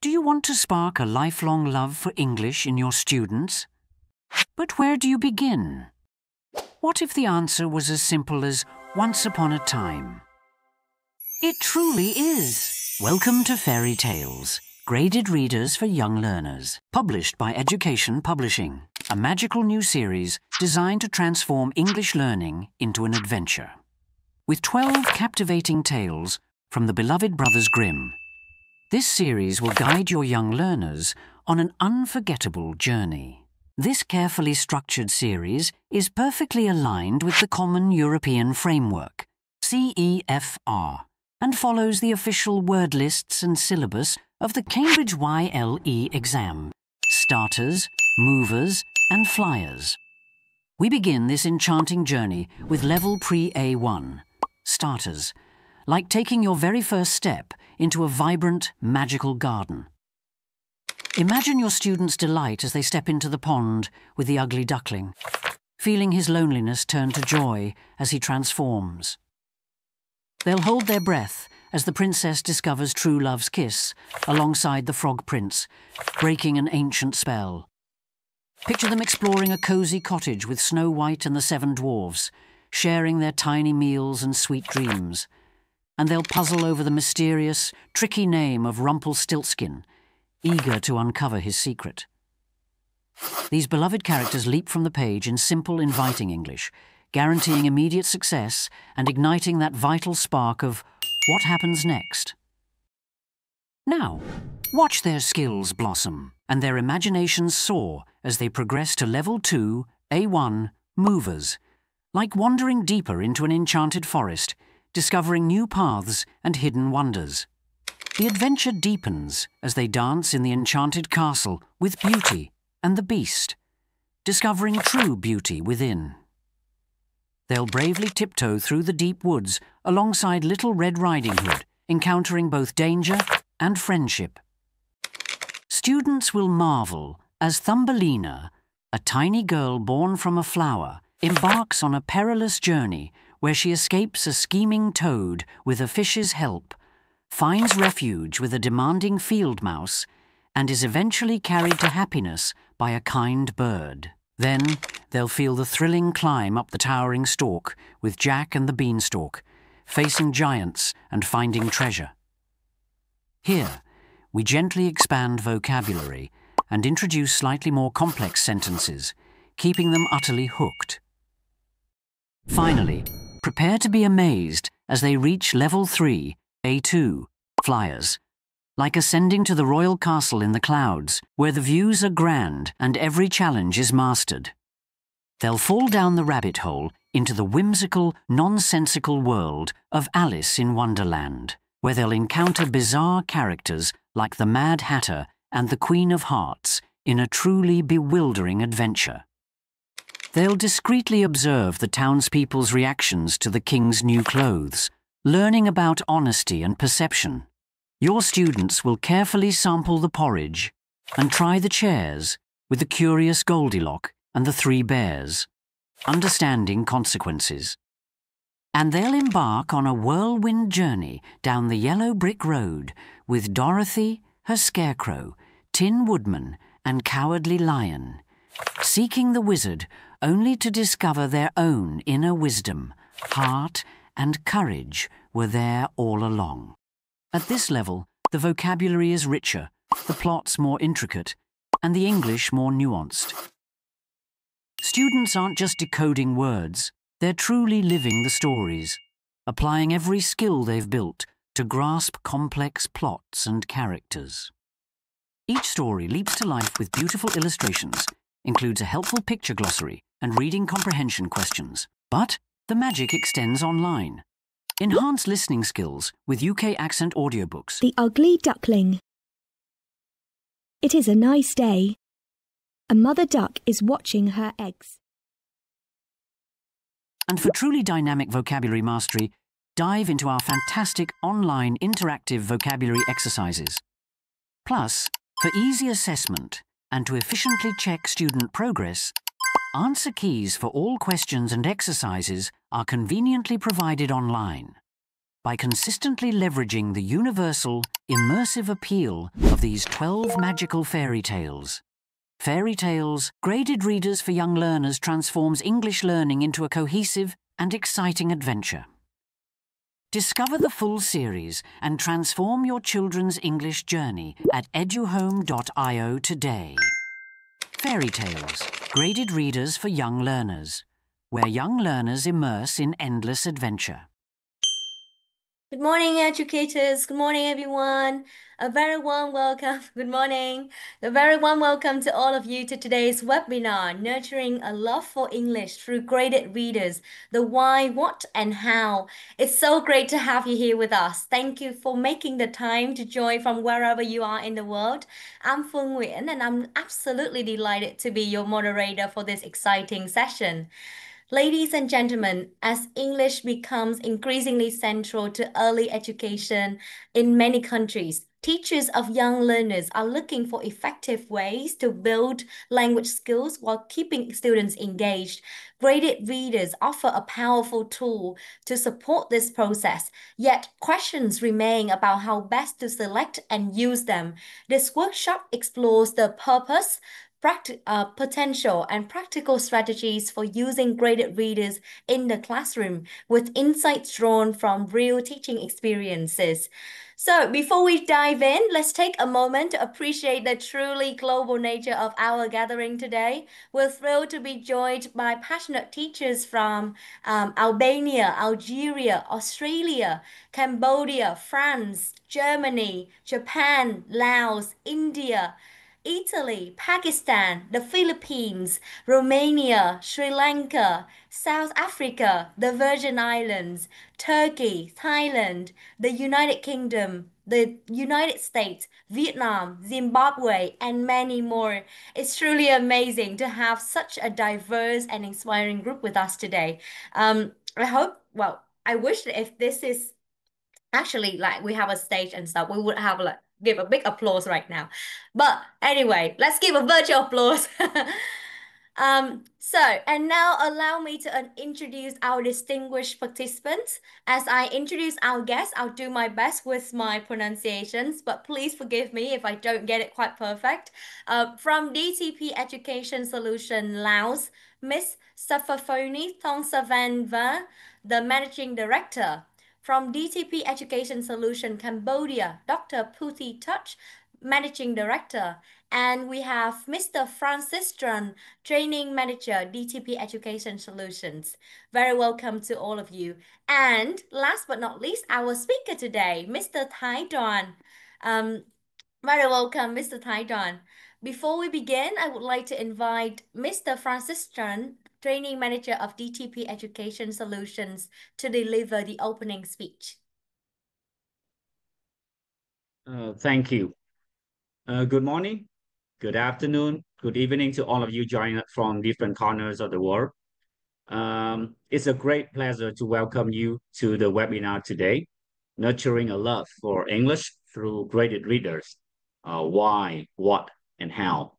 Do you want to spark a lifelong love for English in your students? But where do you begin? What if the answer was as simple as once upon a time? It truly is. Welcome to Fairy Tales, graded readers for young learners. Published by Education Publishing, a magical new series designed to transform English learning into an adventure. With 12 captivating tales from the beloved Brothers Grimm, this series will guide your young learners on an unforgettable journey. This carefully structured series is perfectly aligned with the Common European Framework, CEFR, and follows the official word lists and syllabus of the Cambridge YLE exam, starters, movers, and flyers. We begin this enchanting journey with level pre-A1, starters, like taking your very first step into a vibrant, magical garden. Imagine your students' delight as they step into the pond with the ugly duckling, feeling his loneliness turn to joy as he transforms. They'll hold their breath as the princess discovers true love's kiss alongside the frog prince, breaking an ancient spell. Picture them exploring a cosy cottage with Snow White and the 7 dwarfs, sharing their tiny meals and sweet dreams. And they'll puzzle over the mysterious, tricky name of Rumpelstiltskin, eager to uncover his secret. These beloved characters leap from the page in simple, inviting English, guaranteeing immediate success and igniting that vital spark of what happens next. Now, watch their skills blossom and their imaginations soar as they progress to Level 2, A1, Movers, like wandering deeper into an enchanted forest, discovering new paths and hidden wonders. The adventure deepens as they dance in the enchanted castle with Beauty and the Beast, discovering true beauty within. They'll bravely tiptoe through the deep woods alongside Little Red Riding Hood, encountering both danger and friendship. Students will marvel as Thumbelina, a tiny girl born from a flower, embarks on a perilous journey where she escapes a scheming toad with a fish's help, finds refuge with a demanding field mouse, and is eventually carried to happiness by a kind bird. Then they'll feel the thrilling climb up the towering stalk with Jack and the Beanstalk, facing giants and finding treasure. Here, we gently expand vocabulary and introduce slightly more complex sentences, keeping them utterly hooked. Finally, prepare to be amazed as they reach Level 3, A2, Flyers, like ascending to the royal castle in the clouds, where the views are grand and every challenge is mastered. They'll fall down the rabbit hole into the whimsical, nonsensical world of Alice in Wonderland, where they'll encounter bizarre characters like the Mad Hatter and the Queen of Hearts in a truly bewildering adventure. They'll discreetly observe the townspeople's reactions to the king's new clothes, learning about honesty and perception. Your students will carefully sample the porridge and try the chairs with the curious Goldilocks and the 3 bears, understanding consequences. And they'll embark on a whirlwind journey down the yellow brick road with Dorothy, her scarecrow, Tin Woodman, and Cowardly Lion, seeking the wizard only to discover their own inner wisdom, heart, and courage were there all along. At this level, the vocabulary is richer, the plots more intricate, and the English more nuanced. Students aren't just decoding words, they're truly living the stories, applying every skill they've built to grasp complex plots and characters. Each story leaps to life with beautiful illustrations, includes a helpful picture glossary and reading comprehension questions. But the magic extends online. Enhance listening skills with UK accent audiobooks. The Ugly Duckling. It is a nice day. A mother duck is watching her eggs. And for truly dynamic vocabulary mastery, dive into our fantastic online interactive vocabulary exercises. Plus, for easy assessment and to efficiently check student progress, answer keys for all questions and exercises are conveniently provided online. by consistently leveraging the universal, immersive appeal of these 12 magical fairy tales. Fairy Tales, Graded Readers for Young Learners transforms English learning into a cohesive and exciting adventure. Discover the full series and transform your children's English journey at eduhome.io today. Fairy Tales, Graded Readers for Young Learners, where young learners immerse in endless adventure. Good morning, educators. Good morning, everyone. A very warm welcome. Good morning. A very warm welcome to all of you to today's webinar, Nurturing a Love for English Through Graded Readers, the why, what, and how. It's so great to have you here with us. Thank you for making the time to join from wherever you are in the world. I'm Phương Nguyễn, and I'm absolutely delighted to be your moderator for this exciting session. Ladies and gentlemen, as English becomes increasingly central to early education in many countries, teachers of young learners are looking for effective ways to build language skills while keeping students engaged. Graded readers offer a powerful tool to support this process, yet questions remain about how best to select and use them. This workshop explores the purpose, potential and practical strategies for using graded readers in the classroom with insights drawn from real teaching experiences. So before we dive in, let's take a moment to appreciate the truly global nature of our gathering today. We're thrilled to be joined by passionate teachers from Albania, Algeria, Australia, Cambodia, France, Germany, Japan, Laos, India, Italy, Pakistan, the Philippines, Romania, Sri Lanka, South Africa, the Virgin Islands, Turkey, Thailand, the United Kingdom, the United States, Vietnam, Zimbabwe, and many more. It's truly amazing to have such a diverse and inspiring group with us today. I wish that if this is actually like we have a stage and stuff, we would have like give a big applause right now. But anyway, let's give a virtual applause. And now allow me to introduce our distinguished participants. As I introduce our guests, I'll do my best with my pronunciations, but please forgive me if I don't get it quite perfect. From DTP Education Solution Laos, Miss Safafoni Thongsavanva, the Managing Director. From DTP Education Solution Cambodia, Dr. Puthi Touch, Managing Director. And we have Mr. Francis Tran, Training Manager, DTP Education Solutions. Very welcome to all of you. And last but not least, our speaker today, Mr. Thái Đoàn. Very welcome, Mr. Thái Đoàn. Before we begin, I would like to invite Mr. Francis Tran, Training Manager of DTP Education Solutions, to deliver the opening speech. Thank you. Good morning, good afternoon, good evening to all of you joining us from different corners of the world. It's a great pleasure to welcome you to the webinar today, Nurturing a Love for English Through Graded Readers, Why, What, and How.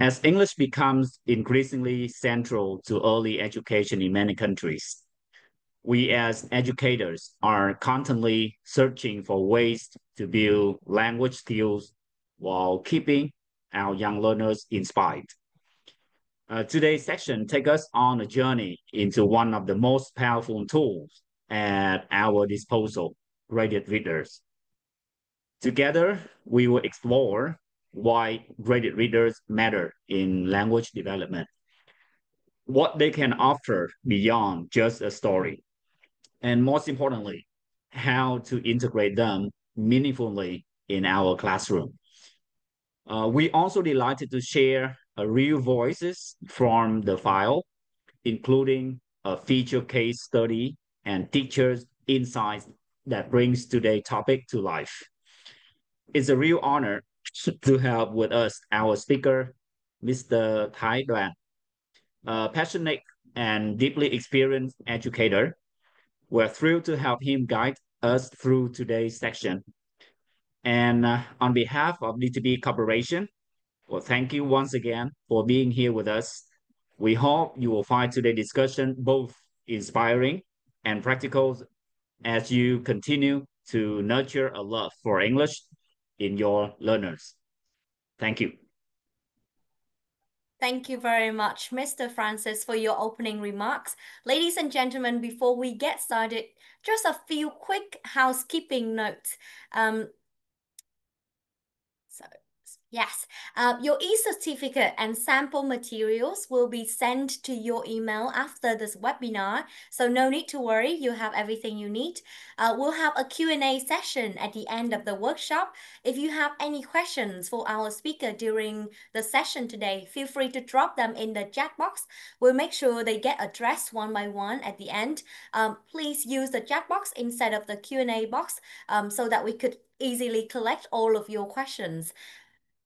As English becomes increasingly central to early education in many countries, we as educators are constantly searching for ways to build language skills while keeping our young learners inspired. Today's section takes us on a journey into one of the most powerful tools at our disposal, graded readers. Together, we will explore why graded readers matter in language development, what they can offer beyond just a story, and most importantly, how to integrate them meaningfully in our classroom. We also delighted to share real voices from the file, including a feature case study and teachers' insights that brings today's topic to life. It's a real honor to have with us our speaker, Mr. Thái Đoàn, a passionate and deeply experienced educator. We're thrilled to have him guide us through today's section. And on behalf of DTP Corporation, well, thank you once again for being here with us. We hope you will find today's discussion both inspiring and practical as you continue to nurture a love for English in your learners. Thank you. Thank you very much, Mr. Francis, for your opening remarks. Ladies and gentlemen, before we get started, just a few quick housekeeping notes. So, yes, your e-certificate and sample materials will be sent to your email after this webinar. So no need to worry, you have everything you need. We'll have a Q&A session at the end of the workshop. If you have any questions for our speaker during the session today, feel free to drop them in the chat box. We'll make sure they get addressed one by one at the end. Please use the chat box instead of the Q&A box so that we could easily collect all of your questions.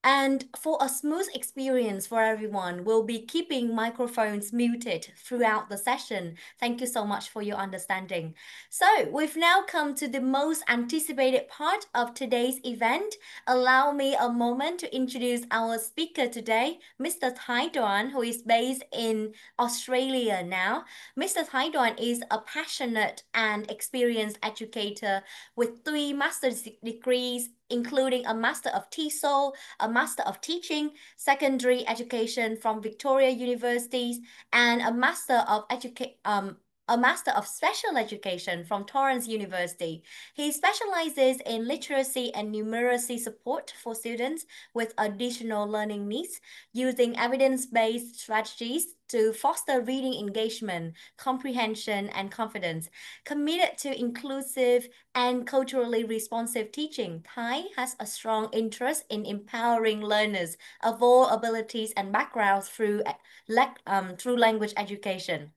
And for a smooth experience for everyone, we'll be keeping microphones muted throughout the session. Thank you so much for your understanding. So we've now come to the most anticipated part of today's event. Allow me a moment to introduce our speaker today, Mr. Tai Duan, who is based in Australia now. Mr. Tai Duan is a passionate and experienced educator with 3 master's degrees, including a Master of TESOL, a Master of Teaching, Secondary Education from Victoria Universities, and a Master of Special Education from Torrens University. He specializes in literacy and numeracy support for students with additional learning needs, using evidence-based strategies to foster reading engagement, comprehension, and confidence. Committed to inclusive and culturally responsive teaching, Tai has a strong interest in empowering learners of all abilities and backgrounds through language education.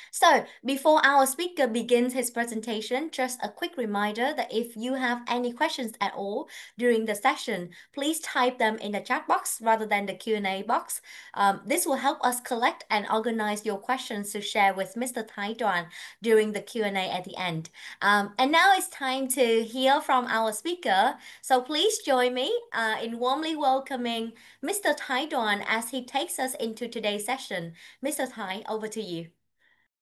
So, before our speaker begins his presentation, just a quick reminder that if you have any questions at all during the session, please type them in the chat box rather than the Q&A box. This will help us collect and organize your questions to share with Mr. Tai Duan during the Q&A at the end. And now it's time to hear from our speaker. So please join me in warmly welcoming Mr. Tai Duan as he takes us into today's session. Mr. Tai, over to you.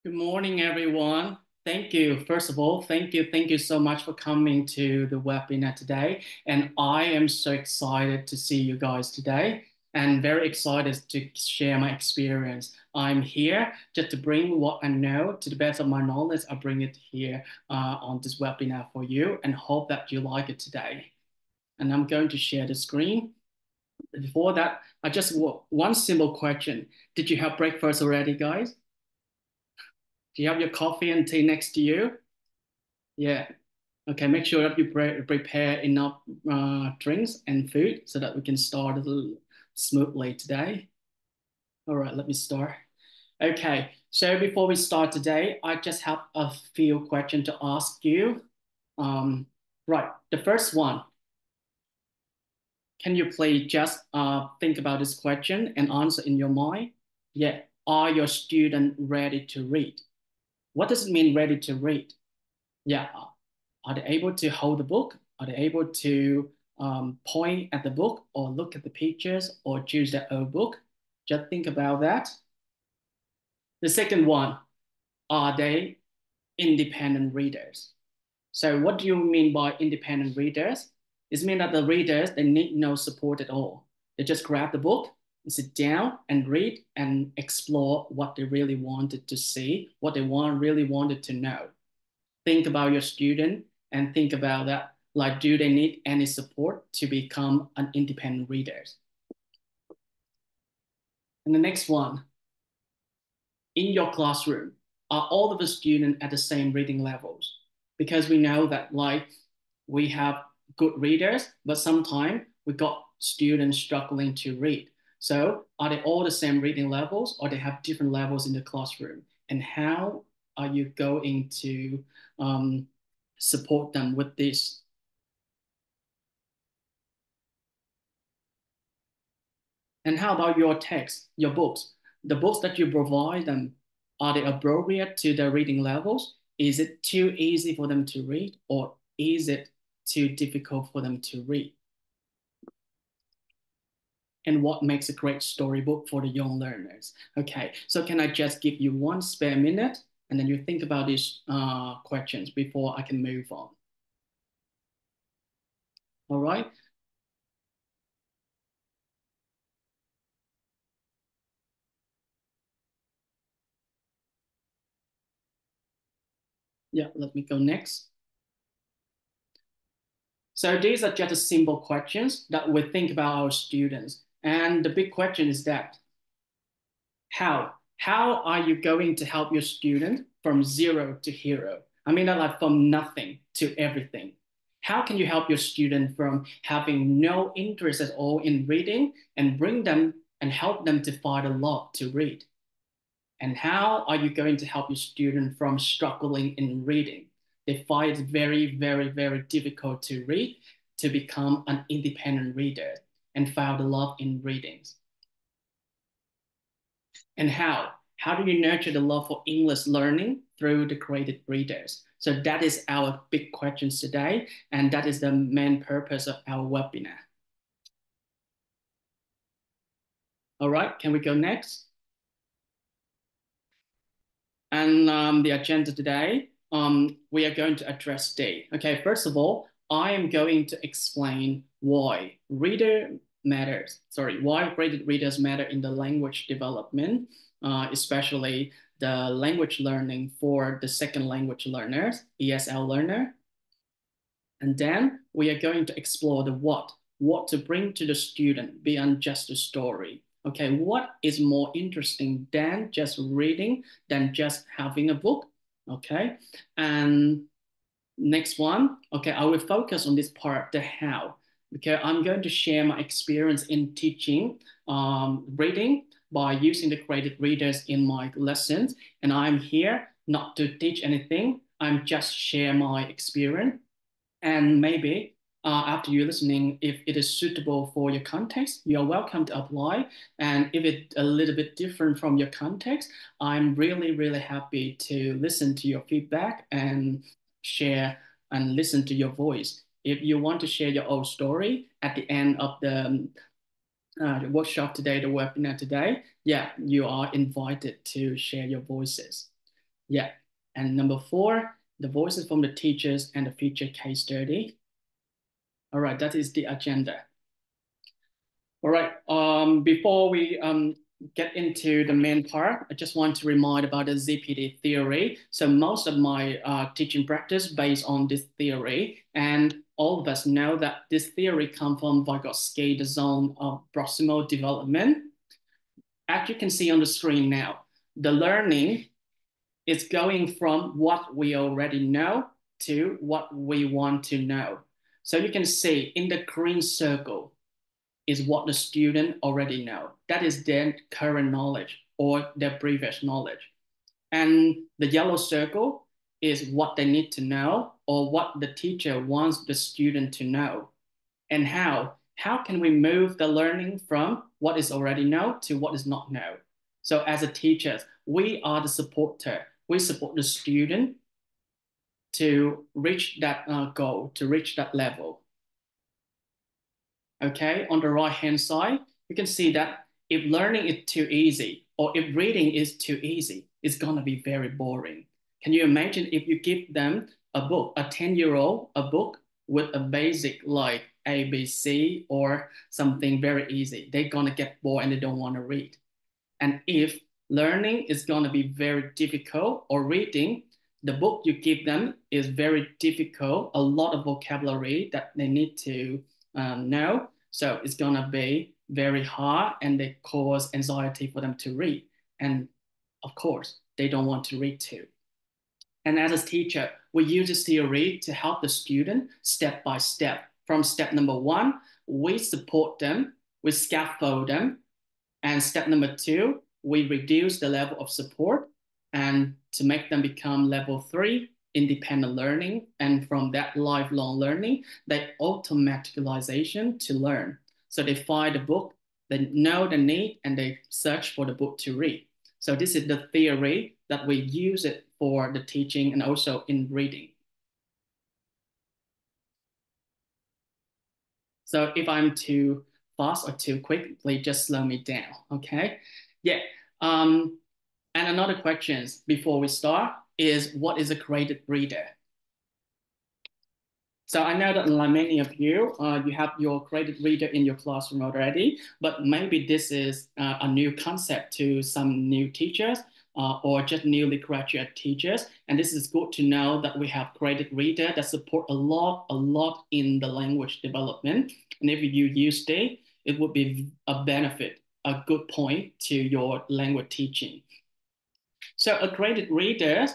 Good morning, everyone. Thank you. First of all, thank you so much for coming to the webinar today. And I am so excited to see you guys today and very excited to share my experience. I'm here just to bring what I know to the best of my knowledge. I bring it here on this webinar for you and hope that you like it today. And I'm going to share the screen. Before that, I just want one simple question. Did you have breakfast already, guys? Do you have your coffee and tea next to you? Yeah. Okay, make sure that you prepare enough drinks and food so that we can start a little smoothly today. All right, let me start. Okay, so before we start today, I just have a few questions to ask you. Right, the first one. Can you please just think about this question and answer in your mind? Yeah, are your students ready to read? What does it mean ready to read? Yeah, are they able to hold the book? Are they able to point at the book or look at the pictures or choose their own book? Just think about that. The second one, are they independent readers? So what do you mean by independent readers? It means that the readers, they need no support at all. They just grab the book, sit down and read and explore what they really wanted to see, what they really wanted to know. Think about your student and think about that, like, do they need any support to become an independent reader? And the next one, in your classroom, are all of the students at the same reading levels? Because we know that, like, we have good readers, but sometimes we got students struggling to read. So are they all the same reading levels or they have different levels in the classroom? And how are you going to support them with this? And how about your text, your books? The books that you provide them, are they appropriate to their reading levels? Is it too easy for them to read or is it too difficult for them to read? And what makes a great storybook for the young learners? Okay, so can I just give you one spare minute And then you think about these questions before I can move on. All right. Yeah, let me go next. So these are just simple questions that we think about our students. And the big question is that how? How are you going to help your student from zero to hero? I mean, not like from nothing to everything. How can you help your student from having no interest at all in reading and bring them and help them to find a love to read? And how are you going to help your student from struggling in reading? They find it very, very, very difficult to read, to become an independent reader and find a love in readings. And how? How do you nurture the love for English learning through the creative readers? So that is our big questions today, and that is the main purpose of our webinar. All right, can we go next? And the agenda today, we are going to address D. Okay, first of all, I am going to explain why why graded readers matter in the language development, especially the language learning for the second language learners, ESL learner. And then we are going to explore the what to bring to the student beyond just a story. Okay, what is more interesting than just reading, than just having a book? Okay, and next one, okay, I will focus on this part, the how. Okay, I'm going to share my experience in teaching reading by using the creative readers in my lessons. And I'm here not to teach anything. I'm just share my experience. And maybe after you're listening, if it is suitable for your context, you're welcome to apply. And if it's a little bit different from your context, I'm really, really happy to listen to your feedback and share and listen to your voice. If you want to share your own story at the end of the workshop today, the webinar today, yeah, you are invited to share your voices. Yeah. And number 4, the voices from the teachers and the future case study. All right, that is the agenda. All right, before we get into the main part, I just want to remind about the ZPD theory. So most of my teaching practice based on this theory, and all of us know that this theory comes from Vygotsky, the zone of proximal development. As you can see on the screen now, the learning is going from what we already know to what we want to know. So you can see in the green circle is what the student already know. That is their current knowledge or their previous knowledge. And the yellow circle is what they need to know or what the teacher wants the student to know. And how? How can we move the learning from what is already known to what is not known? So as a teacher, we are the supporter. We support the student to reach that goal, to reach that level. Okay, on the right-hand side, you can see that if learning is too easy or if reading is too easy, it's gonna be very boring. Can you imagine if you give them a book, a 10-year-old, a book with a basic like ABC or something very easy, they're gonna get bored and they don't wanna read. And if learning is gonna be very difficult or reading, the book you give them is very difficult, a lot of vocabulary that they need to know. So it's gonna be very hard and they cause anxiety for them to read. And of course, they don't want to read too. And as a teacher, we use this theory to help the student step by step. From step number 1, we support them, we scaffold them. And step number 2, we reduce the level of support and to make them become level 3, independent learning. And from that lifelong learning, they automaticalization to learn. So they find the book, they know the need, and they search for the book to read. So this is the theory that we use it for the teaching and also in reading. So if I'm too fast or too quick, please just slow me down, okay? Yeah. And And another question before we start is, what is a graded reader? So I know that like many of you, you have your graded reader in your classroom already, but maybe this is a new concept to some new teachers or just newly graduate teachers. And this is good to know that we have graded reader that support a lot in the language development. And if you use it would be a benefit, a good point to your language teaching. So a graded reader,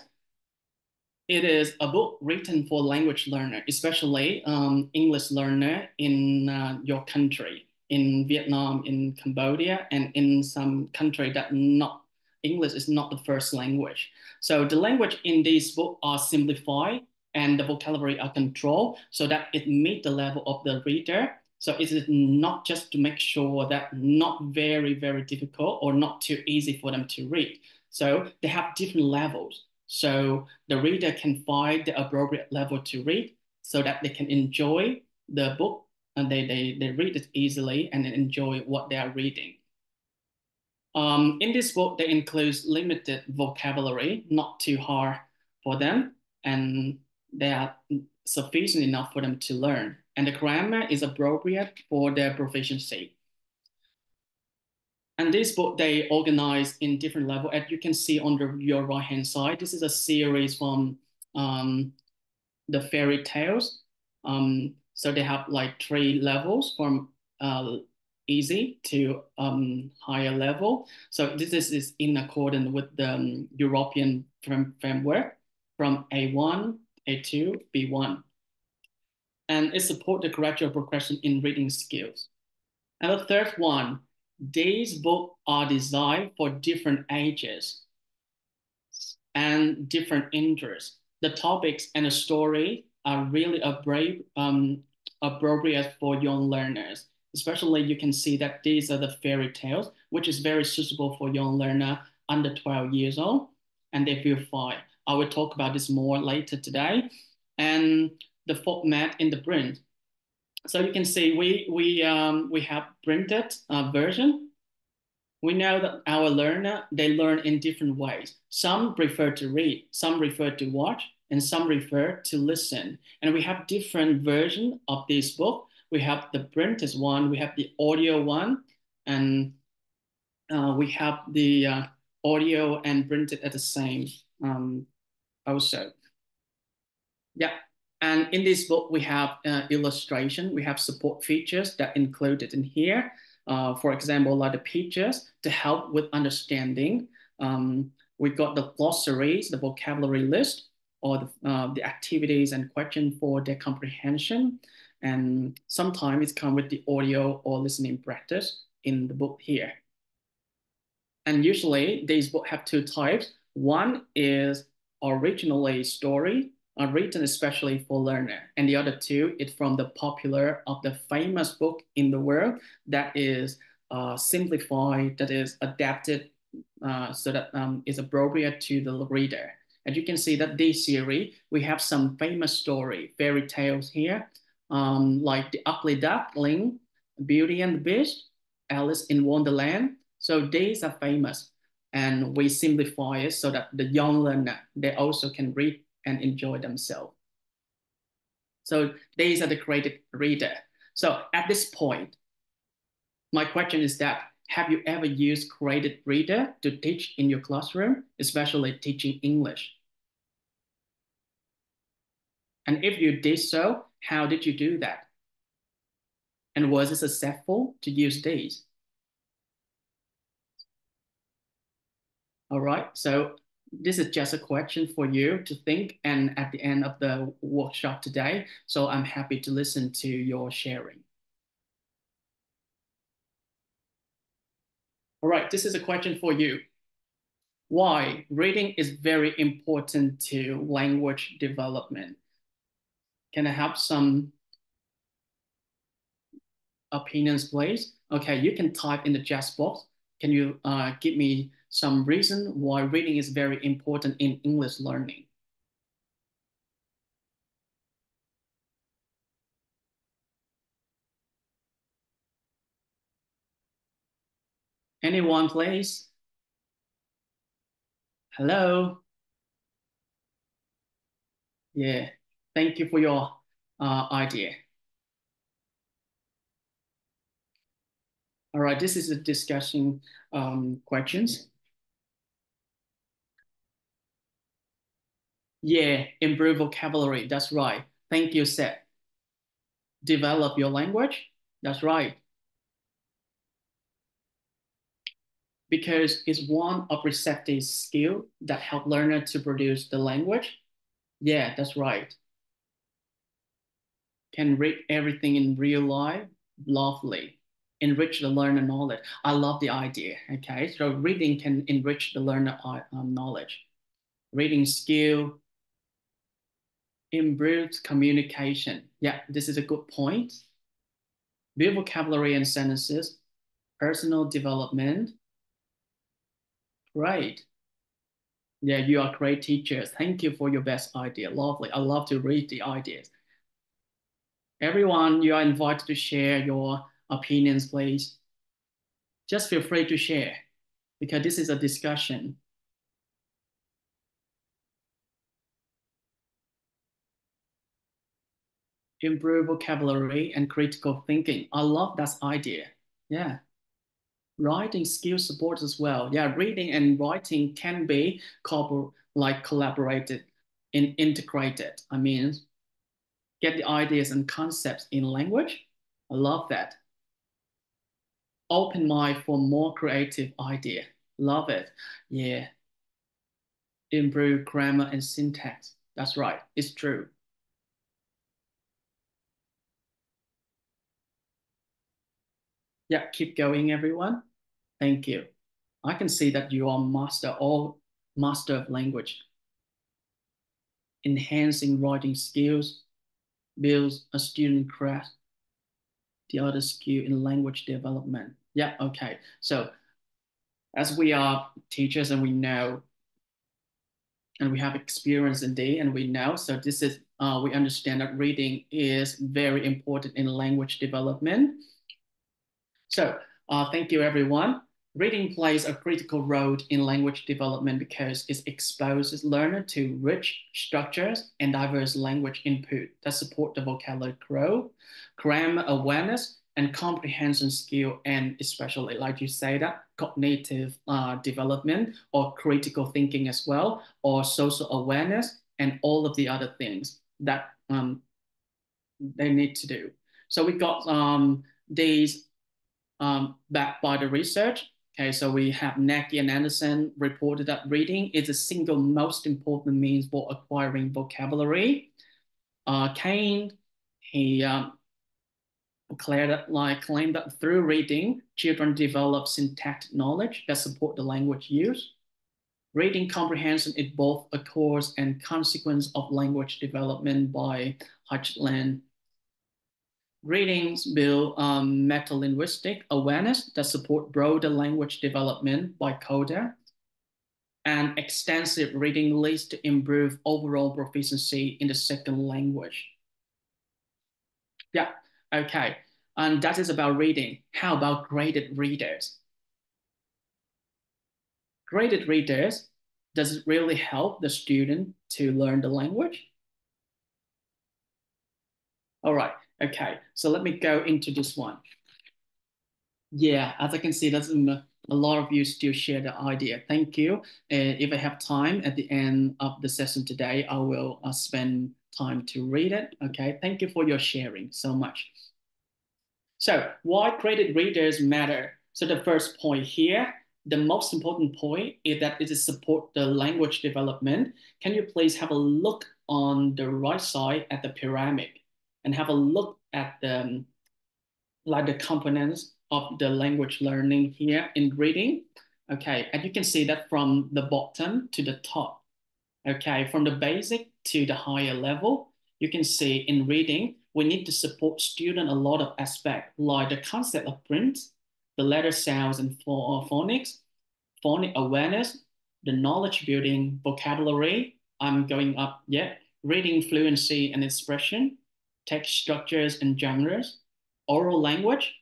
it is a book written for language learner, especially English learner in your country, in Vietnam, in Cambodia, and in some country that not English is not the first language. So the language in this book are simplified and the vocabulary are controlled so that it meet the level of the reader. So it is not just to make sure that not very difficult or not too easy for them to read. So they have different levels. So the reader can find the appropriate level to read so that they can enjoy the book and they read it easily and enjoy what they are reading. In this book, they include limited vocabulary, not too hard for them, and they are sufficient enough for them to learn. And the grammar is appropriate for their proficiency. And this book, they organize in different levels. As you can see on your right-hand side, this is a series from the fairy tales. So they have like 3 levels from easy to higher level. So this is in accordance with the European framework from A1, A2, B1. And it supports the gradual progression in reading skills. And the third one, these books are designed for different ages and different interests. The topics and the story are really appropriate for young learners. Especially you can see that these are the fairy tales, which is very suitable for young learner under 12 years old, and they feel fine. I will talk about this more later today. And the format in the print. So you can see we have printed version. We know that our learner, they learn in different ways. Some prefer to read, some prefer to watch, and some prefer to listen. And we have different versions of this book. We have the printed one, we have the audio one, and we have the audio and printed at the same also. Yeah. And in this book, we have illustration, we have support features that included in here. For example, like the pictures to help with understanding. We've got the glossaries, the vocabulary list, or the activities and questions for their comprehension. And sometimes it comes with the audio or listening practice in the book here. And usually these books have 2 types. One is originally story, written especially for learner. And the other 2 is from the popular of the famous book in the world that is simplified, that is adapted so that is appropriate to the reader. As you can see that this series, we have some famous story, fairy tales here, like The Ugly Duckling, Beauty and the Beast, Alice in Wonderland. So these are famous, and we simplify it so that the young learner, they also can read and enjoy themselves. So these are the graded reader. So at this point, my question is that, have you ever used graded reader to teach in your classroom, especially teaching English? And if you did so, how did you do that? And was it successful to use these? All right, so this is just a question for you to think, and at the end of the workshop today, so I'm happy to listen to your sharing. All right, this is a question for you. Why reading is very important to language development? Can I have some opinions, please? Okay, you can type in the chat box. Can you give me some reason why reading is very important in English learning? Anyone, please? Hello. Yeah. Thank you for your idea. All right. This is a discussion questions. Yeah. Improve vocabulary. That's right. Thank you, Seth. Develop your language. That's right. Because it's one of receptive skill that help learner to produce the language. Yeah, that's right. Can read everything in real life. Lovely. Enrich the learner knowledge. I love the idea. Okay, so reading can enrich the learner knowledge. Reading skill improves communication. Yeah, this is a good point. Build vocabulary and sentences. Personal development. Great. Yeah, you are great teachers. Thank you for your best idea. Lovely. I love to read the ideas. Everyone, you are invited to share your opinions, please. Just feel free to share because this is a discussion. Improve vocabulary and critical thinking. I love that idea. Yeah. Writing skill support as well. Yeah, reading and writing can be collaborated and integrated. I mean, get the ideas and concepts in language. I love that. Open mind for more creative idea. Love it. Yeah. Improve grammar and syntax. That's right. It's true. Yeah, keep going, everyone. Thank you. I can see that you are master of language. Enhancing writing skills builds a student craft the other skill in language development. Yeah, okay. So as we are teachers and we know and we have experience indeed and we know, so this is we understand that reading is very important in language development. So thank you, everyone. Reading plays a critical role in language development because it exposes learner to rich structures and diverse language input that support the vocabulary growth, grammar awareness, and comprehension skill, and especially, like you say, that cognitive development or critical thinking as well, or social awareness, and all of the other things that they need to do. So we got these backed by the research. Okay, so we have Nagy and Anderson reported that reading is the single most important means for acquiring vocabulary. Kane, he claimed that through reading, children develop syntactic knowledge that support the language use. Reading comprehension is both a cause and consequence of language development by Hutchland. Readings build metalinguistic awareness that support broader language development by Coda. And extensive reading leads to improved overall proficiency in the second language. Yeah, okay. And that is about reading. How about graded readers? Graded readers, does it really help the student to learn the language? All right, okay. So let me go into this one. Yeah, as I can see, that's a lot of you still share the idea. Thank you. And if I have time at the end of the session today, I will spend time to read it. Okay, thank you for your sharing so much. So why graded readers matter? So the first point here, the most important point is that it is support the language development. Can you please have a look on the right side at the pyramid and have a look at the like the components of the language learning here in reading. Okay, and you can see that from the bottom to the top. Okay, from the basic to the higher level, you can see in reading, we need to support student a lot of aspects like the concept of print, the letter sounds and phonics, phonic awareness, the knowledge building, vocabulary. I'm going up yet. Reading fluency and expression, text structures and genres, oral language,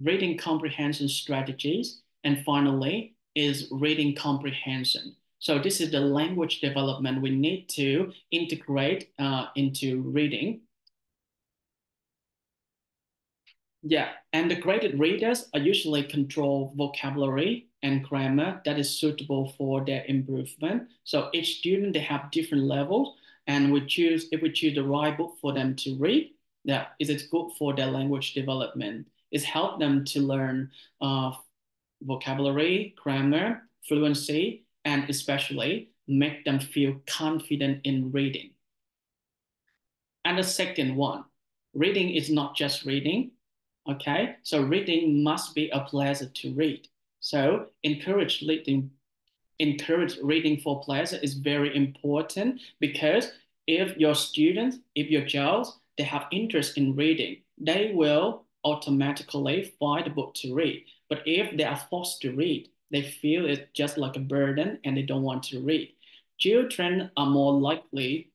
reading comprehension strategies, and finally is reading comprehension. So this is the language development we need to integrate into reading. Yeah, and the graded readers are usually control vocabulary and grammar that is suitable for their improvement. So each student, they have different levels, and if we choose the right book for them to read, yeah, is it good for their language development? It's help them to learn vocabulary, grammar, fluency, and especially make them feel confident in reading. And the second one, reading is not just reading. Okay, so reading must be a pleasure to read. So encourage reading for pleasure is very important, because if your child, they have interest in reading, they will automatically find a book to read. But if they are forced to read, they feel it's just like a burden and they don't want to read. Children are more likely,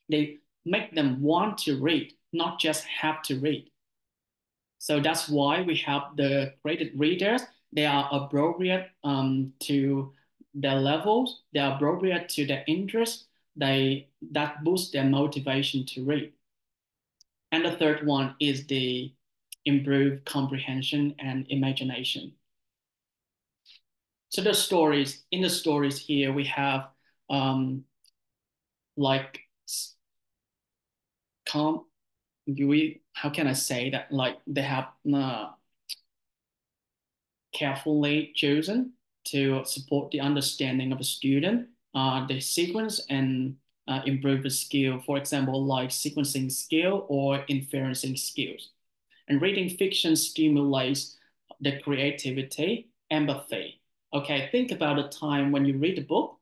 they make them want to read, not just have to read. So that's why we have the graded readers. They are appropriate to their levels. They are appropriate to their interests. That boosts their motivation to read. And the third one is the improved comprehension and imagination. So the stories, in the stories here, we have like how can I say that? Like they have carefully chosen to support the understanding of a student, the sequence and improve the skill, for example, like sequencing skill or inferencing skills. And reading fiction stimulates the creativity, empathy. Okay, think about a time when you read a book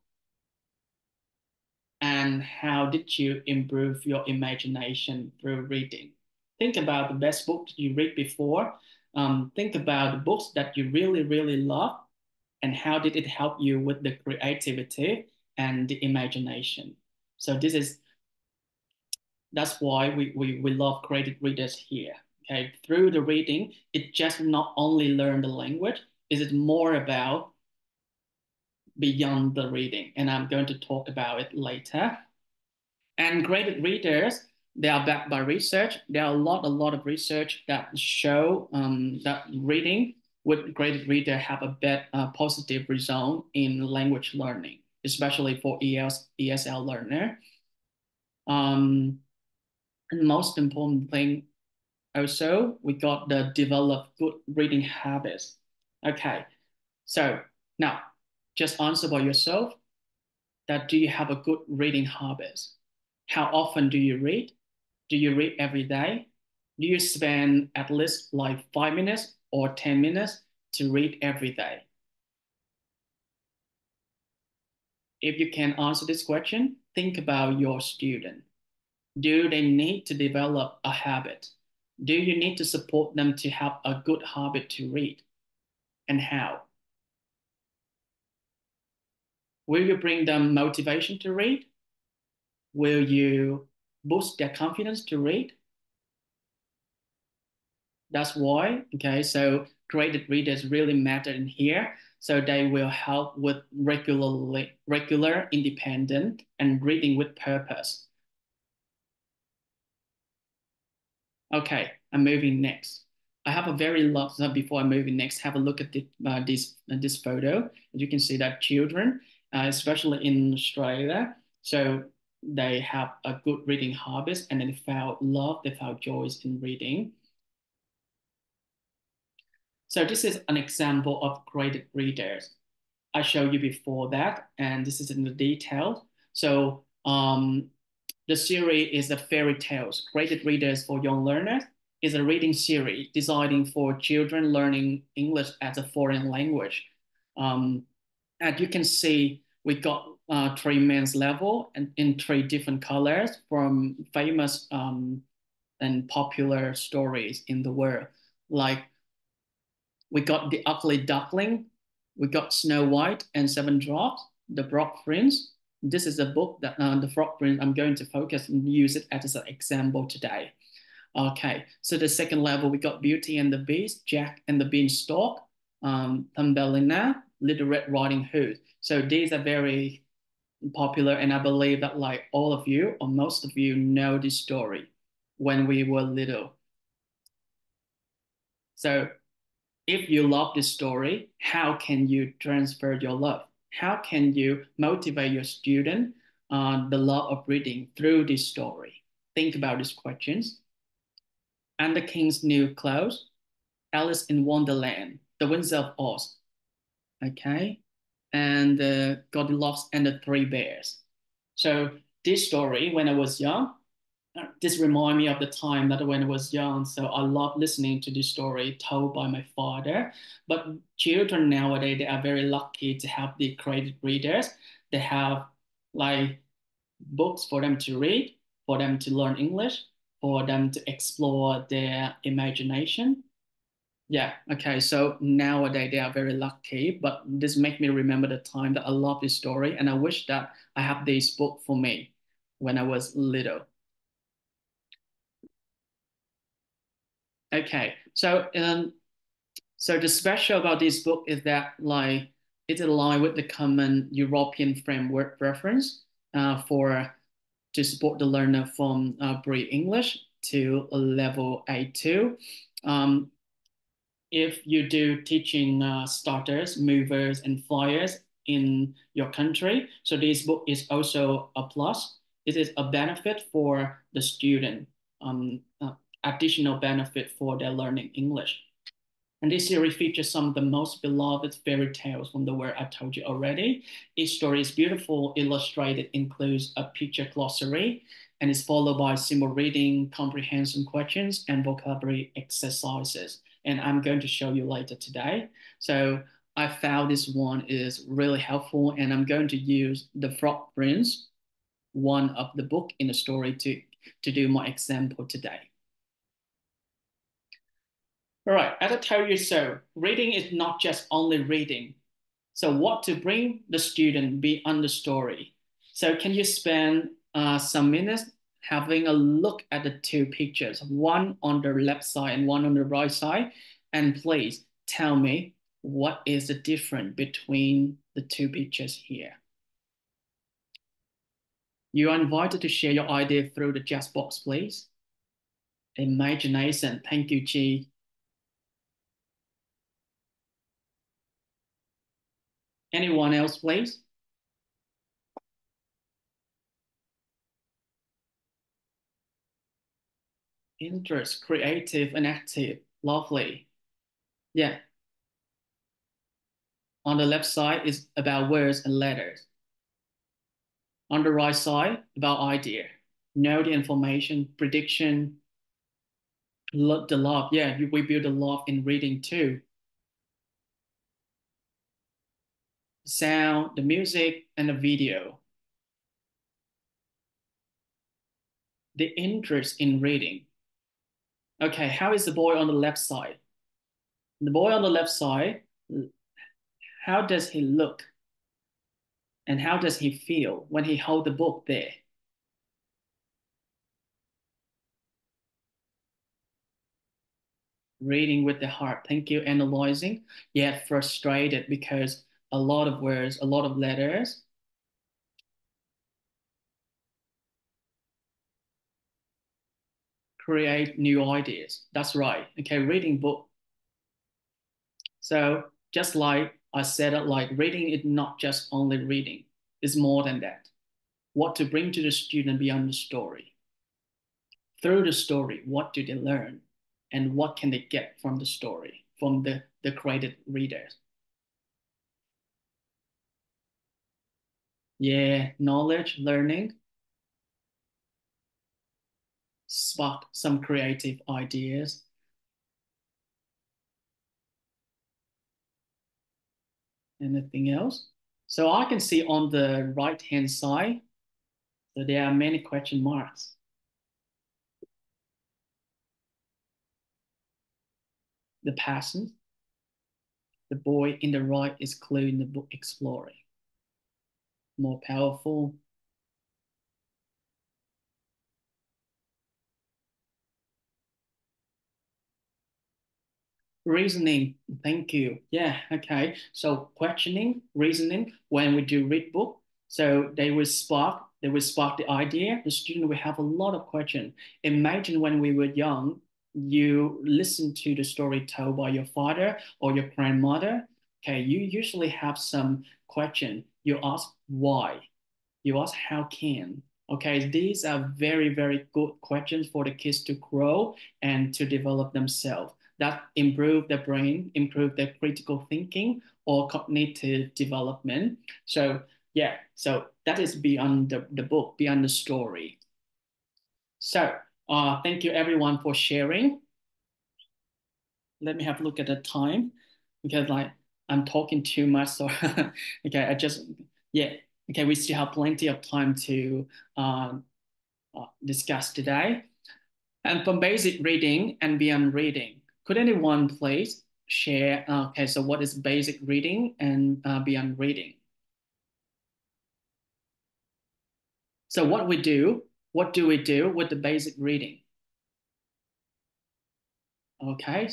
and how did you improve your imagination through reading? Think about the best book you read before. Think about the books that you really, really love, and how did it help you with the creativity and the imagination. So that's why we love graded readers here. Okay, through the reading, it just not only learn the language, is it more about beyond the reading, and I'm going to talk about it later. And graded readers, they are backed by research. There are a lot of research that show that reading with graded reader have a positive result in language learning, especially for ESL learner. And most important thing, also, we got the develop good reading habits. Okay, so now just answer by yourself that do you have a good reading habits? How often do you read? Do you read every day? Do you spend at least like 5 minutes or 10 minutes to read every day? If you can answer this question, think about your student. Do they need to develop a habit? Do you need to support them to have a good habit to read? And how? Will you bring them motivation to read? Will you boost their confidence to read? That's why, okay, so graded readers really matter in here. So they will help with regular, independent, and reading with purpose. Okay, I'm moving next. I have a very lot, before I move in next, have a look at this photo. You can see that children, especially in Australia, so they have a good reading habits, and they found love, they found joys in reading. So this is an example of graded readers. I showed you before that, and this is in the detail. So the series is the fairy tales. Graded readers for young learners is a reading series designed for children learning English as a foreign language. As you can see, we got three men's level and in three different colors from famous and popular stories in the world, like we got The Ugly Duckling, we got Snow White and Seven Dwarfs, The Frog Prince. This is a book that The Frog Prince, I'm going to focus and use it as an example today. Okay, so the second level, we got Beauty and the Beast, Jack and the Beanstalk, Thumbelina, Little Red Riding Hood. So these are very popular, and I believe that like all of you or most of you know this story when we were little. So if you love this story, how can you transfer your love? How can you motivate your student the love of reading through this story? Think about these questions. And the King's New Clothes, Alice in Wonderland, The Winds of Oz, okay, and Goldilocks and the Three Bears. So this story, when I was young, this reminds me of the time that when I was young. So I love listening to this story told by my father. But children nowadays, they are very lucky to have the creative readers. They have like books for them to read, for them to learn English, for them to explore their imagination. Yeah, okay. So nowadays they are very lucky, but this make me remember the time that I love this story, and I wish that I have this book for me when I was little. Okay, so the special about this book is that like it's aligned with the common European framework reference for to support the learner from pre-English to level A2. Um, if you do teaching starters, movers, and flyers in your country, so this book is also a plus. It is a benefit for the student, additional benefit for their learning English. And this series features some of the most beloved fairy tales from the world I told you already. Each story is beautiful, illustrated, includes a picture glossary, and is followed by simple reading, comprehension questions, and vocabulary exercises. And I'm going to show you later today. So I found this one is really helpful, and I'm going to use the Frog Prince, one of the book in the story to do my example today. All right, as I told you so, reading is not just only reading. So what to bring the student beyond the story? So can you spend some minutes having a look at the two pictures, one on the left side and one on the right side? And please tell me what is the difference between the two pictures here. You are invited to share your idea through the chat box, please. Imagination, thank you, Chi. Anyone else, please? Interest, creative and active. Lovely. Yeah. On the left side is about words and letters. On the right side, about idea. Know the information, prediction, the love. Yeah, we build the love in reading too. Sound, the music, and the video. The interest in reading. Okay, how is the boy on the left side? The boy on the left side, how does he look? And how does he feel when he hold the book there? Reading with the heart. Thank you. Analyzing, yet frustrated because a lot of words, a lot of letters. Create new ideas. That's right. Okay, reading book. So just like I said, like reading is not just only reading. It's more than that. What to bring to the student beyond the story. Through the story, what do they learn? And what can they get from the story, from the created readers? Yeah, knowledge, learning, spark some creative ideas. Anything else? So I can see on the right-hand side that there are many question marks. The passion, the boy in the right is clue in the book exploring. More powerful. Reasoning, thank you. Yeah, okay. So questioning, reasoning, when we do read book, so they will spark the idea. The student will have a lot of questions. Imagine when we were young, you listen to the story told by your father or your grandmother. Okay, you usually have some question. You ask why. You ask how can. Okay, these are very, very good questions for the kids to grow and to develop themselves. That improve their brain, improve their critical thinking or cognitive development. So yeah, so that is beyond the book, beyond the story. So thank you everyone for sharing. Let me have a look at the time because like I'm talking too much. So okay, yeah. Okay, we still have plenty of time to uh, discuss today. And from basic reading and beyond reading, could anyone please share? Okay, so what is basic reading and beyond reading? So what do we do with the basic reading? Okay,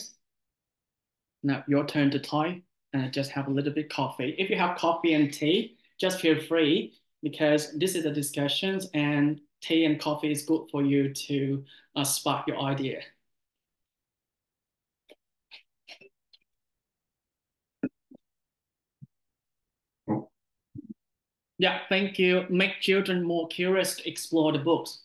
now your turn to type and just have a little bit coffee. If you have coffee and tea, just feel free because this is a discussion and tea and coffee is good for you to spark your idea. Yeah, thank you. Make children more curious to explore the books.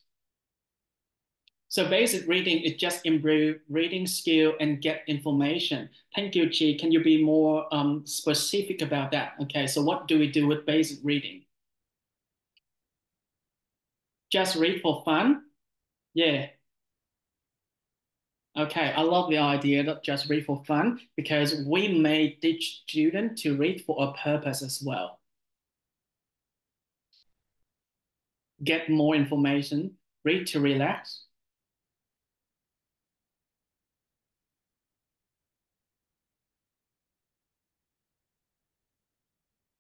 So basic reading is just improve reading skill and get information. Thank you, Chi. Can you be more specific about that? Okay, so what do we do with basic reading? Just read for fun? Yeah. Okay, I love the idea that just read for fun because we may teach students to read for a purpose as well. Get more information, read to relax.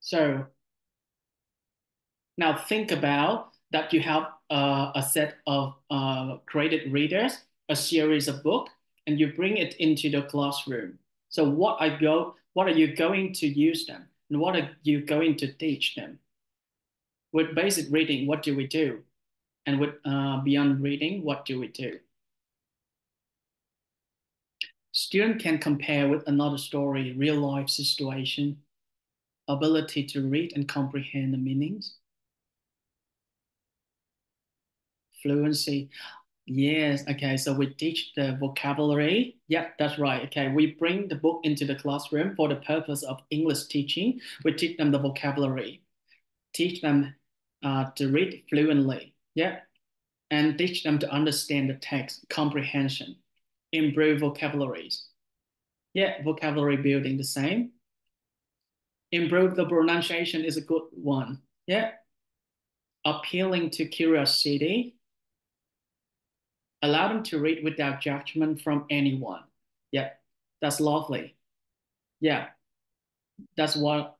So now think about that you have a set of created readers, a series of books, and you bring it into the classroom. So what are you going to use them? And what are you going to teach them? With basic reading, what do we do? And with beyond reading, what do we do? Student can compare with another story, real life situation, ability to read and comprehend the meanings, fluency. Yes, okay, so we teach the vocabulary. Yeah, that's right. Okay, we bring the book into the classroom for the purpose of English teaching. We teach them the vocabulary, teach them to read fluently. Yeah, and teach them to understand the text, comprehension, improve vocabularies. Yeah, vocabulary building the same. Improve the pronunciation is a good one. Yeah, appealing to curiosity. Allow them to read without judgment from anyone. Yeah, that's lovely. Yeah, that's what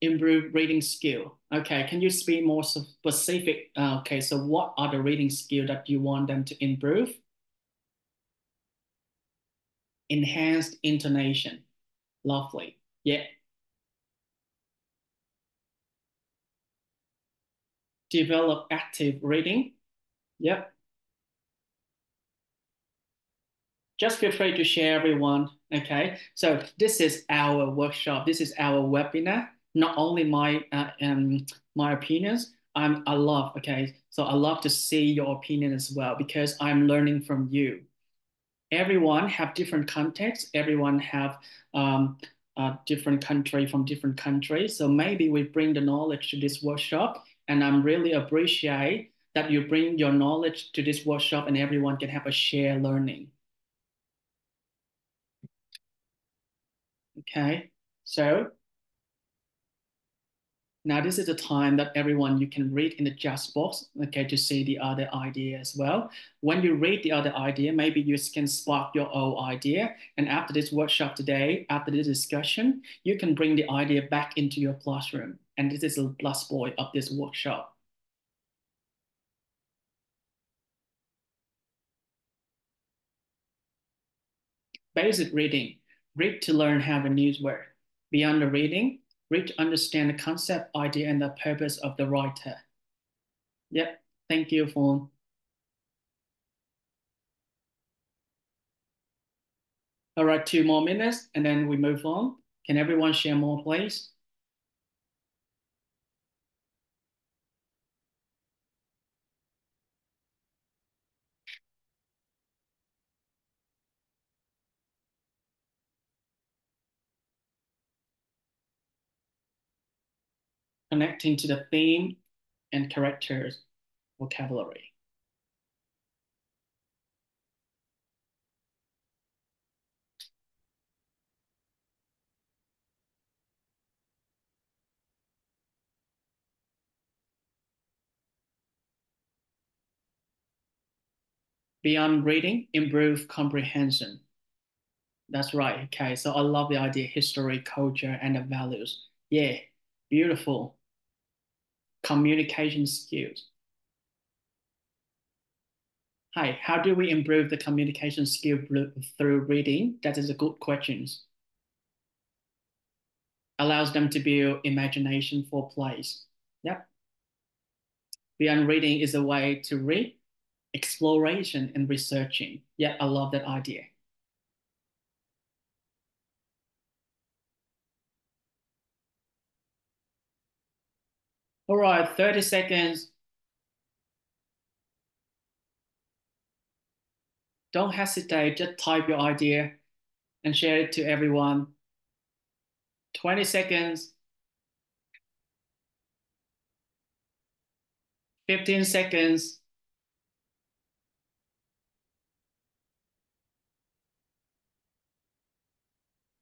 improve reading skill. Okay, can you speak more specific? Okay, so what are the reading skill that you want them to improve? Enhanced intonation. Lovely. Yeah. Develop active reading. Yep. Just feel free to share, everyone. Okay, so this is our workshop. This is our webinar. Not only my opinions. I love. Okay, so I love to see your opinion as well because I'm learning from you. Everyone have different contexts. Everyone have a different country from different countries. So maybe we bring the knowledge to this workshop, and I'm really appreciate that you bring your knowledge to this workshop, and everyone can have a share learning. Okay, so now this is the time that everyone you can read in the just box, okay, to see the other idea as well. When you read the other idea, maybe you can spark your own idea. And after this workshop today, after this discussion, you can bring the idea back into your classroom. And this is a plus point of this workshop. Basic reading. Read to learn how the news works. Beyond the reading, read to understand the concept, idea, and the purpose of the writer. Yep. Thank you, Fawn. All right, 2 more minutes, and then we move on. Can everyone share more, please? Connecting to the theme and characters vocabulary. Beyond reading, improve comprehension. That's right. Okay, so I love the idea, history, culture, and the values. Yeah, beautiful. Communication skills. Hi, how do we improve the communication skill through reading? That is a good question. Allows them to build imagination for plays. Yep. Beyond reading is a way to read, exploration, and researching. Yeah, I love that idea. All right, 30 seconds. Don't hesitate, just type your idea and share it to everyone. 20 seconds. 15 seconds.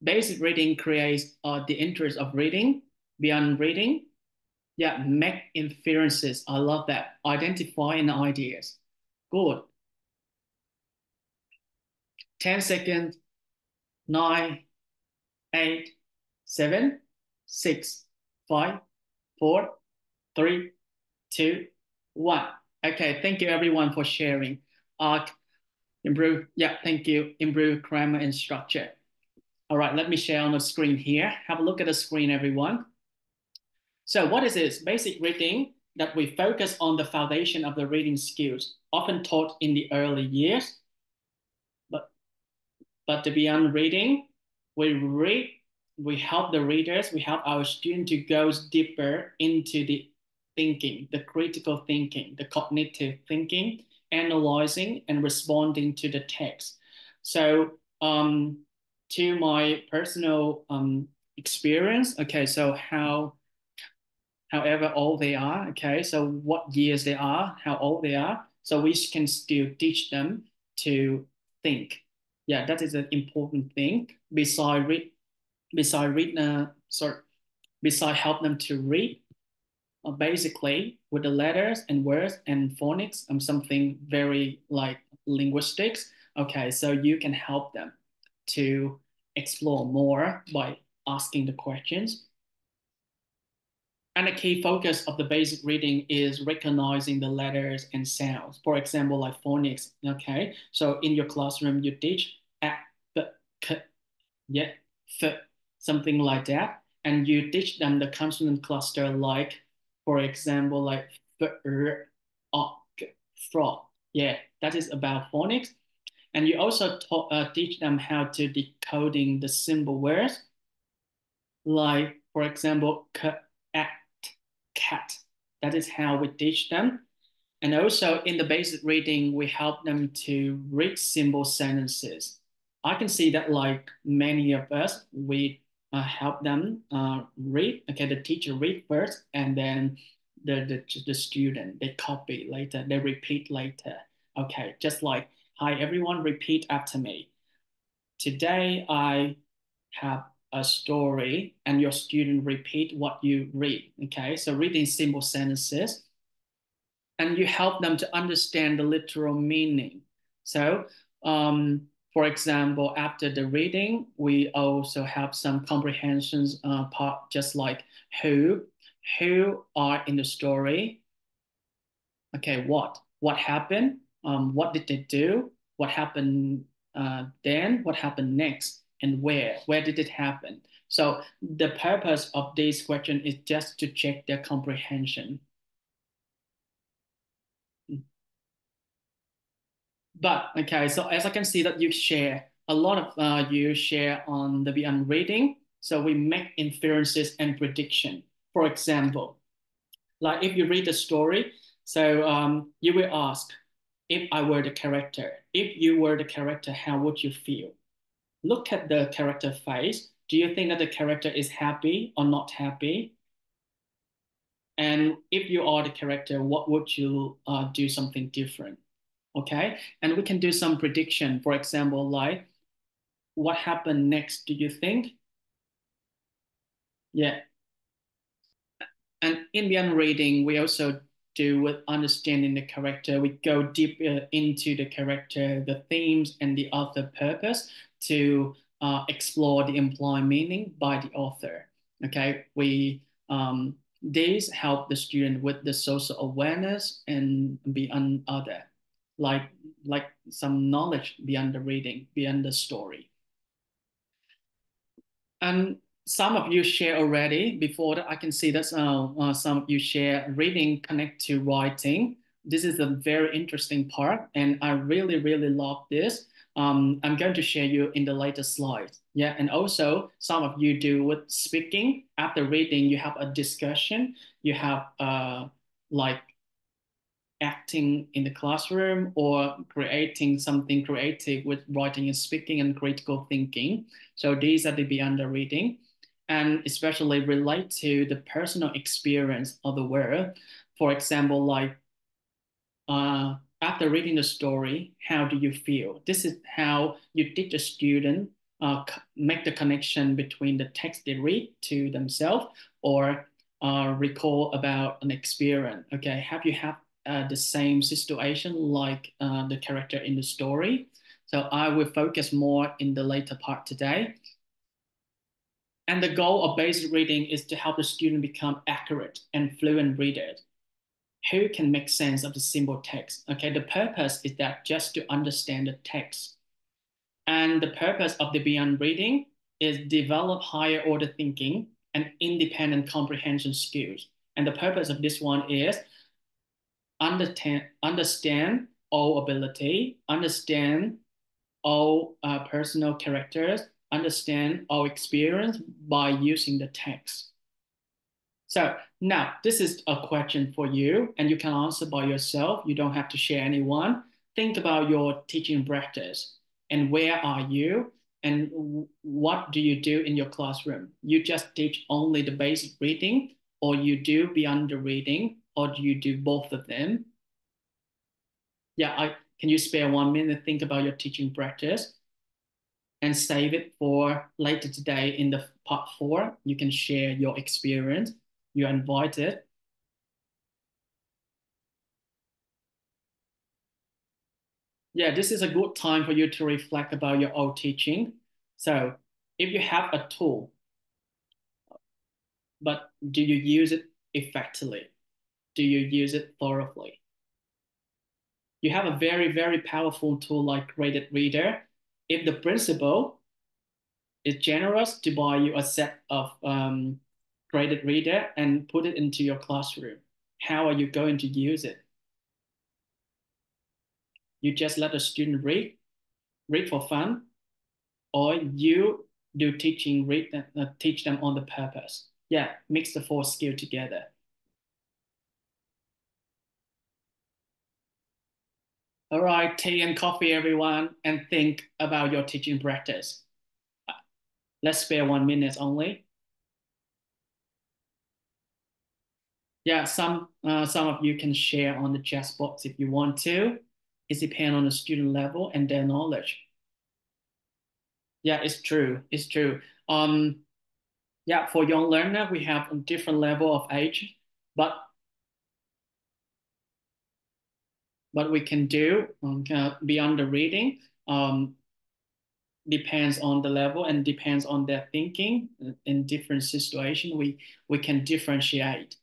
Basic reading creates the interest of reading. Beyond reading, yeah, make inferences. I love that. Identifying ideas. Good. 10 seconds. 9, 8, 7, 6, 5, 4, 3, 2, 1. Okay, thank you everyone for sharing. Improve, yeah, thank you. Improve grammar and structure. All right, let me share on the screen here. Have a look at the screen, everyone. So what is this? Basic reading that we focus on the foundation of the reading skills, often taught in the early years. But beyond reading, we read, we help the readers, we help our students to go deeper into the thinking, the critical thinking, the cognitive thinking, analyzing and responding to the text. So to my personal experience, okay, so however old they are, okay, so what years they are, how old they are, so we can still teach them to think. Yeah, that is an important thing. Beside help them to read, basically with the letters and words and phonics, something very like linguistics. Okay, so you can help them to explore more by asking the questions. And the key focus of the basic reading is recognizing the letters and sounds. For example, like phonics. Okay, so in your classroom, you teach a, b, k, y, f, something like that, and you teach them the consonant cluster, like, for example, like f, r, k, fro. Yeah, that is about phonics. And you also teach them how to decoding the simple words, like, for example, cat. That is how we teach them. And also in the basic reading, we help them to read simple sentences. I can see that like many of us, we help them read. Okay, the teacher read first, and then the student, they copy later, they repeat later. Okay, just like, hi, everyone, repeat after me. Today, I have a story, and your student repeat what you read. Okay, so reading simple sentences, and you help them to understand the literal meaning. So, for example, after the reading, we also have some comprehensions part, just like who are in the story. Okay, what happened? What did they do? What happened then what happened next, and where did it happen? So the purpose of this question is just to check their comprehension. But okay, so as I can see that you share a lot of you share on the beyond reading. So we make inferences and prediction. For example, like if you read the story, so you will ask, if I were the character, if you were the character, how would you feel? Look at the character face. Do you think that the character is happy or not happy? And if you are the character, what would you do something different? Okay, and we can do some prediction. For example, like what happened next, do you think? Yeah. And in beyond reading, we also do with understanding the character. We go deeper into the character, the themes, and the author purpose to explore the implied meaning by the author. Okay, these help the student with the social awareness and beyond other, like like some knowledge beyond the reading, beyond the story. And some of you share already. Before that, I can see that some of you share reading connect to writing. This is a very interesting part, and I really, really love this. I'm going to share you in the later slides. Yeah, and also some of you do with speaking. After reading, you have a discussion. You have like acting in the classroom or creating something creative with writing and speaking and critical thinking. So these are the beyond the reading, and especially relate to the personal experience of the world. For example, like after reading the story, how do you feel? This is how you teach a student make the connection between the text they read to themselves or recall about an experience. Okay, have you had the same situation like the character in the story? So I will focus more in the later part today. And the goal of basic reading is to help the student become accurate and fluent readers who can make sense of the simple text. Okay, the purpose is that just to understand the text. And the purpose of the beyond reading is develop higher order thinking and independent comprehension skills. And the purpose of this one is understand all ability, understand all personal characters, understand all experience by using the text. So now this is a question for you, and you can answer by yourself. You don't have to share anyone. Think about your teaching practice and where are you and what do you do in your classroom? You just teach only the basic reading, or you do beyond the reading, or do you do both of them? Yeah, can you spare 1 minute, think about your teaching practice and save it for later today in the part 4. You can share your experience. You're invited. Yeah, this is a good time for you to reflect about your old teaching. So if you have a tool, but do you use it effectively? Do you use it thoroughly? You have a very, very powerful tool like Graded Reader. If the principal is generous to buy you a set of Graded Reader and put it into your classroom, how are you going to use it? You just let the student read for fun, or you do teaching, teach them on the purpose. Yeah, mix the 4 skills together. All right, tea and coffee, everyone, and think about your teaching practice. Let's spare 1 minute only. Yeah, some of you can share on the chat box if you want to. It depends on the student level and their knowledge. Yeah, it's true. It's true. Yeah, for young learner, we have a different level of age, but what we can do beyond the reading depends on the level and depends on their thinking. In different situations, we can differentiate.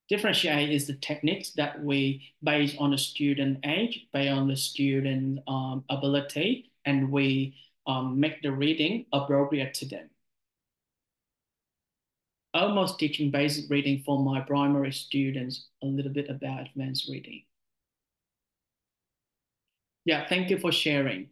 Differentiate is the techniques that we base on the student age, based on the student ability, and we make the reading appropriate to them. Almost teaching basic reading for my primary students, a little bit about advanced reading. Yeah, thank you for sharing.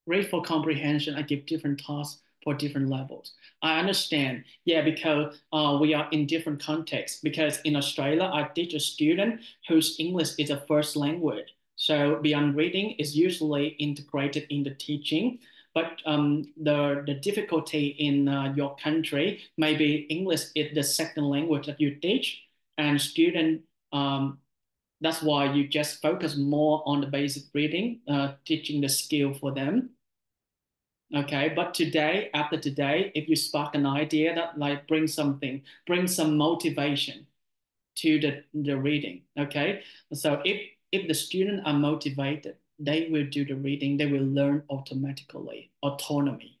Read for comprehension, I give different tasks for different levels. I understand. Yeah, because we are in different contexts. Because in Australia, I teach a student whose English is a first language. So beyond reading is usually integrated in the teaching. But the difficulty in your country, maybe English is the second language that you teach, and student that's why you just focus more on the basic reading, teaching the skill for them. Okay, but today, after today, if you spark an idea that like bring something, bring some motivation to the reading. Okay, so if the students are motivated, they will do the reading, they will learn automatically, autonomy.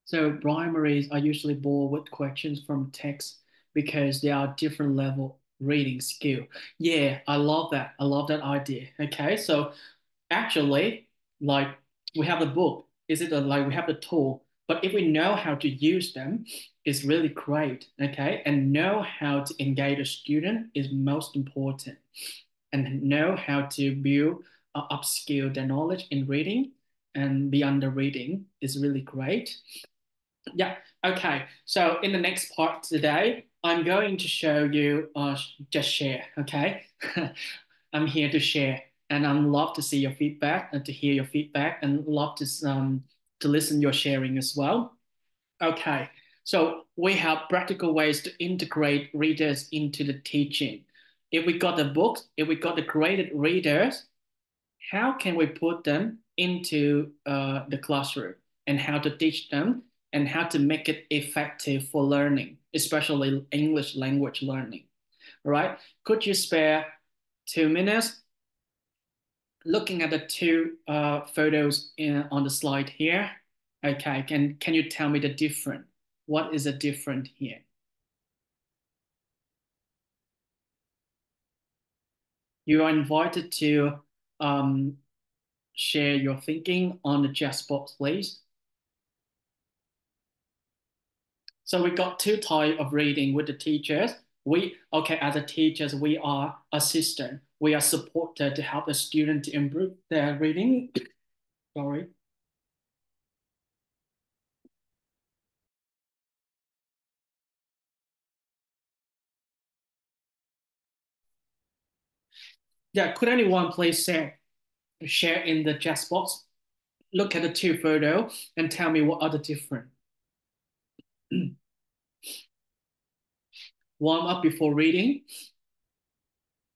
So primaries are usually bored with questions from text because they are different level reading skill. Yeah, I love that. I love that idea. Okay, so actually, like we have the book, is it like we have the tool, but if we know how to use them, it's really great. Okay, and know how to engage a student is most important, and know how to build upskill their knowledge in reading and beyond the reading is really great. Yeah. Okay. So in the next part today, I'm going to show you just share. Okay. I'm here to share, and I love to see your feedback and to hear your feedback, and love to listen your sharing as well. Okay. So we have practical ways to integrate readers into the teaching. If we got the books, if we got the graded readers, how can we put them into the classroom and how to teach them and how to make it effective for learning, especially English language learning. All right. Could you spare 2 minutes looking at the two photos on the slide here? Okay. Can you tell me the difference? What is the difference here? You are invited to share your thinking on the chat box, please. So we got two types of reading with the teachers. As a teachers, we are assistant. We are supported to help the student to improve their reading. Sorry. Yeah, could anyone please share in the chat box? Look at the two photos and tell me what are the different. Warm up before reading.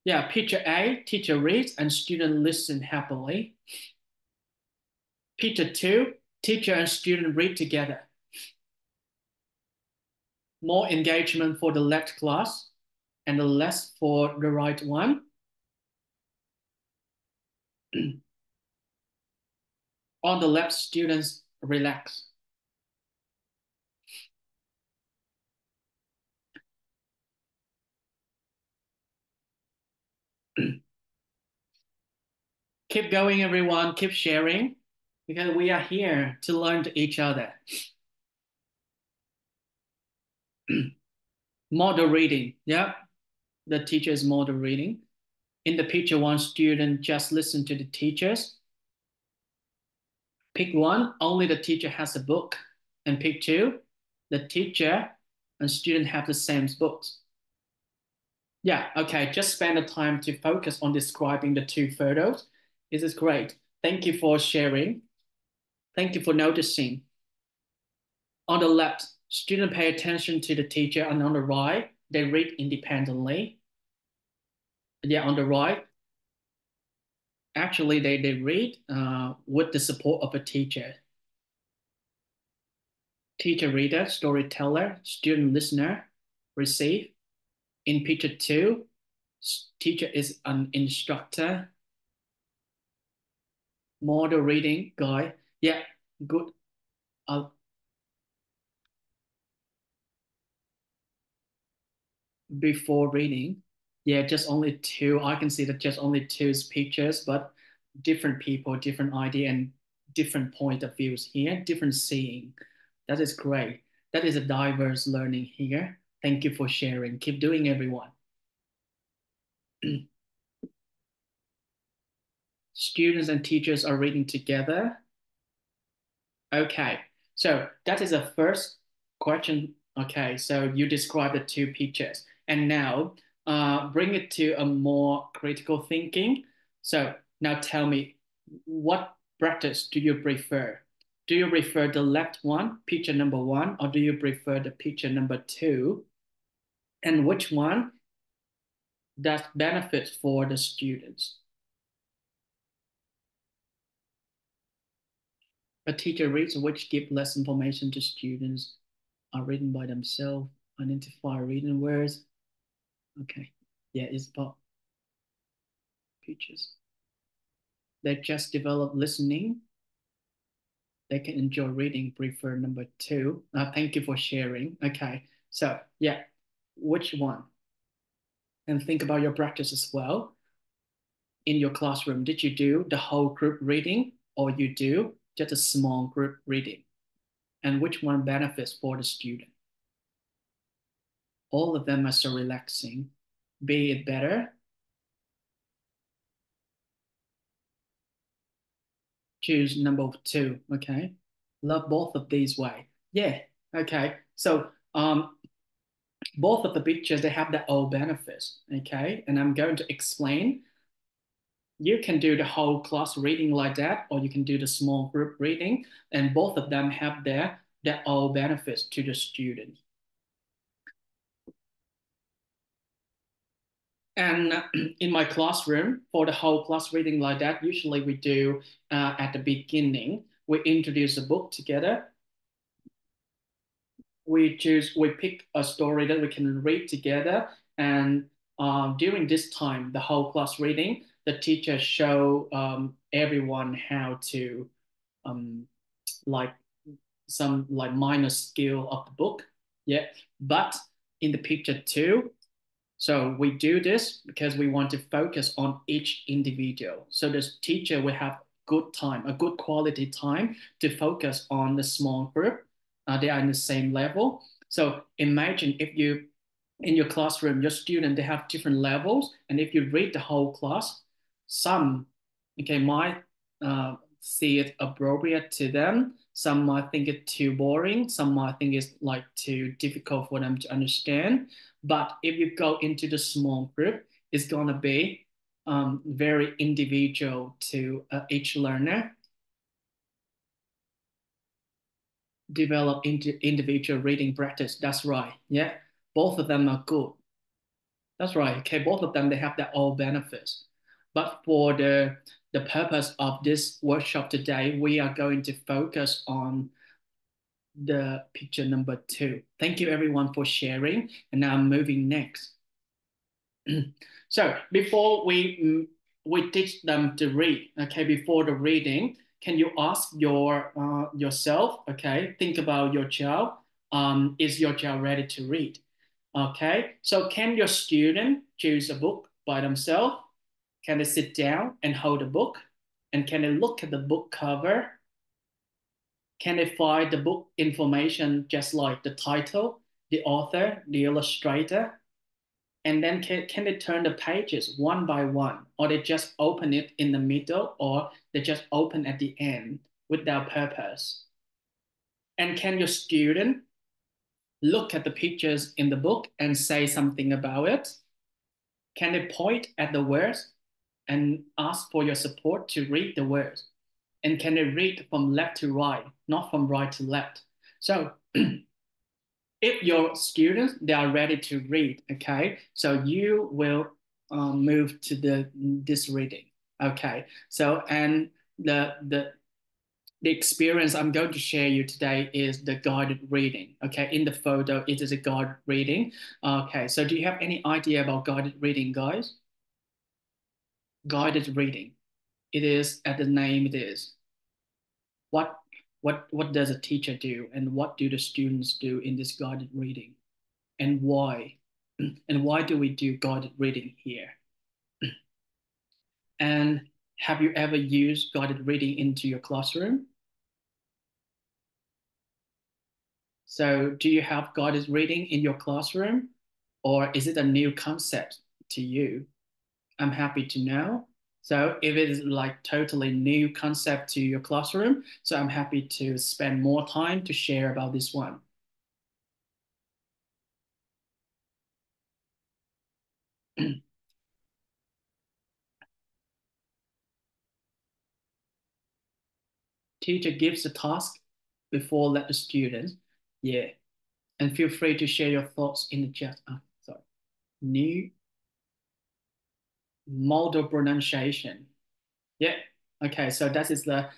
Yeah, picture A, teacher reads and student listen happily. Picture 2, teacher and student read together. More engagement for the left class and the less for the right one. On the left, students relax. Keep going, everyone. Keep sharing because we are here to learn to each other. Model reading. Yeah, the teacher is model reading. In the picture, one student just listen to the teachers. Pick one, only the teacher has a book. And pick two, the teacher and student have the same books. Yeah, okay, just spend the time to focus on describing the two photos. This is great. Thank you for sharing. Thank you for noticing. On the left, student pay attention to the teacher, and on the right, they read independently. Yeah, on the right, actually they read with the support of a teacher. Teacher reader, storyteller, student listener, receive. In picture 2, teacher is an instructor. Model reading guide. Yeah, good. Before reading, yeah, just only two. I can see that just only two pictures, but different people, different idea, and different point of views here, different seeing. That is great. That is a diverse learning here. Thank you for sharing. Keep doing, everyone. Students and teachers are reading together. Okay, so that is a first question. Okay, so you describe the two pictures, and now bring it to a more critical thinking. So now tell me, what practice do you prefer? Do you prefer the left one, picture number one, or do you prefer the picture number two? And which one does benefit for the students? A teacher reads which give less information to students, are written by themselves, identify reading words. Okay, yeah, it's about pictures. They just develop listening. They can enjoy reading, prefer number two. Thank you for sharing. Okay, so yeah, which one? And think about your practice as well. In your classroom, did you do the whole group reading or you do just a small group reading? And which one benefits for the student? All of them are so relaxing. Be it better. Choose number two. Okay. Love both of these way. Yeah. Okay. So both of the pictures they have their own benefits. Okay. And I'm going to explain. You can do the whole class reading like that, or you can do the small group reading, and both of them have their own benefits to the student. And in my classroom, for the whole class reading like that, usually we do at the beginning, we introduce a book together. We pick a story that we can read together. And during this time, the whole class reading, the teacher show everyone how to like some like minor skill of the book. Yeah. But in the picture two, so we do this because we want to focus on each individual. So the teacher will have good time, a good quality time to focus on the small group. They are in the same level. So imagine if you, in your classroom, your student, they have different levels. And if you read the whole class, some, okay, might see it appropriate to them. Some might think it too boring. Some might think it's like too difficult for them to understand. But if you go into the small group, it's going to be very individual to each learner. Develop into individual reading practice. That's right. Yeah, both of them are good. That's right. Okay, both of them they have their own benefits. But for the purpose of this workshop today, we are going to focus on the picture number two. Thank you everyone for sharing. And now I'm moving next. So before we teach them to read, okay, before the reading, can you ask yourself, okay, think about your child. Is your child ready to read? Okay, so can your student choose a book by themselves? Can they sit down and hold a book? And can they look at the book cover? Can they find the book information just like the title, the author, the illustrator? And then can they turn the pages one by one, or they just open it in the middle, or they just open at the end without purpose? And can your student look at the pictures in the book and say something about it? Can they point at the words and ask for your support to read the words? And can they read from left to right, not from right to left? So if your students, they are ready to read, okay, so you will move to this reading, okay. So and the experience I'm going to share you today is the guided reading, okay. In the photo, it is a guided reading, okay. So do you have any idea about guided reading, guys? Guided reading, it is at the name it is. What what does a teacher do, and what do the students do in this guided reading, and why? And why do we do guided reading here? And Have you ever used guided reading into your classroom? So do you have guided reading in your classroom, or is it a new concept to you? I'm happy to know. So if it is like totally new concept to your classroom, so I'm happy to spend more time to share about this one. Teacher gives a task before let the students. Yeah. And feel free to share your thoughts in the chat. Sorry. New model pronunciation. Yeah. Okay. So that is the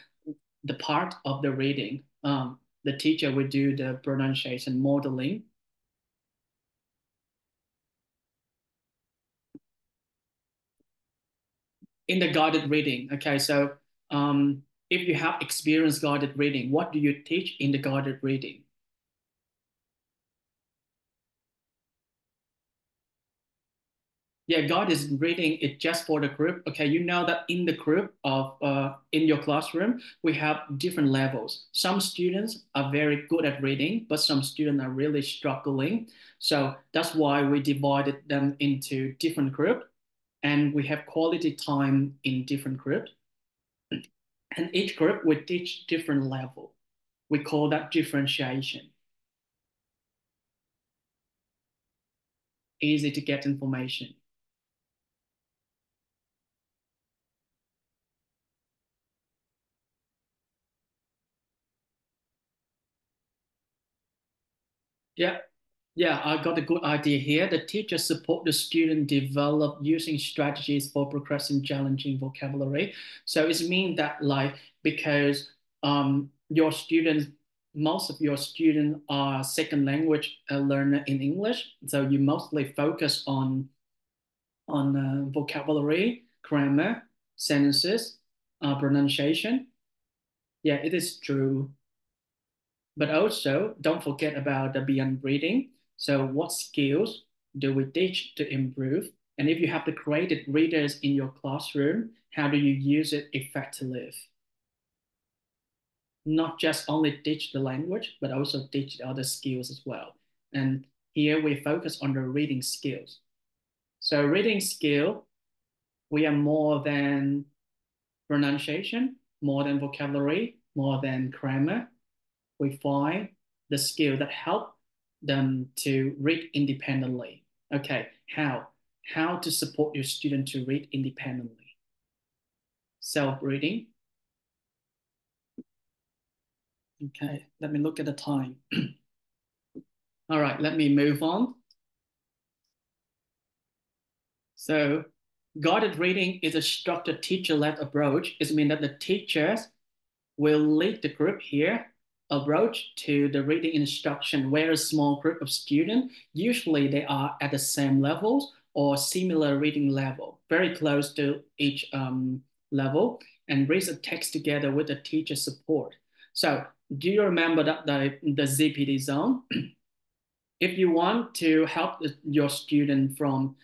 part of the reading. The teacher will do the pronunciation modeling. In the guided reading. Okay. So if you have experienced guided reading, what do you teach in the guided reading? Yeah, God is reading it just for the group. Okay, you know that in the group of in your classroom, we have different levels. Some students are very good at reading, but some students are really struggling. So that's why we divided them into different groups, and we have quality time in different groups. And each group will teach different level. We call that differentiation. Easy to get information. Yeah, yeah, I got a good idea here. The teacher support the student develop using strategies for progressing challenging vocabulary. So it means that like because your students, most of your students are second language learner in English, so you mostly focus on vocabulary, grammar, sentences, pronunciation. Yeah, it is true. But also, don't forget about the beyond reading. So, what skills do we teach to improve? And if you have the graded readers in your classroom, how do you use it effectively? Not just only teach the language, but also teach the other skills as well. And here we focus on the reading skills. So, reading skill, we are more than pronunciation, more than vocabulary, more than grammar. We find the skill that help them to read independently. Okay, how? How to support your student to read independently? Self-reading. Okay, let me look at the time. All right, let me move on. So guided reading is a structured teacher-led approach. It means that the teachers will lead the group here approach to the reading instruction where a small group of students, usually they are at the same levels or similar reading level, very close to each level, and read the text together with the teacher support. So do you remember that the ZPD zone? If you want to help your student from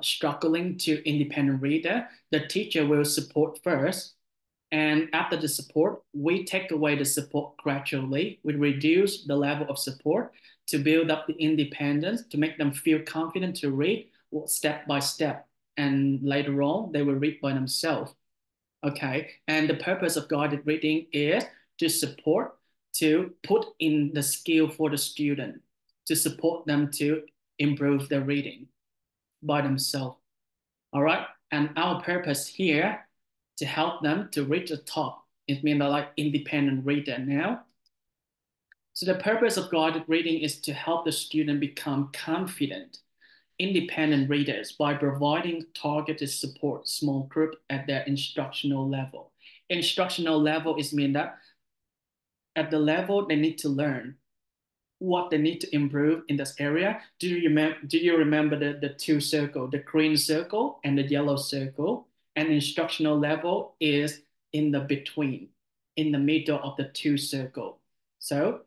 struggling to independent reader, the teacher will support first. And after the support, we take away the support gradually. We reduce the level of support to build up the independence, to make them feel confident to read step by step. And later on, they will read by themselves. Okay. And the purpose of guided reading is to support, to put in the skill for the student, to support them to improve their reading by themselves. All right. And our purpose here to help them to reach the top. It means they're like independent reader now. So the purpose of guided reading is to help the student become confident, independent readers by providing targeted support, small group at their instructional level. Instructional level is mean that at the level they need to learn what they need to improve in this area. Do you remember the two circle, the green circle and the yellow circle? And instructional level is in the between, in the middle of the two circle. So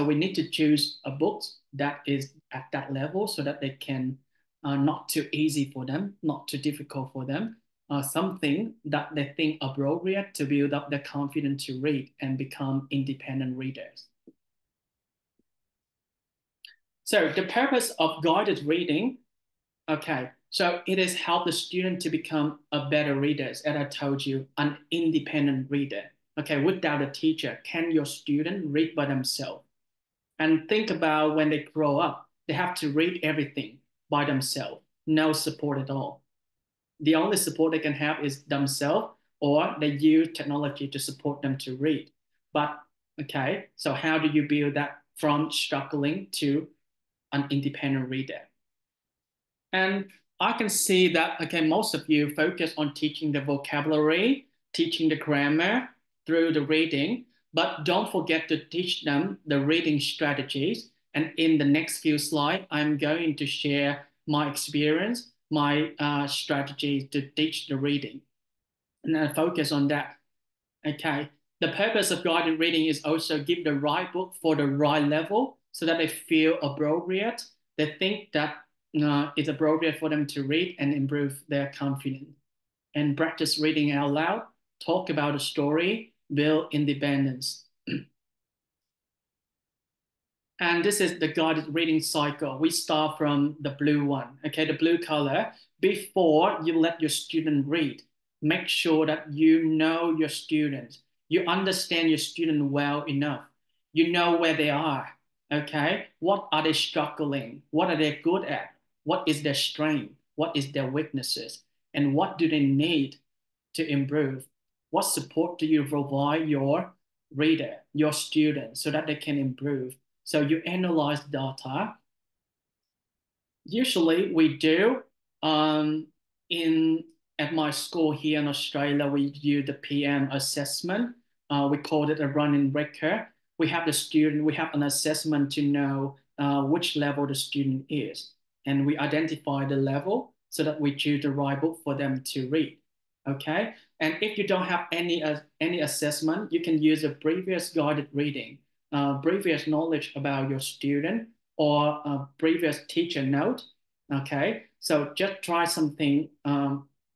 we need to choose a book that is at that level so that they can not too easy for them, not too difficult for them. something that they think appropriate to build up their confidence to read and become independent readers. So the purpose of guided reading, okay, so it is help the student to become a better reader, as I told you, an independent reader. Okay, without a teacher, can your student read by themselves? And think about when they grow up, they have to read everything by themselves, no support at all. The only support they can have is themselves, or they use technology to support them to read. But okay, so how do you build that from struggling to an independent reader? And I can see that, okay, most of you focus on teaching the vocabulary, teaching the grammar through the reading, but don't forget to teach them the reading strategies. And in the next few slides, I'm going to share my experience, my strategy to teach the reading. And I focus on that. Okay. The purpose of guided reading is also give the right book for the right level so that they feel appropriate. They think that it's appropriate for them to read and improve their confidence. And practice reading out loud, talk about a story, build independence. And this is the guided reading cycle. We start from the blue one, okay, the blue color. Before you let your student read, make sure that you know your student. You understand your student well enough. You know where they are, okay? What are they struggling? What are they good at? What is their strength? What is their weaknesses? And what do they need to improve? What support do you provide your reader, your student, so that they can improve? So you analyze data. Usually we do. In at my school here in Australia, we do the PM assessment. We call it a running record. We have the student, we have an assessment to know which level the student is. And we identify the level so that we choose the right book for them to read. Okay. And if you don't have any assessment, you can use a previous guided reading, previous knowledge about your student, or a previous teacher note. Okay, so just try something,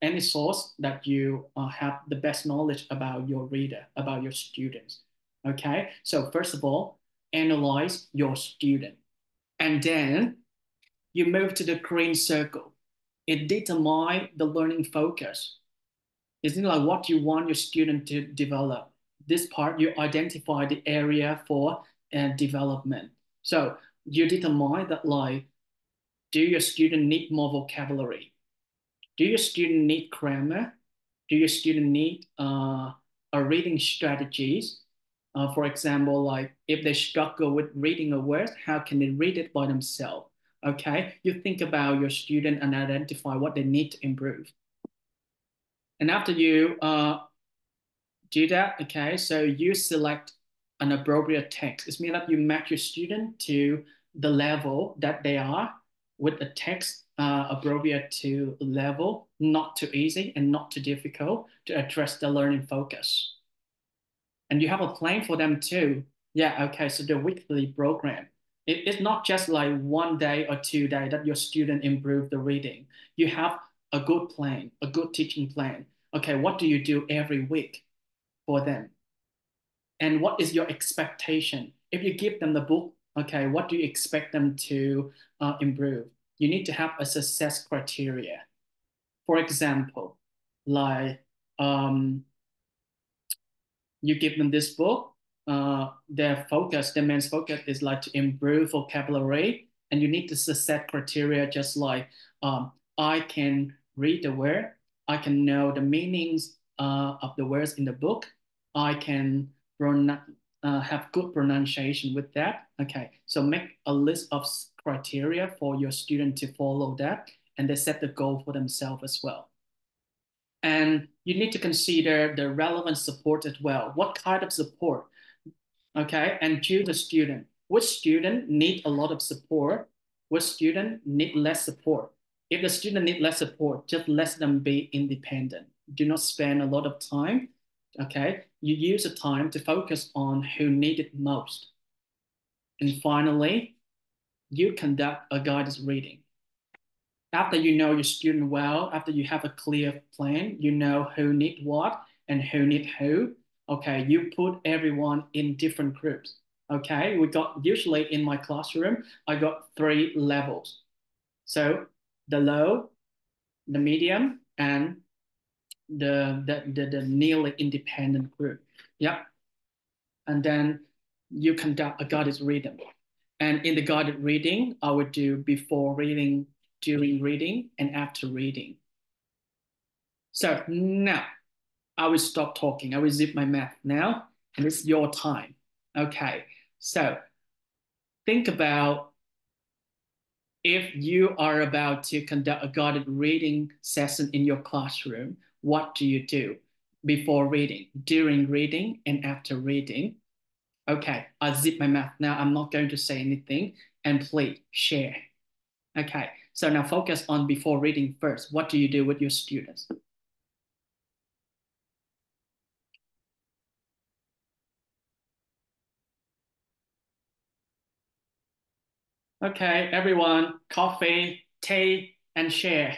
any source that you have the best knowledge about your reader, about your students. Okay, so first of all, analyze your student. And then you move to the green circle. It determines the learning focus. It's like what you want your student to develop. This part, you identify the area for development. So you determine that, like, do your student need more vocabulary? Do your student need grammar? Do your student need a reading strategies? For example, like if they struggle with reading a word, how can they read it by themselves? Okay, you think about your student and identify what they need to improve. And after you do that, okay, so you select an appropriate text. It means that you match your student to the level that they are with a text appropriate to level, not too easy and not too difficult to address the learning focus. And you have a plan for them too. Yeah, okay, so the weekly program. It's not just like 1 day or 2 days that your student improve the reading. You have a good plan, a good teaching plan. Okay, what do you do every week for them? And what is your expectation? If you give them the book, okay, what do you expect them to improve? You need to have a success criteria. For example, like you give them this book, their focus, their main focus is like to improve vocabulary, and you need to set criteria just like I can read the word, I can know the meanings of the words in the book, I can have good pronunciation with that. Okay, so make a list of criteria for your student to follow that, and they set the goal for themselves as well. And you need to consider the relevant support as well. What kind of support? Okay, and choose the student. Which student need a lot of support? Which student need less support? If the student need less support, just let them be independent. Do not spend a lot of time. Okay, you use the time to focus on who need it most. And finally, you conduct a guided reading. After you know your student well, after you have a clear plan, you know who need what and who need who. Okay, you put everyone in different groups. Okay, we got usually in my classroom, I got 3 levels. So the low, the medium, and the nearly independent group. Yeah. And then you conduct a guided reading. And in the guided reading, I would do before reading, during reading, and after reading. So now I will stop talking. I will zip my mouth now, and it's your time. Okay. So think about if you are about to conduct a guided reading session in your classroom, what do you do before reading, during reading, and after reading? Okay, I zip my mouth now. I'm not going to say anything, and please share. Okay, so now focus on before reading first. What do you do with your students? Okay, everyone, coffee, tea, and share.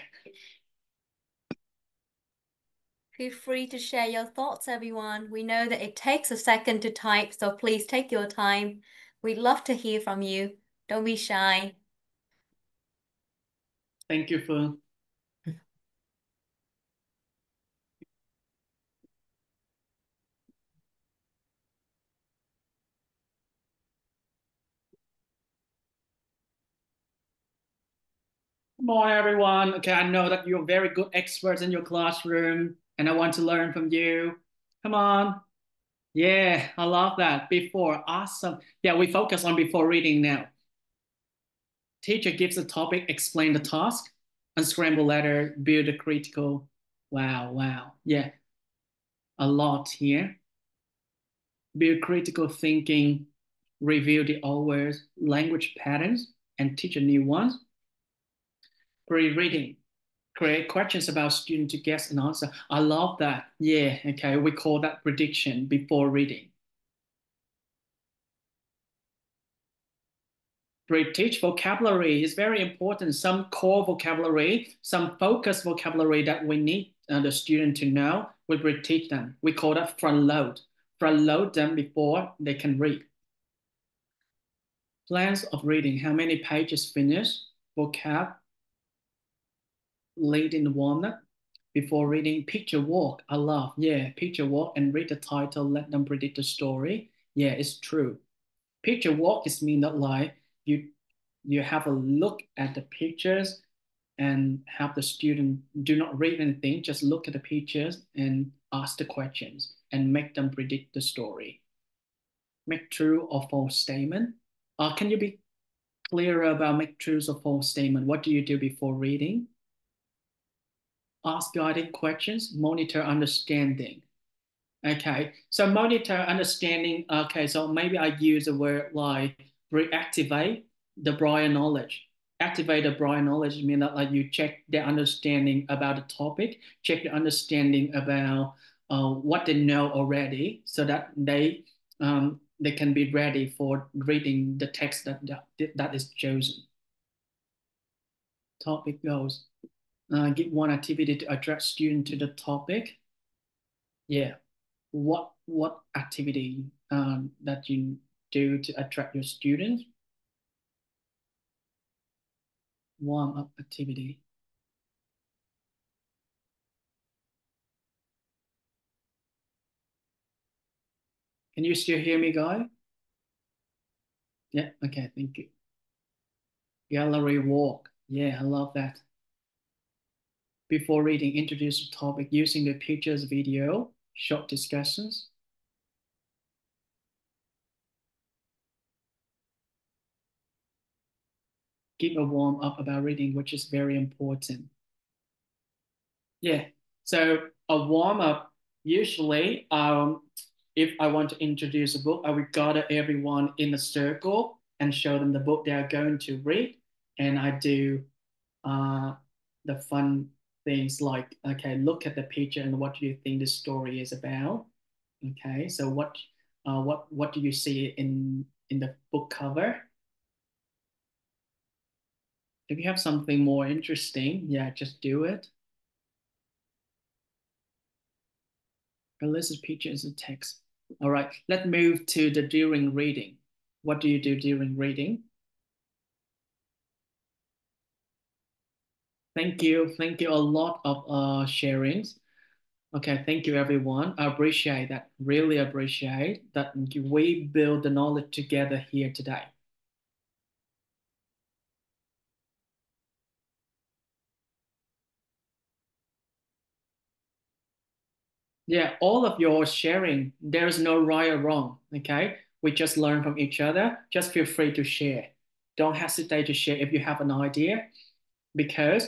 Feel free to share your thoughts, everyone. We know that it takes a second to type, so please take your time. We'd love to hear from you. Don't be shy. Thank you, Phương. Come on, everyone. Okay, I know that you're very good experts in your classroom, and I want to learn from you. Come on. Yeah, I love that. Before, awesome. Yeah, we focus on before reading now. Teacher gives a topic, explain the task, unscramble letter, build a critical. Wow, wow. Yeah, a lot here. Build critical thinking, review the old words, language patterns, and teach a new ones. Pre-reading, create questions about student to guess and answer. I love that. Yeah, okay, we call that prediction before reading. Teach vocabulary is very important. Some core vocabulary, some focus vocabulary that we need the student to know, we teach them. We call that front load. Front load them before they can read. Plans of reading, how many pages finish, vocab, lead in the warm-up. Before reading, picture walk. I love, yeah, picture walk and read the title, let them predict the story. Yeah, it's true. Picture walk is mean that like you have a look at the pictures and have the student do not read anything, just look at the pictures and ask the questions and make them predict the story. Make true or false statement. Can you be clearer about make true or false statement? What do you do before reading? Ask guiding questions, monitor understanding. Okay, so monitor understanding. Okay, so maybe I use a word like reactivate the prior knowledge. Activate the prior knowledge means that like you check their understanding about the topic, check the understanding about what they know already, so that they can be ready for reading the text that is chosen. Topic goals. Give one activity to attract student to the topic. Yeah, what activity that you do to attract your students? Warm-up activity. Can you still hear me, guy? Yeah, okay, thank you. Gallery walk. Yeah, I love that. Before reading, introduce the topic using the pictures, video, short discussions. Give a warm-up about reading, which is very important. Yeah, so a warm-up, usually, if I want to introduce a book, I would gather everyone in a circle and show them the book they are going to read. And I do the fun things like, okay, look at the picture and what do you think the story is about? Okay, so what do you see in the book cover? If you have something more interesting, yeah, just do it. Alyssa's picture is a text. All right, let's move to the during reading. What do you do during reading? Thank you. Thank you. A lot of sharings. Okay, thank you, everyone. I appreciate that. Really appreciate that we build the knowledge together here today. Yeah, all of your sharing, there is no right or wrong. Okay, we just learn from each other. Just feel free to share. Don't hesitate to share if you have an idea, because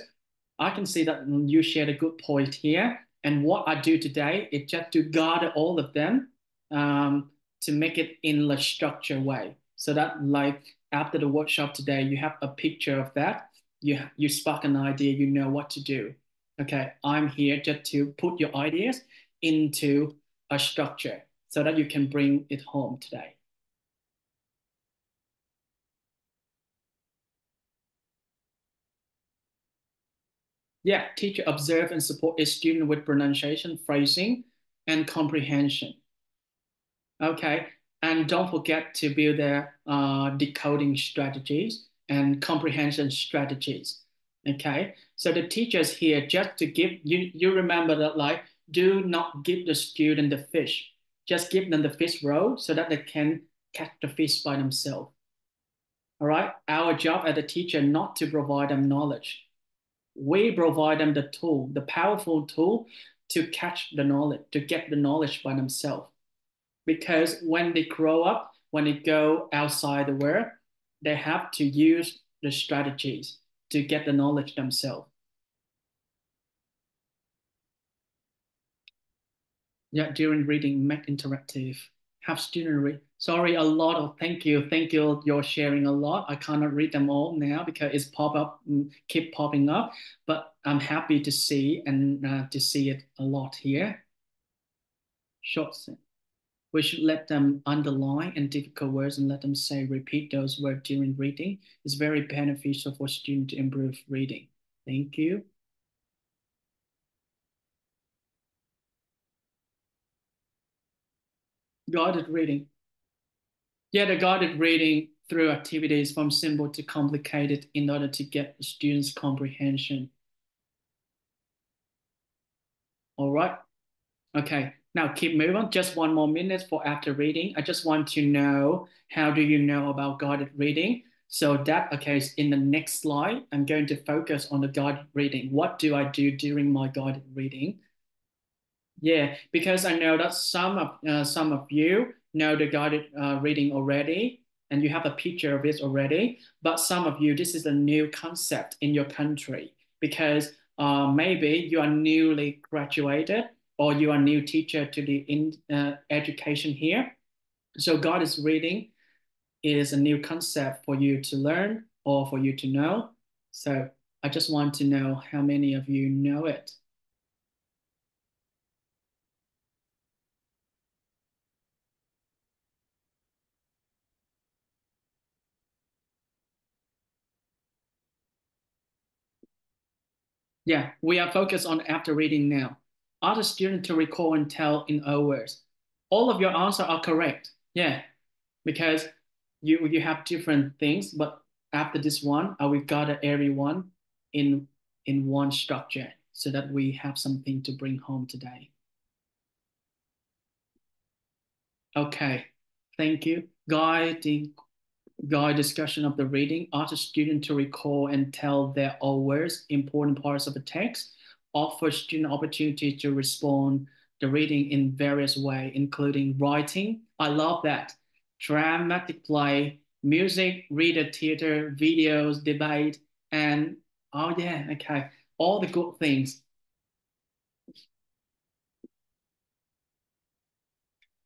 I can see that you shared a good point here. And what I do today is just to gather all of them, to make it in a structured way. So that like after the workshop today, you have a picture of that. You spark an idea, you know what to do. Okay, I'm here just to put your ideas into a structure so that you can bring it home today. Yeah, teacher observe and support a student with pronunciation, phrasing, and comprehension. Okay, and don't forget to build their decoding strategies and comprehension strategies. Okay, so the teachers here just to give you, you remember that like, do not give the student the fish. Just give them the fish roll so that they can catch the fish by themselves. All right, our job as a teacher not to provide them knowledge. We provide them the tool, the powerful tool to catch the knowledge, to get the knowledge by themselves. Because when they grow up, when they go outside the world, they have to use the strategies to get the knowledge themselves. Yeah, during reading, make interactive. Have student read. Sorry, a lot of thank you. Thank you. You're sharing a lot. I cannot read them all now because it's pop up, keep popping up. But I'm happy to see and to see it a lot here. Short. We should let them underline and difficult words and let them say, repeat those words during reading. It's very beneficial for students to improve reading. Thank you. Guided reading. Yeah, the guided reading through activities from simple to complicated in order to get the students' comprehension. All right. Okay. Now keep moving. Just one more minute for after reading. I just want to know, how do you know about guided reading? So that, okay, is in the next slide. I'm going to focus on the guided reading. What do I do during my guided reading? Yeah, because I know that some of you know the guided reading already, and you have a picture of it already. But some of you, this is a new concept in your country because maybe you are newly graduated or you are new teacher to the education here. So guided reading is a new concept for you to learn or for you to know. So I just want to know how many of you know it. Yeah, we are focused on after reading now. Ask the student to recall and tell in own words. All of your answers are correct. Yeah, because you have different things, but after this one, I will gather everyone in one structure so that we have something to bring home today. Okay, thank you. Guide discussion of the reading, ask the student to recall and tell their own words, important parts of the text, offer student opportunity to respond the reading in various ways, including writing. I love that. Dramatic play, music, reader theater, videos, debate, and oh yeah, okay, all the good things.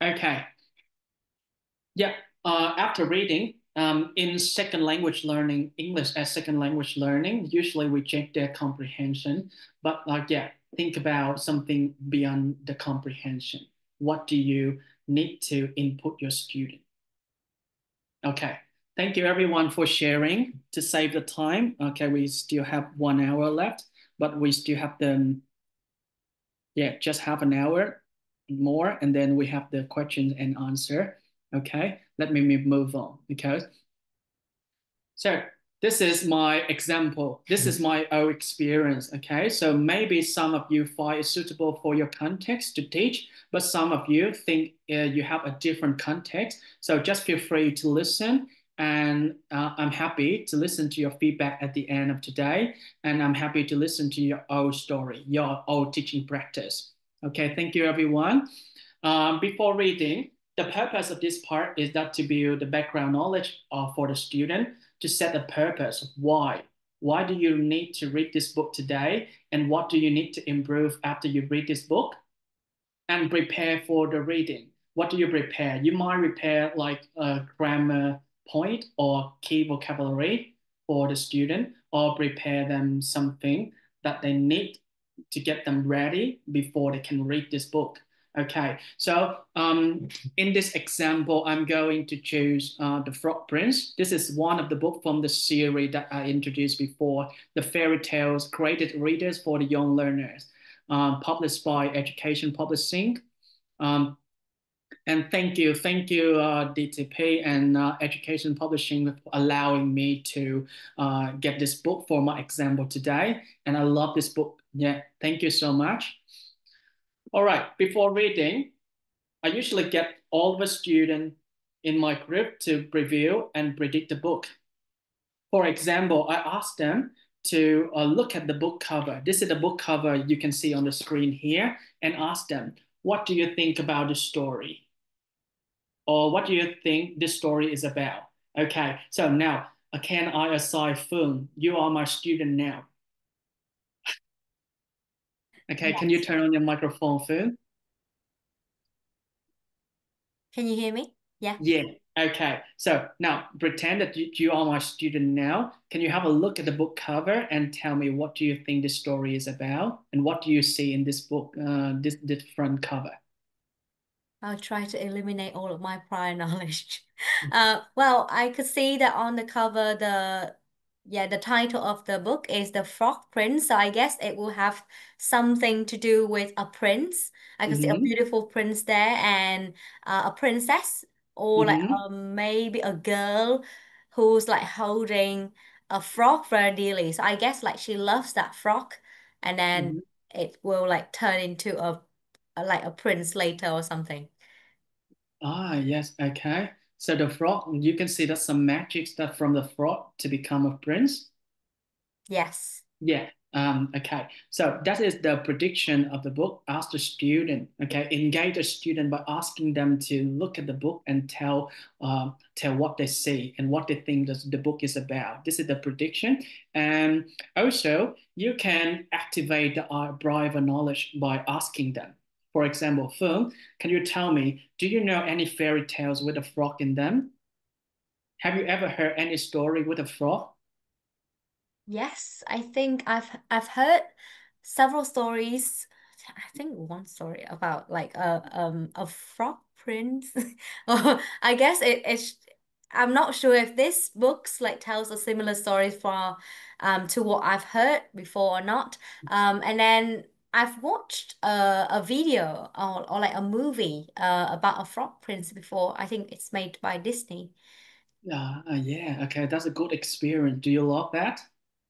Okay, yeah, after reading, in second language learning, English as second language learning, usually we check their comprehension. But like, yeah, think about something beyond the comprehension. What do you need to input your student? Okay, Thank you everyone for sharing to save the time. Okay, we still have 1 hour left, but we still have just half an hour more, and then we have the question and answer. Okay, let me move on. Okay, so this is my example. This is my own experience. Okay, so maybe some of you find it suitable for your context to teach, but some of you think you have a different context. So just feel free to listen. And I'm happy to listen to your feedback at the end of today. And I'm happy to listen to your own story, your own teaching practice. Okay, thank you, everyone. Before reading, the purpose of this part is that to build the background knowledge for the student, to set the purpose of why. Why do you need to read this book today? And what do you need to improve after you read this book? And prepare for the reading. What do you prepare? You might prepare like a grammar point or key vocabulary for the student, or prepare them something that they need to get them ready before they can read this book. Okay, so in this example, I'm going to choose The Frog Prince. This is one of the books from the series that I introduced before, the fairy tales created readers for the young learners, published by Education Publishing. Um, and thank you, DTP and Education Publishing for allowing me to get this book for my example today. And I love this book. Yeah, thank you so much. All right, before reading, I usually get all the students in my group to review and predict the book. For example, I asked them to look at the book cover. This is the book cover you can see on the screen here, and ask them, what do you think about the story? Or what do you think this story is about? Okay, so now, can I assign Fung? You are my student now. Okay, can you Yes. turn on your microphone, Fung? Can you hear me? Yeah. Yeah. Okay. So now pretend that you are my student now. Can you have a look at the book cover and tell me what do you think this story is about, and what do you see in this book, this front cover? I'll try to eliminate all of my prior knowledge. Well, I could see that on the cover, the title of the book is The Frog Prince. So I guess it will have something to do with a prince. I could see a Mm-hmm. beautiful prince there and a princess, or like Mm-hmm. maybe a girl who's like holding a frog very dearly. So I guess like she loves that frog, and then Mm-hmm. it will like turn into like a prince later or something. Ah, yes. Okay. So the frog, you can see that some magic stuff from the frog to become a prince. Yes. Yeah. Okay. So that is the prediction of the book. Ask the student. Okay. Engage the student by asking them to look at the book and tell what they see and what they think the book is about. This is the prediction. And also, you can activate the bribe knowledge by asking them. For example, Fung, can you tell me, do you know any fairy tales with a frog in them? Have you ever heard any story with a frog? Yes, I think I've heard several stories. I think one story about like a frog prince. Or I guess it's I'm not sure if this books like tells a similar story for to what I've heard before or not. And then I've watched a video or like a movie about a frog prince before. I think it's made by Disney. Yeah, okay, that's a good experience. Do you love that?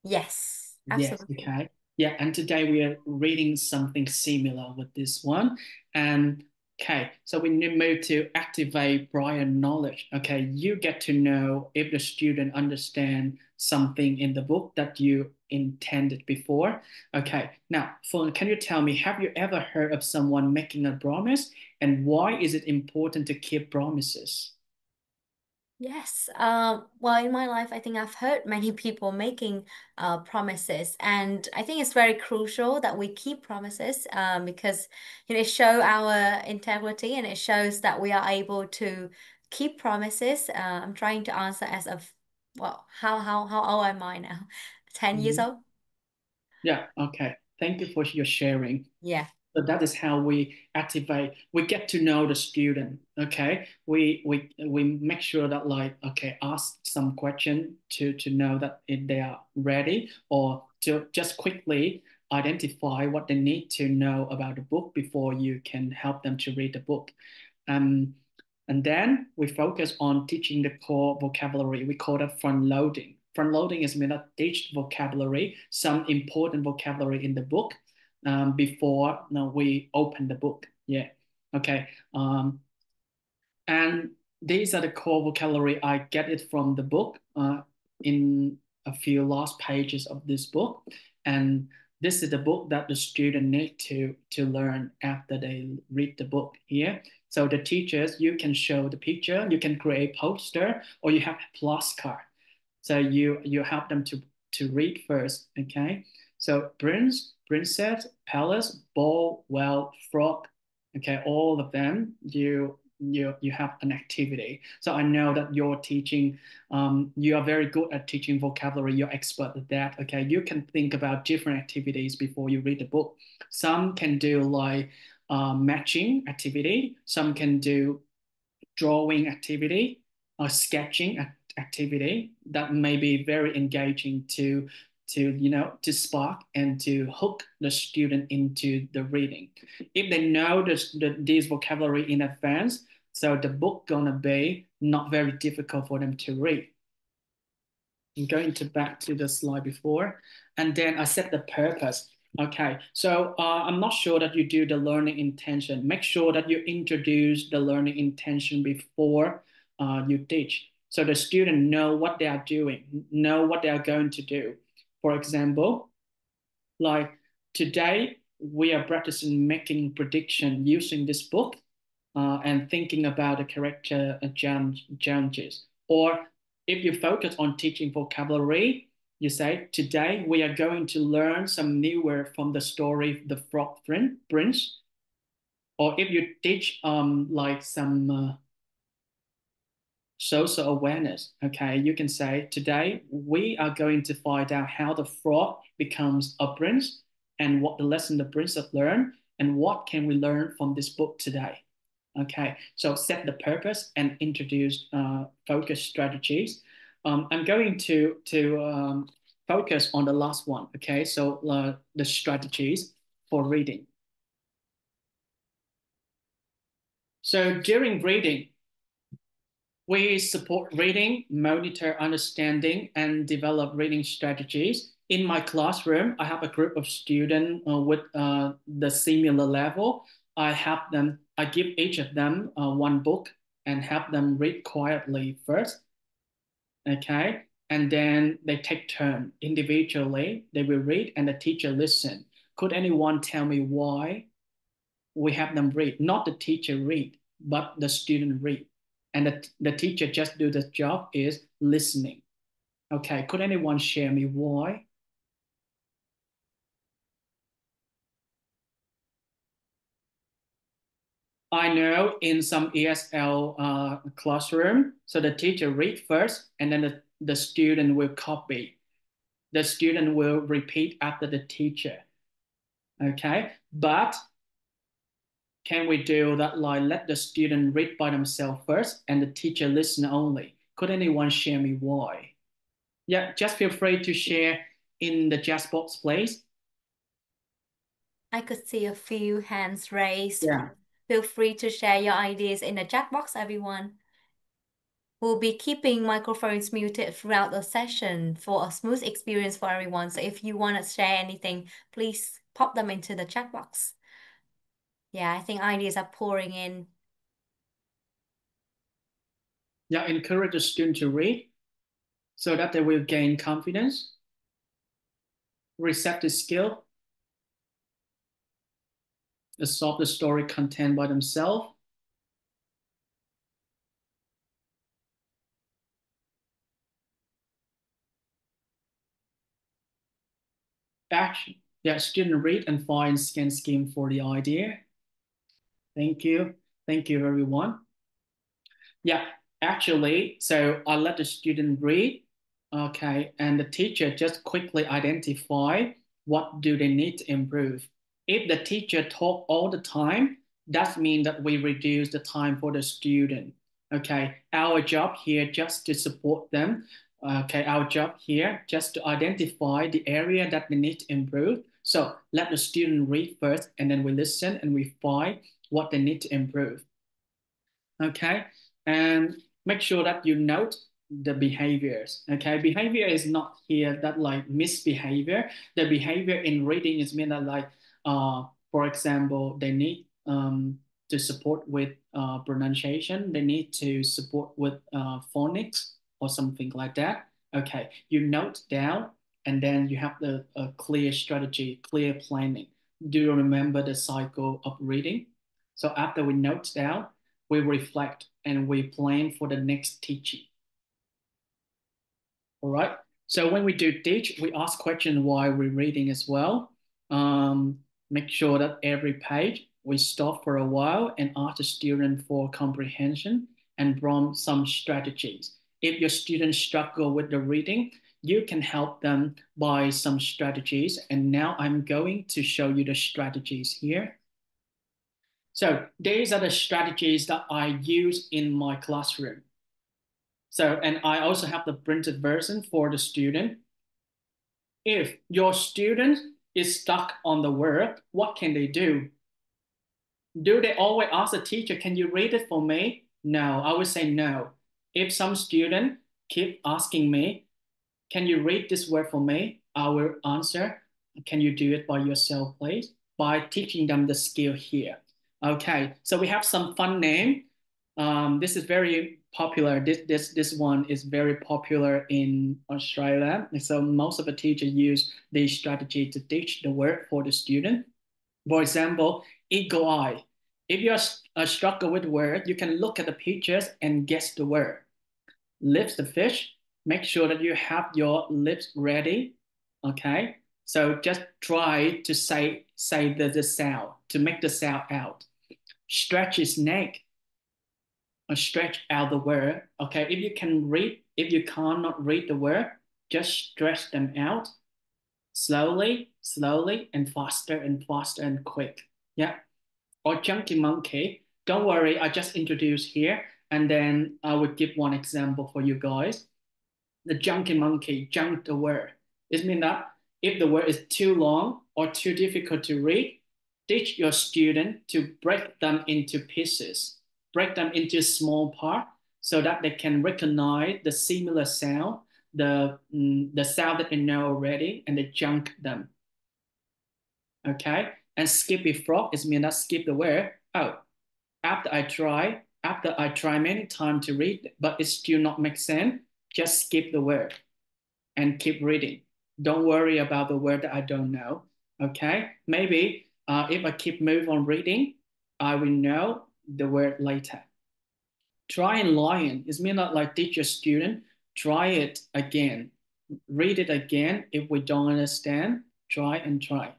Yes, Yes, absolutely. okay. Yeah, and today we are reading something similar with this one. And okay, so we need to move to activate prior knowledge. Okay, you get to know if the student understand something in the book that you intended before. Okay, now, can you tell me, have you ever heard of someone making a promise, and why is it important to keep promises? Yes. Well, in my life, I think I've heard many people making promises, and I think it's very crucial that we keep promises because it show our integrity and it shows that we are able to keep promises. I'm trying to answer as of well, how old am I now? 10 years Mhm. old? Yeah, okay. Thank you for your sharing. Yeah. So that is how we activate. We get to know the student. Okay, we make sure that like okay, ask some question to know that if they are ready, or to just quickly identify what they need to know about the book before you can help them to read the book. Um, and then we focus on teaching the core vocabulary. We call that front loading. Front loading is meant to teach vocabulary, some important vocabulary in the book before we open the book. Yeah. Okay. And these are the core vocabulary. I get it from the book in a few last pages of this book. And this is the book that the student need to learn after they read the book here. So the teachers, you can show the picture, you can create poster, or you have a flashcard. So you help them to read first, okay? So prince, princess, palace, ball, well, frog, okay, all of them, you have an activity. So I know that you're teaching, you are very good at teaching vocabulary, you're expert at that, okay? You can think about different activities before you read the book. Some can do like matching activity, some can do drawing activity or sketching activity that may be very engaging to spark and to hook the student into the reading. If they know this vocabulary in advance, so the book gonna be not very difficult for them to read. I'm going to back to the slide before, and then I set the purpose. Okay, so I'm not sure that you do the learning intention. Make sure that you introduce the learning intention before you teach. So the student know what they are doing, know what they are going to do. For example, like today, we are practicing making prediction using this book and thinking about the character challenges. Or if you focus on teaching vocabulary, you say, today we are going to learn some new word from the story The Frog Prince. Or if you teach like some social awareness, okay, you can say, today we are going to find out how the frog becomes a prince and what the lesson the prince have learned and what can we learn from this book today. Okay, so set the purpose and introduce focus strategies. I'm going to focus on the last one. Okay, so the strategies for reading. So during reading, we support reading, monitor understanding, and develop reading strategies. In my classroom, I have a group of students with the similar level. I give each of them one book and help them read quietly first. Okay. And then they take turn individually. They will read and the teacher listen. Could anyone tell me why we have them read? Not the teacher read, but the student read. And the teacher just do the job is listening. Okay. Could anyone share me why? I know in some ESL classroom, so the teacher read first and then the student will copy. The student will repeat after the teacher. Okay, but can we do that like let the student read by themselves first and the teacher listen only? Could anyone share me why? Yeah, just feel free to share in the chat box, please. I could see a few hands raised. Yeah. Feel free to share your ideas in the chat box, everyone. We'll be keeping microphones muted throughout the session for a smooth experience for everyone. So if you want to share anything, please pop them into the chat box. Yeah, I think ideas are pouring in. Yeah, encourage the student to read so that they will gain confidence, receptive skill, absorb the story content by themselves. Action. Yeah, student read and find scan scheme for the idea. Thank you. Thank you, everyone. Yeah, actually, so I let the student read, okay, and the teacher just quickly identify what do they need to improve. If the teacher talk all the time, that means that we reduce the time for the student. Okay, our job here just to support them. Okay, our job here just to identify the area that they need to improve. So let the student read first, and then we listen and we find what they need to improve. Okay, and make sure that you note the behaviors. Okay, behavior is not here that like misbehavior. The behavior in reading is mean that like for example they need to support with pronunciation, they need to support with phonics or something like that. Okay, you note down, and then you have the clear strategy, clear planning. Do you remember the cycle of reading? So after we note down, we reflect and we plan for the next teaching. All right. So when we do teach, we ask questions while we're reading as well. Make sure that every page we stop for a while and ask the student for comprehension and prompt some strategies. If your students struggle with the reading, you can help them by some strategies. And now I'm going to show you the strategies here. So these are the strategies that I use in my classroom. So, and I also have the printed version for the student. If your student is stuck on the word, what can they do? Do they always ask the teacher, can you read it for me? No, I would say no. If some student keep asking me, can you read this word for me? I will answer, can you do it by yourself, please? By teaching them the skill here. Okay, so we have some fun name. This is very popular. This one is very popular in Australia. And so most of the teachers use this strategy to teach the word for the student. For example, eagle eye. If you're struggle with word, you can look at the pictures and guess the word. Lips the fish. Make sure that you have your lips ready. Okay. So just try to say the sound, to make the sound out. Stretch his neck. Or stretch out the word. Okay. If you can read, if you cannot read the word, just stretch them out slowly, slowly, and faster and quick. Yeah. Or chunky monkey. Don't worry, I just introduced here, and then I will give one example for you guys. The chunky monkey junked the word. It means that if the word is too long or too difficult to read, teach your student to break them into pieces, break them into small parts so that they can recognize the similar sound, the sound that they know already, and they junk them. Okay? And skip a frog is mean that skip the word. Oh, after I try many times to read, but it still not make sense, just skip the word and keep reading. Don't worry about the word that I don't know. Okay? Maybe if I keep move on reading, I will know the word later. Try and lion is mean that like teach your student, try it again. Read it again. If we don't understand, try and try.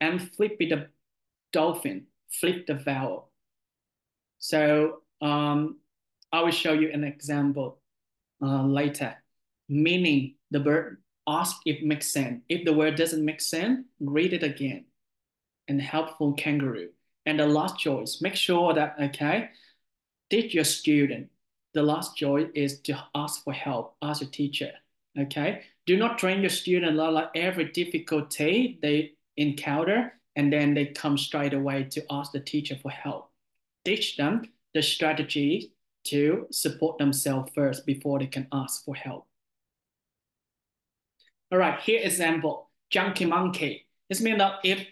And flip the dolphin, flip the vowel. So I will show you an example later. Meaning the verb, ask if it makes sense. If the word doesn't make sense, read it again. And helpful kangaroo. And the last choice, make sure that, okay, teach your student. The last choice is to ask for help, ask your teacher, okay? Do not train your student like every difficulty they encounter, and then they come straight away to ask the teacher for help. Teach them the strategy to support themselves first before they can ask for help. All right, here example, junkie monkey. This means that if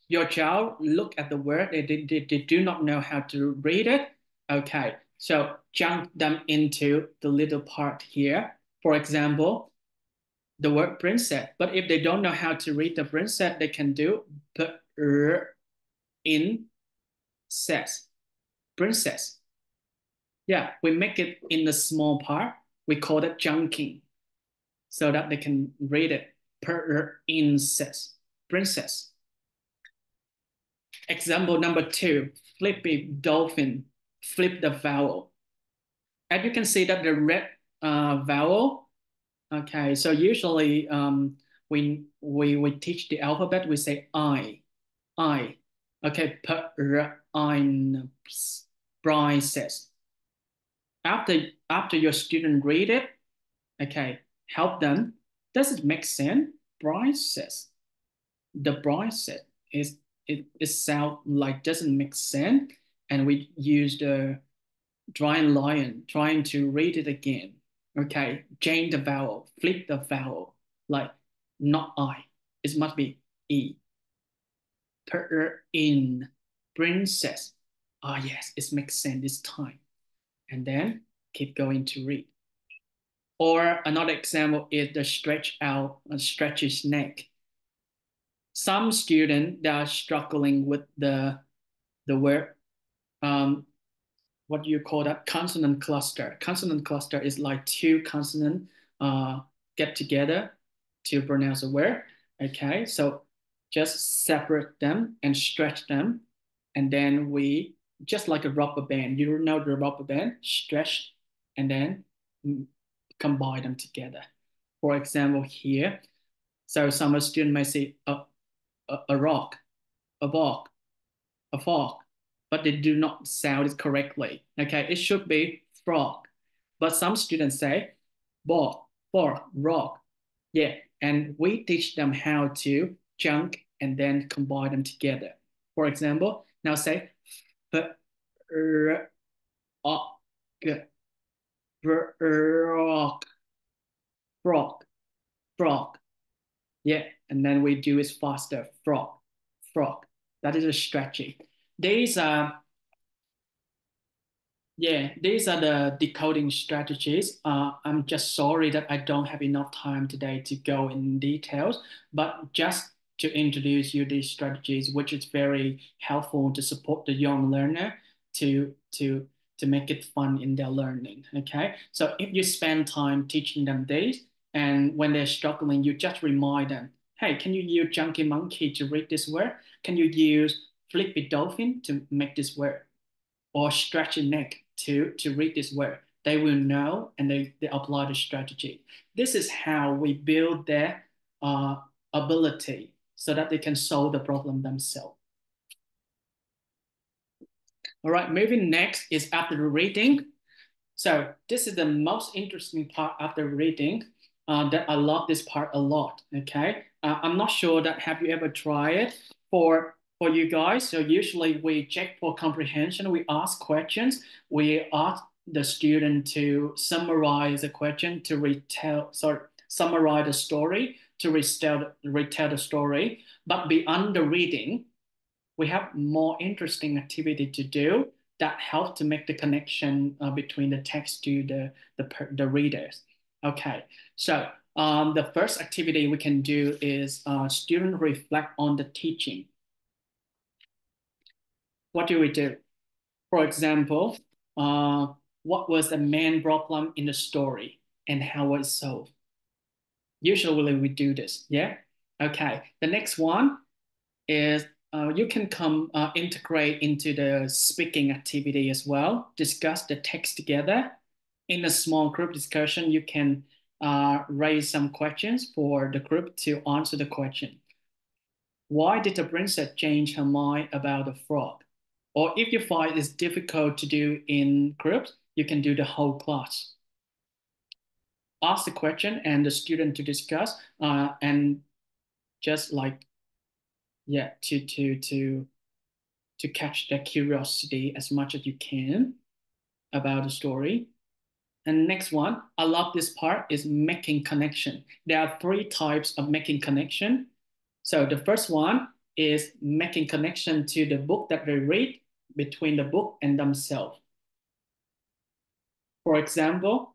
your child look at the word, they do not know how to read it, okay, so jump them into the little part here. For example, the word princess. But if they don't know how to read the princess, they can do in says princess. Yeah, we make it in the small part. We call it junking so that they can read it. Princess, princess. Example number 2, flippy dolphin, flip the vowel. As you can see that the red vowel, okay, so usually we teach the alphabet, we say I. I. Okay, princess. After your student read it, okay, help them. Does it make sense? Princess. The princess is it sound like doesn't make sense, and we use the dry lion trying to read it again. Okay, change the vowel, flip the vowel, like not I. It must be E. In princess. Ah, yes, it makes sense this time. And then keep going to read. Or another example is the stretch out, stretch his neck. Some students that are struggling with the word, what do you call that? Consonant cluster. Consonant cluster is like two consonants get together to pronounce a word. Okay, so just separate them and stretch them, and then we just like a rubber band. You know the rubber band, stretch, and then combine them together. For example, here, so some student may say a rock, a bog, a fog, but they do not sound it correctly. Okay, it should be frog, but some students say bog, fork, rock. Yeah, and we teach them how to chunk and then combine them together. For example, now say frog, frog, frog. Yeah, and then we do it faster. Frog, frog. That is a stretching. These are Yeah, these are the decoding strategies. I'm just sorry that I don't have enough time today to go in details, but just to introduce you these strategies, which is very helpful to support the young learner to make it fun in their learning. Okay, so if you spend time teaching them these, and when they're struggling, you just remind them, hey, can you use junkie monkey to read this word? Can you use flippy dolphin to make this word? Or stretch a neck to read this word. They will know and they apply the strategy. This is how we build their ability so that they can solve the problem themselves. All right, moving next is after the reading. So this is the most interesting part after reading that I love this part a lot, okay? I'm not sure that have you ever tried it for you guys. So usually we check for comprehension, we ask questions, we ask the student to summarize the question, to summarize the story, to retell the story. But beyond the reading, we have more interesting activity to do that help to make the connection between the text to the readers. Okay, so the first activity we can do is student reflect on the teaching. What do we do? For example, what was the main problem in the story and how was it solved? Usually we do this, yeah? Okay, the next one is you can integrate into the speaking activity as well. Discuss the text together. In a small group discussion, you can raise some questions for the group to answer the question. Why did the princess change her mind about the frog? Or if you find it's difficult to do in groups, you can do the whole class. Ask the question and the student to discuss and just like yeah to catch their curiosity as much as you can about the story. And next one, I love this part, is making connection. There are three types of making connection. So the first one is making connection to the book that they read, between the book and themselves. For example,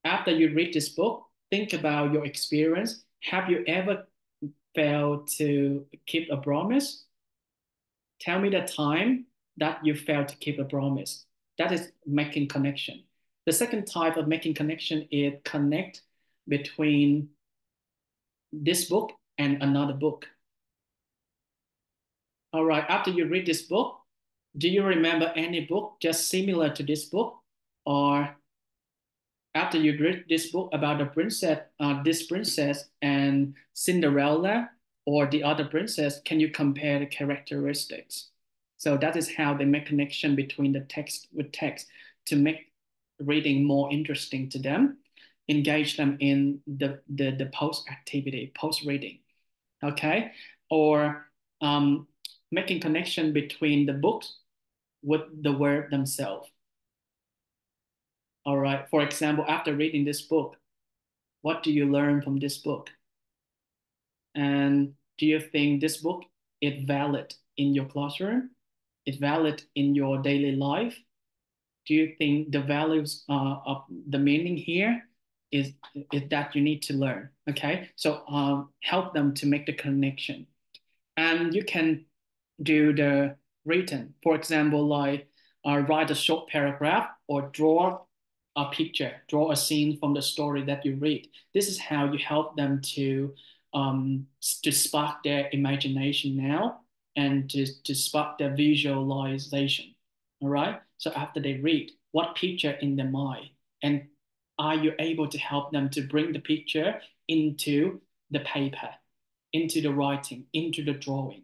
after you read this book, think about your experience. Have you ever failed to keep a promise? Tell me the time that you failed to keep a promise. That is making connection. The second type of making connection is connect between this book and another book. All right, after you read this book, do you remember any book just similar to this book? Or after you read this book about the princess, this princess and Cinderella, or the other princess, can you compare the characteristics? So that is how they make connection between the text with text to make reading more interesting to them, engage them in the post activity, post reading, okay? Or making connection between the books with the word themselves. All right, for example, after reading this book, what do you learn from this book? And do you think this book is valid in your classroom? Is valid in your daily life? Do you think the values of the meaning here is, is that you need to learn? Okay, so help them to make the connection. And you can do the written, for example, like write a short paragraph or draw a picture, draw a scene from the story that you read. This is how you help them to spark their imagination now and to spark their visualization. All right. So after they read, what picture in their mind, and are you able to help them to bring the picture into the paper, into the writing, into the drawing?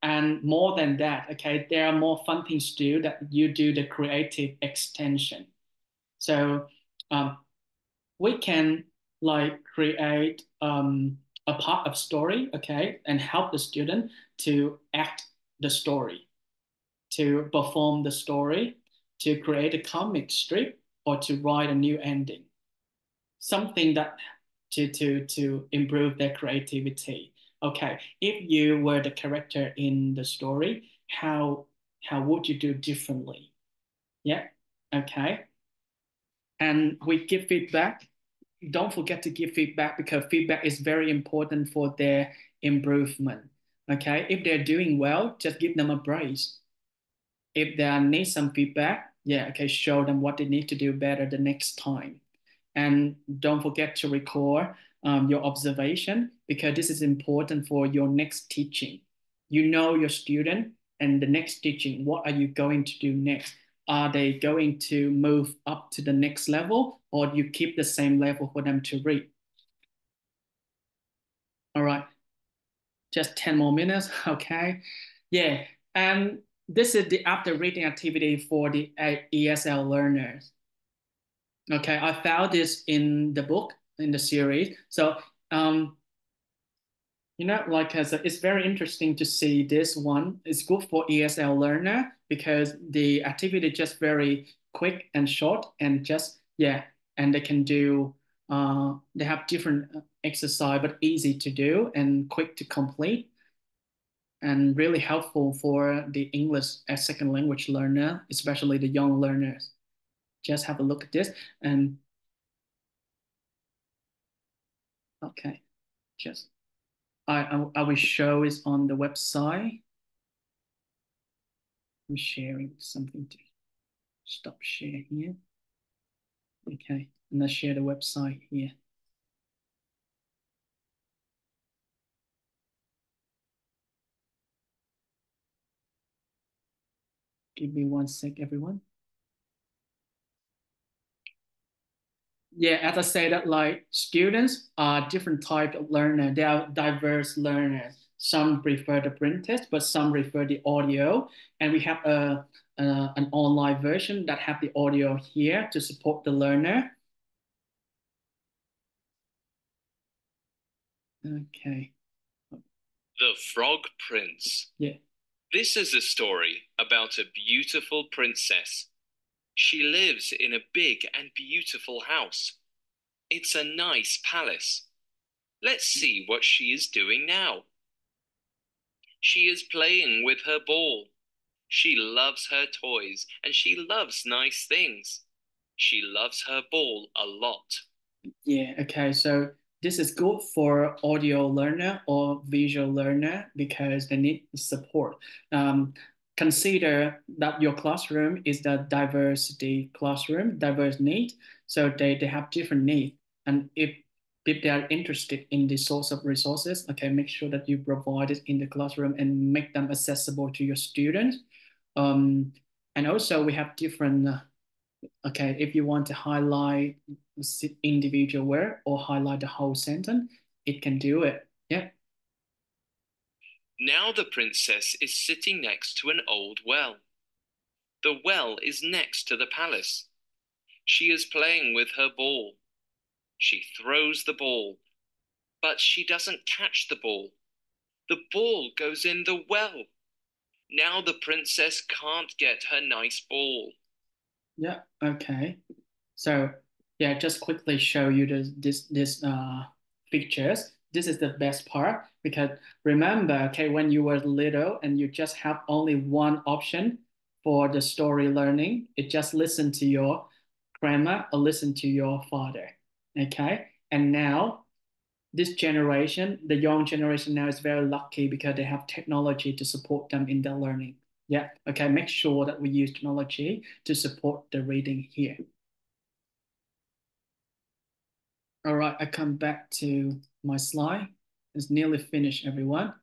And more than that, okay, there are more fun things to do, that you do the creative extension. So we can like create a part of story, okay, and help the student to act the story, to perform the story, to create a comic strip, or to write a new ending. Something that to improve their creativity. Okay, if you were the character in the story, how would you do differently? Yeah, okay. And we give feedback. Don't forget to give feedback, because feedback is very important for their improvement. Okay, if they're doing well, just give them a praise. If they need some feedback, yeah, okay, show them what they need to do better the next time. And don't forget to record your observation, because this is important for your next teaching. You know your student, and the next teaching, what are you going to do next? Are they going to move up to the next level, or do you keep the same level for them to read? All right, just 10 more minutes, okay? Yeah, and this is the after reading activity for the ESL learners. Okay, I found this in the book, in the series. So, like it's very interesting to see this one. It's good for ESL learner, because the activity just very quick and short, and just, yeah, and they can do, they have different exercise, but easy to do and quick to complete, and really helpful for the English as second language learner, especially the young learners. Just have a look at this. And okay, just I will show it on the website. I'm sharing something to stop share here. Okay, and let's share the website here. Give me 1 sec, everyone. Yeah, as I say that, like, students are different type of learner. They are diverse learners. Some prefer the print test, but some prefer the audio. And we have an online version that have the audio here to support the learner. Okay. The Frog Prince. Yeah. This is a story about a beautiful princess. She lives in a big and beautiful house. It's a nice palace. Let's see what she is doing now. She is playing with her ball. She loves her toys and she loves nice things. She loves her ball a lot. Yeah, okay. So this is good for audio learner or visual learner, because they need support. Consider that your classroom is the diversity classroom, diverse need. So they have different needs. And if they are interested in the source of resources, okay, make sure that you provide it in the classroom and make them accessible to your students. And also we have different okay, if you want to highlight individual word or highlight the whole sentence, it can do it. Yeah. Now the princess is sitting next to an old well. The well is next to the palace. She is playing with her ball. She throws the ball, but she doesn't catch the ball. The ball goes in the well. Now the princess can't get her nice ball. Yeah. Okay. So yeah, just quickly show you this pictures. This is the best part because remember, okay, when you were little and you just have only one option for the story learning, it just listen to your grandma or listen to your father. Okay. And now this generation, the young generation now is very lucky because they have technology to support them in their learning. Yeah. Okay. Make sure that we use technology to support the reading here. All right, I come back to my slide. It's nearly finished, everyone.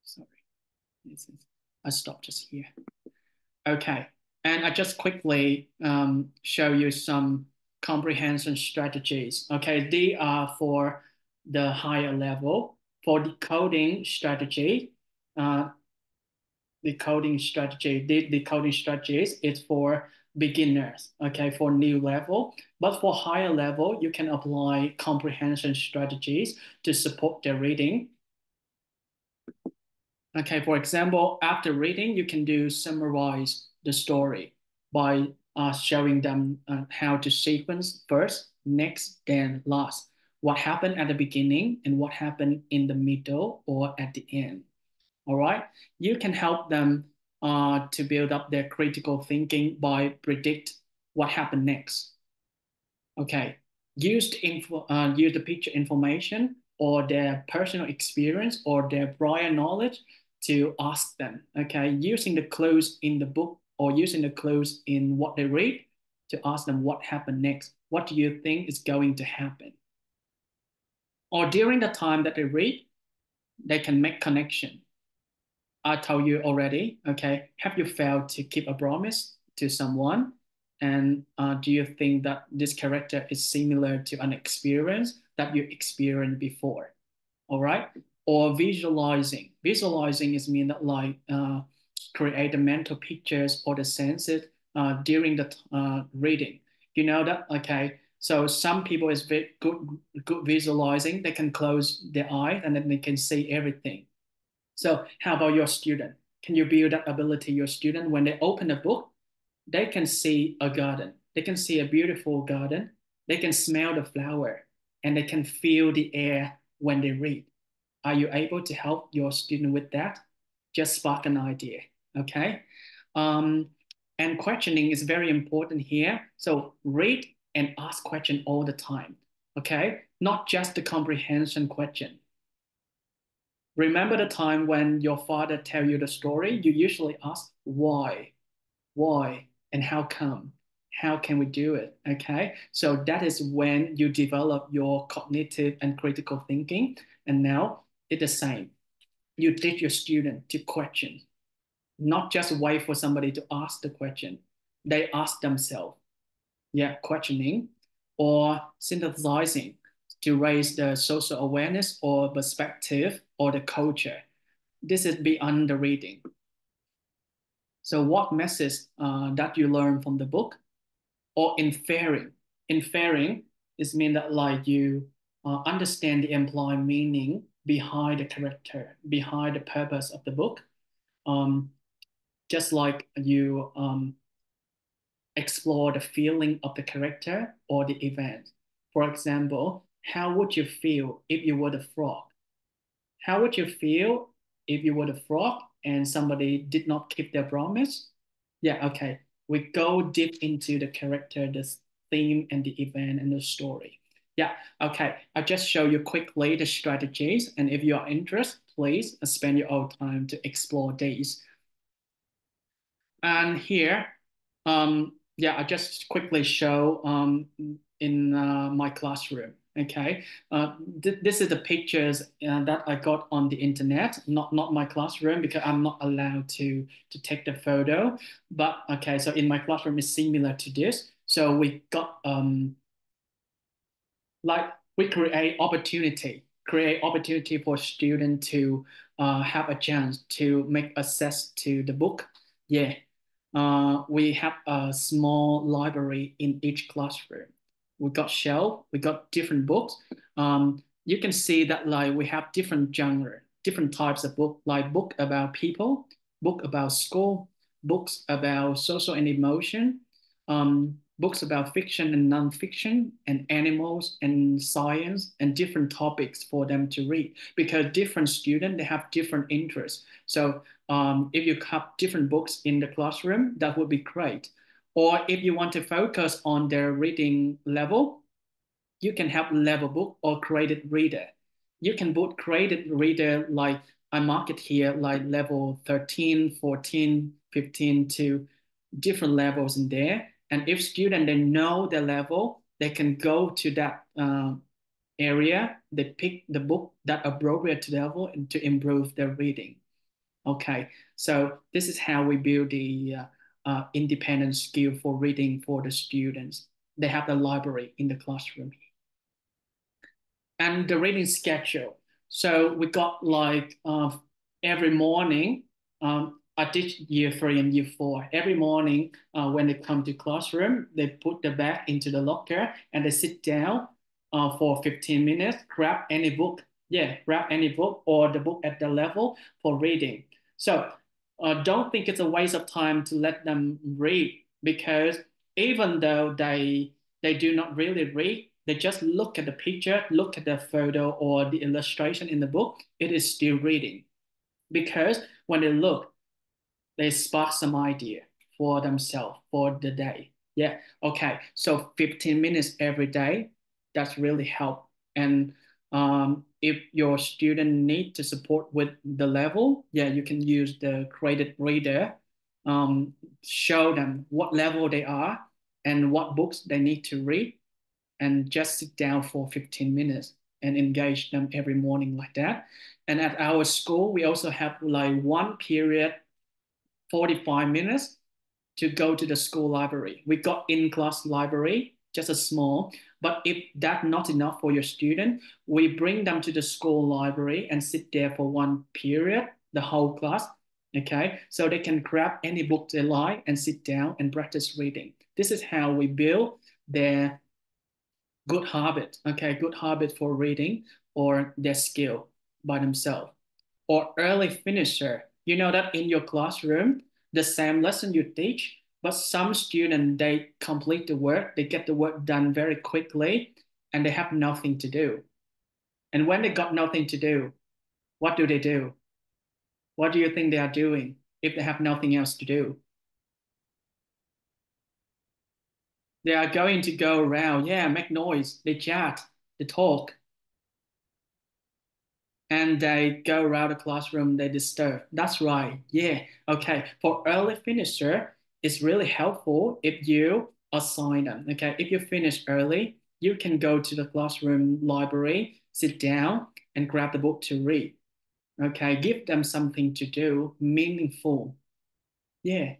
Sorry, I stopped just here. Okay, and I just quickly show you some comprehension strategies. Okay, they are for the higher level. For decoding strategy, uh, the coding strategies is for beginners, okay, for new level. But for higher level, you can apply comprehension strategies to support their reading. Okay, for example, after reading, you can do summarize the story by showing them how to sequence first, next, then last. What happened at the beginning and what happened in the middle or at the end. All right, you can help them to build up their critical thinking by predict what happened next. Okay, use the picture information or their personal experience or their prior knowledge to ask them. Okay, using the clues in the book or using the clues in what they read to ask them what happened next. What do you think is going to happen? Or during the time that they read, they can make connection. I told you already, okay, have you failed to keep a promise to someone? And do you think that this character is similar to an experience that you experienced before? All right. Or visualizing. Visualizing is mean that like create the mental pictures or the senses during the reading. You know that, okay. So some people is very good visualizing. They can close their eyes and then they can see everything. So how about your student? Can you build that ability your student when they open a book, they can see a garden. They can see a beautiful garden. They can smell the flower and they can feel the air when they read. Are you able to help your student with that? Just spark an idea, okay? Um, and questioning is very important here. So read and ask question all the time, okay? Not just the comprehension question. Remember the time when your father tell you the story, you usually ask why, and how come? How can we do it? Okay. So that is when you develop your cognitive and critical thinking. And now it's the same. You teach your student to question, not just wait for somebody to ask the question. They ask themselves, yeah, questioning or synthesizing to raise the social awareness or perspective or the culture. This is beyond the reading. So what message that you learn from the book or inferring? Inferring is mean that like you understand the implied meaning behind the character, behind the purpose of the book. Just like you explore the feeling of the character or the event. For example, how would you feel if you were the frog? How would you feel if you were the frog and somebody did not keep their promise? Yeah, okay. We go deep into the character, the theme, and the event and the story. Yeah, okay. I'll just show you quickly the strategies. And if you are interested, please spend your own time to explore these. And here, yeah, I just quickly show in my classroom. Okay, this is the pictures that I got on the internet, not my classroom because I'm not allowed to take the photo. But okay, so in my classroom is similar to this. So we got like we create opportunity for students to have a chance to make access to the book. Yeah, we have a small library in each classroom. We got shelf, we got different books. You can see that like we have different genre, different types of book, like book about people, book about school, books about social and emotion, books about fiction and non-fiction, and animals and science, and different topics for them to read. Because different students they have different interests. So if you have different books in the classroom, that would be great. Or if you want to focus on their reading level, you can have level book or created reader. You can put created reader like I mark it here like level 13, 14, 15 to different levels in there. And if student they know their level, they can go to that area. They pick the book that appropriate to level and to improve their reading. Okay, so this is how we build the independent skill for reading for the students. They have the library in the classroom and the reading schedule. So we got like every morning. I teach year 3 and year 4. Every morning when they come to classroom, they put the bag into the locker and they sit down for 15 minutes, grab any book. Yeah, grab any book or the book at the level for reading. So don't think it's a waste of time to let them read because even though they do not really read, they just look at the picture, look at the photo or the illustration in the book, it is still reading. Because when they look, they spark some idea for themselves for the day. Yeah, okay. So 15 minutes every day, that's really help. And if your student need to support with the level, yeah, you can use the created reader, show them what level they are and what books they need to read and just sit down for 15 minutes and engage them every morning like that. And at our school, we also have like one period, 45 minutes to go to the school library. We got in-class library, just a small, but if that's not enough for your student, we bring them to the school library and sit there for one period, the whole class, okay? So they can grab any book they like and sit down and practice reading. This is how we build their good habit, okay, good habit for reading or their skill by themselves. Or early finisher, you know that in your classroom, the same lesson you teach, but some students, they complete the work, they get the work done very quickly, and they have nothing to do. And when they got nothing to do, what do they do? What do you think they are doing if they have nothing else to do? They are going to go around, yeah, make noise, they chat, they talk, and they go around the classroom, they disturb. That's right. Yeah. Okay. For early finisher, it's really helpful if you assign them. Okay. If you finish early, you can go to the classroom library, sit down, and grab the book to read. Okay. Give them something to do, meaningful. Yeah.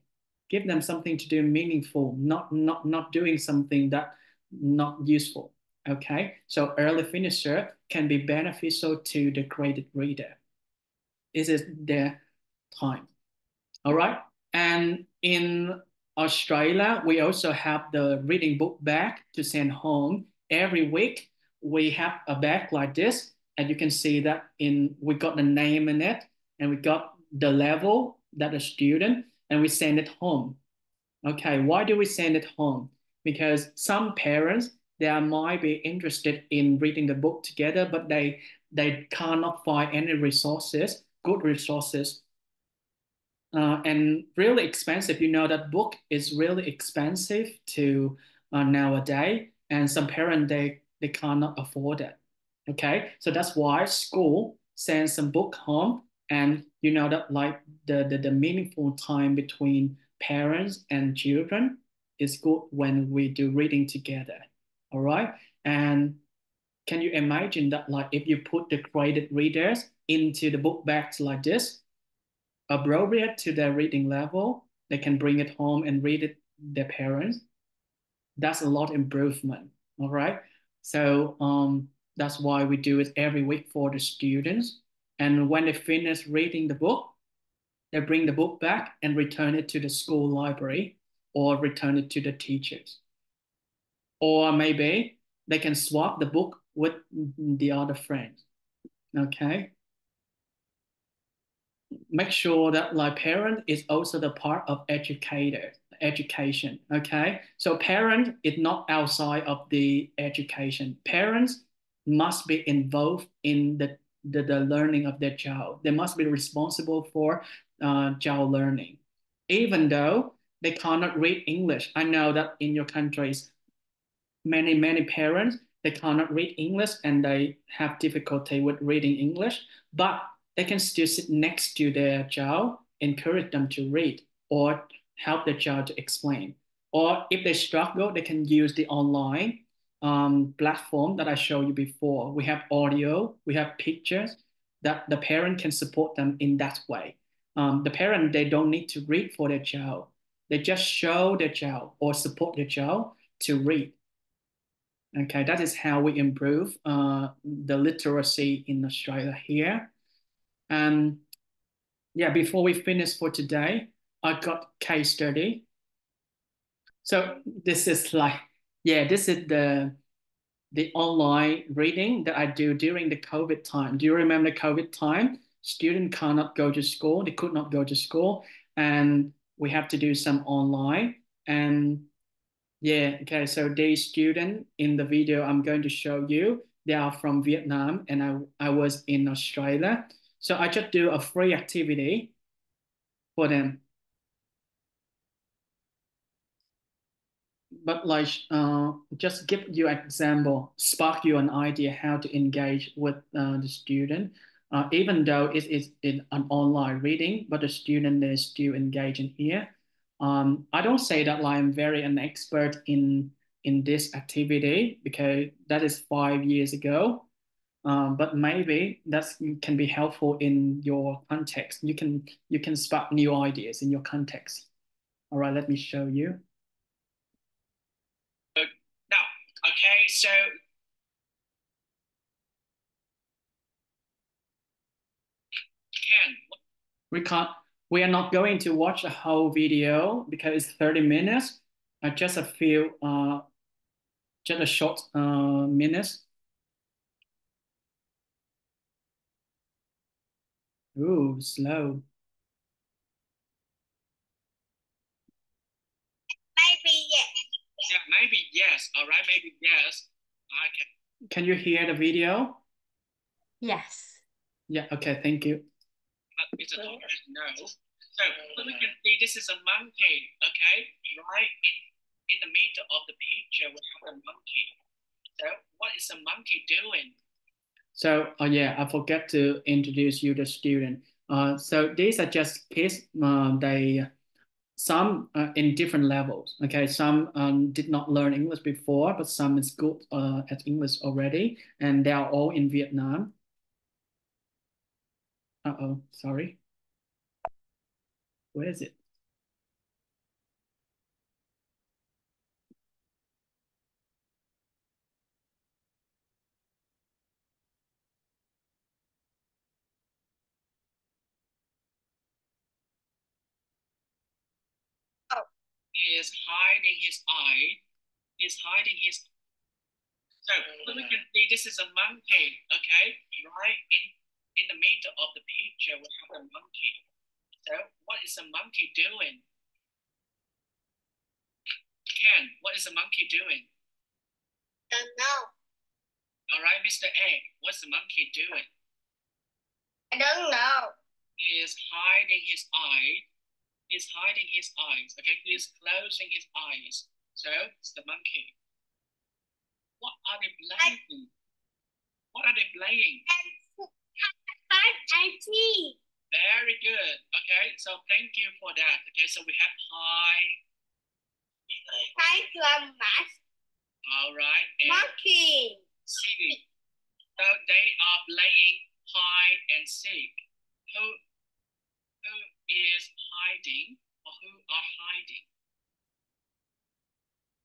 Give them something to do meaningful, not doing something that not useful. Okay, so early finisher can be beneficial to the graded reader. This is their time. All right. And in Australia, we also have the reading book bag to send home. Every week, we have a bag like this. And you can see that we got the name in it and we got the level that a student and we send it home. Okay, why do we send it home? Because some parents they might be interested in reading the book together, but they cannot find any resources, good resources, and really expensive. You know that book is really expensive to nowadays, and some parents they cannot afford it. Okay, so that's why school sends some book home, and you know that like the meaningful time between parents and children is good when we do reading together. All right, and can you imagine that like if you put the graded readers into the book bags like this, appropriate to their reading level, they can bring it home and read it their parents. That's a lot improvement. All right. So that's why we do it every week for the students. And when they finish reading the book, they bring the book back and return it to the school library or return it to the teachers. Or maybe they can swap the book with the other friends. Okay. Make sure that like parent is also the part of education. Okay. So parent is not outside of the education. Parents must be involved in the learning of their child. They must be responsible for child learning. Even though they cannot read English. I know that in your countries, many parents, they cannot read English and they have difficulty with reading English, but they can still sit next to their child, encourage them to read or help their child to explain. Or if they struggle, they can use the online platform that I showed you before. We have audio, we have pictures that the parent can support them in that way. The parent, they don't need to read for their child. They just show their child or support their child to read. Okay, that is how we improve the literacy in Australia here. And yeah, before we finish for today, I got case study. So this is like, yeah, this is the online reading that I do during the COVID time. Do you remember the COVID time? Students cannot go to school. They could not go to school, and we have to do some online. And yeah, okay, so these students in the video I'm going to show you, they are from Vietnam and I was in Australia. So I just do a free activity for them. But like, just give you an example, spark you an idea how to engage with the student. Even though it is in an online reading, but the student is still engaging here. I don't say that like, I'm very an expert in this activity because that is 5 years ago. But maybe that can be helpful in your context. You can spark new ideas in your context. All right, let me show you. Now, okay, so Ken, we can't. We are not going to watch the whole video because it's 30 minutes. Just a few, just a short minutes. Ooh, slow. Maybe yes. Yeah, maybe yes. All right, maybe yes. Okay. Can you hear the video? Yes. Yeah. Okay. Thank you. It's a no. So we can see this is a monkey. Okay, right in the middle of the picture we have a monkey. So what is the monkey doing? So yeah, I forgot to introduce you the student. So these are just kids. They some in different levels. Okay, some did not learn English before, but some is good at English already, and they are all in Vietnam. Uh-oh, sorry. Where is it? He is hiding his eye. He's hiding his. So we can see this is a monkey. Okay, right in the middle of the picture we have a monkey. So what is a monkey doing? Ken, what is a monkey doing? Don't know. All right, Mr. A, what's the monkey doing? I don't know. He is hiding his eye. He's hiding his eyes. Okay, he's closing his eyes. So it's the monkey. What are they playing? What are they playing? Very good. Okay, so thank you for that. Okay, so we have hi. Hi, Grandma. All right. And monkey. Singing. So they are playing hide and seek. Who is hiding or who are hiding?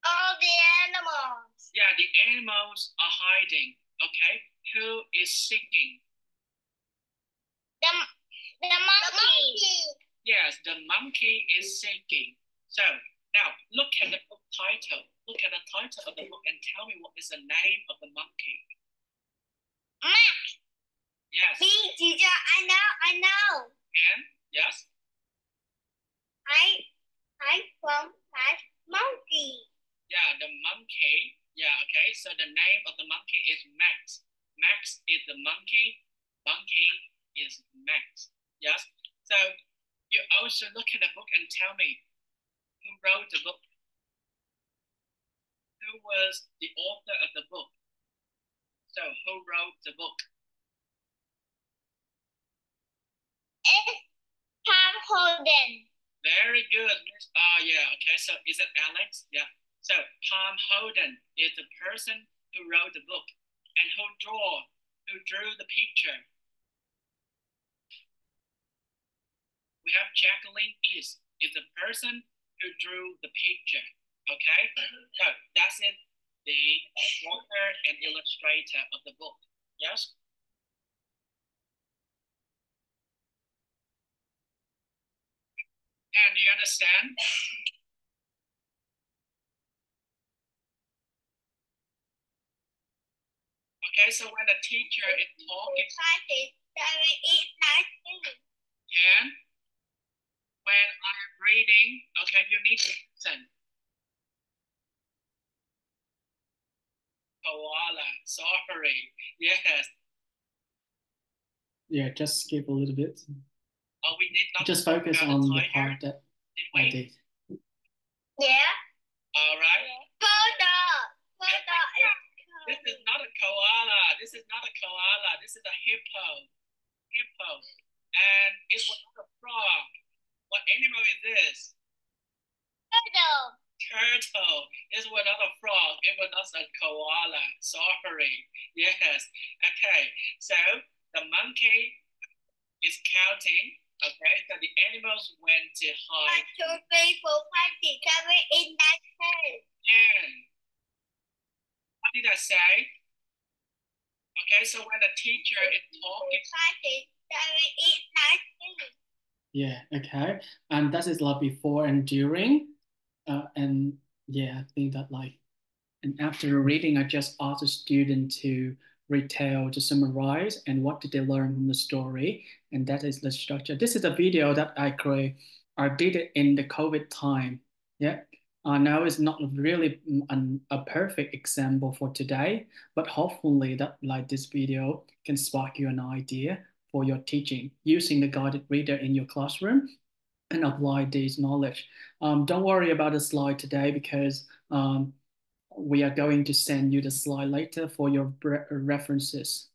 All the animals. Yeah, the animals are hiding. Okay. Who is seeking? The monkey. Yes, the monkey is seeking. So now look at the book title. Look at the title of the book and tell me what is the name of the monkey. Max. Yes. Me, teacher, I know. And yes. I from that monkey. Yeah, the monkey. Yeah, okay. So the name of the monkey is Max. Max is the monkey. Monkey is Max. Yes. So you also look at the book and tell me who wrote the book. Who was the author of the book? So who wrote the book? It's Tom Holden. Very good. Yeah, okay. So is it Alex? Yeah. So Tom Holden is the person who wrote the book. And who drew the picture? We have Jacqueline is the person who drew the picture. Okay? So that's it. The author and illustrator of the book. Yes? And do you understand? Okay, so when the teacher is talking, and when I'm reading, okay, you need to listen. Koala, sorry. Yes. Yeah, just skip a little bit. Oh, we did not just focus on the part that I did. Yeah. All right. This is not a koala. This is not a koala. This is a hippo. Hippo. And it was not a frog. What animal is this? Turtle. Turtle. This was not a frog. It was not a koala. Sorry. Yes. Okay. So the monkey is counting. Okay. So the animals went to hide. 1, 2, 3, 4, 5, 6, 7, 8, 9, 10. And what did I say? Okay, so when the teacher is talking. 5, 6, 7, 8, 9, 10. Yeah, okay. And that is like before and during. And yeah, I think that like, and after reading, I just asked the student to retell, to summarize, and what did they learn from the story. And that is the structure. This is a video that I created. I did it in the COVID time. Yeah. Now it's not really a perfect example for today, but hopefully that like this video can spark you an idea for your teaching using the guided reader in your classroom and apply this knowledge. Don't worry about the slide today because we are going to send you the slide later for your references.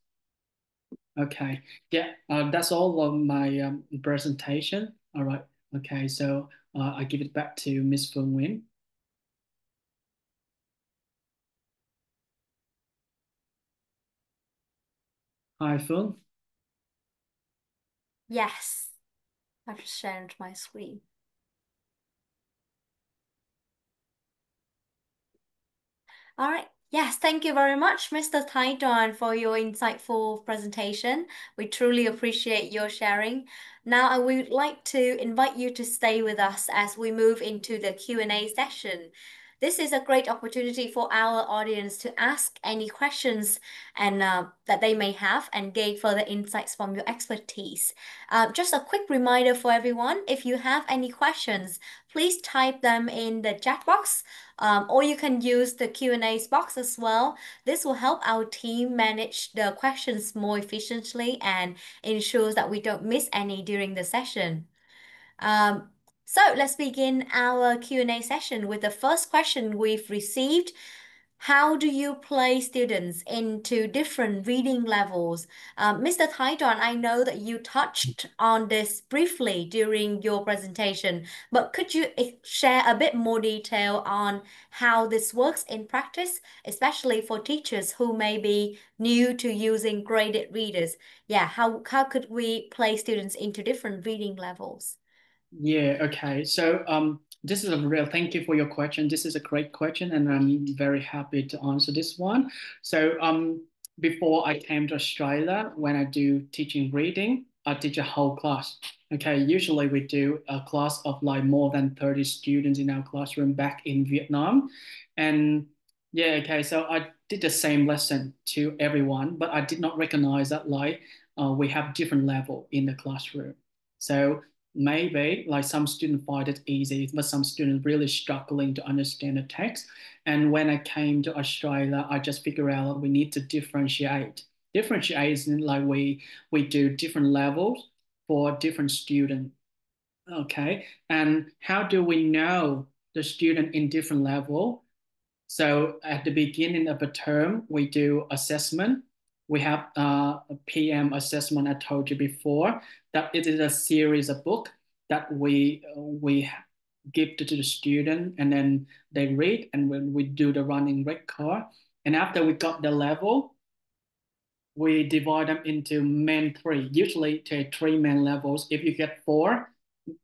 Okay, yeah, that's all of my presentation. All right, okay, so I give it back to Miss Phương Nguyen. Hi, Phương. Yes, I've just shared my screen. All right. Yes, thank you very much, Mr. Taidon, for your insightful presentation. We truly appreciate your sharing. Now, I would like to invite you to stay with us as we move into the Q&A session. This is a great opportunity for our audience to ask any questions and that they may have and gain further insights from your expertise. Just a quick reminder for everyone, if you have any questions, please type them in the chat box. Or you can use the Q&A box as well. This will help our team manage the questions more efficiently and ensures that we don't miss any during the session. So let's begin our Q&A session with the first question we've received. how do you place students into different reading levels? Mr. Taidon, I know that you touched on this briefly during your presentation, but could you share a bit more detail on how this works in practice, especially for teachers who may be new to using graded readers? Yeah, how could we place students into different reading levels? Yeah, okay. So this is a real thank you for your question. This is a great question, and I'm very happy to answer this one. So before I came to Australia, when I do teaching reading, I teach a whole class. Okay, usually we do a class of like more than 30 students in our classroom back in Vietnam. And yeah, okay, so I did the same lesson to everyone, but I did not recognize that like we have different level in the classroom. So maybe like some students find it easy, but some students really struggling to understand the text. And when I came to Australia, I just figured out we need to differentiate. Differentiate is like we do different levels for different students. Okay. And how do we know the student in different level? So at the beginning of a term, we do assessment. We have a PM assessment I told you before. That it is a series of book that we give to the student, and then they read, and when we do the running record. And after we got the level, we divide them into main three, usually to three main levels. If you get four,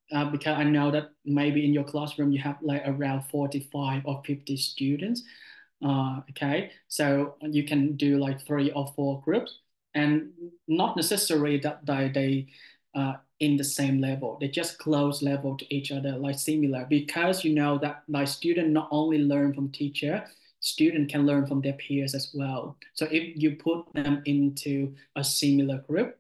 because I know that maybe in your classroom you have like around 45 or 50 students. Okay, so you can do like three or four groups, and not necessarily that they in the same level. They just close level to each other, like similar, because you know that like student not only learn from teacher, student can learn from their peers as well. So if you put them into a similar group,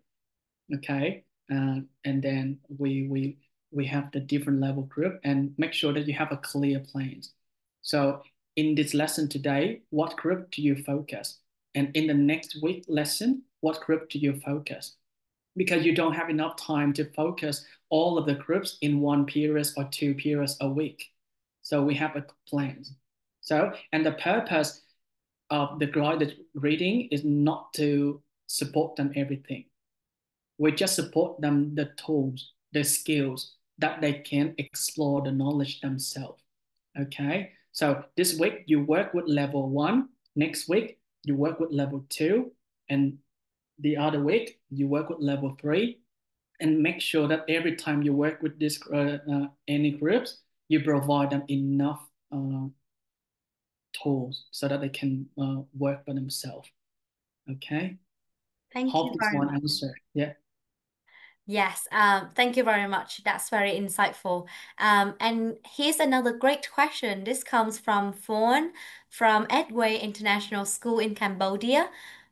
okay, and then we have the different level group and make sure that you have a clear plans. So in this lesson today, what group do you focus? And in the next week lesson, what group do you focus? Because you don't have enough time to focus all of the groups in one period or two periods a week. So we have a plan. So, and the purpose of the guided reading is not to support them everything. We just support them the tools, the skills that they can explore the knowledge themselves. Okay. So this week you work with level one. Next week you work with level two, and the other week you work with level three. And make sure that every time you work with this any groups, you provide them enough tools so that they can work by themselves. Okay. Thank you Hope this very one much. answer. Yeah. Yes, thank you very much. That's very insightful. And here's another great question. This comes from Fawn from Edway International School in Cambodia.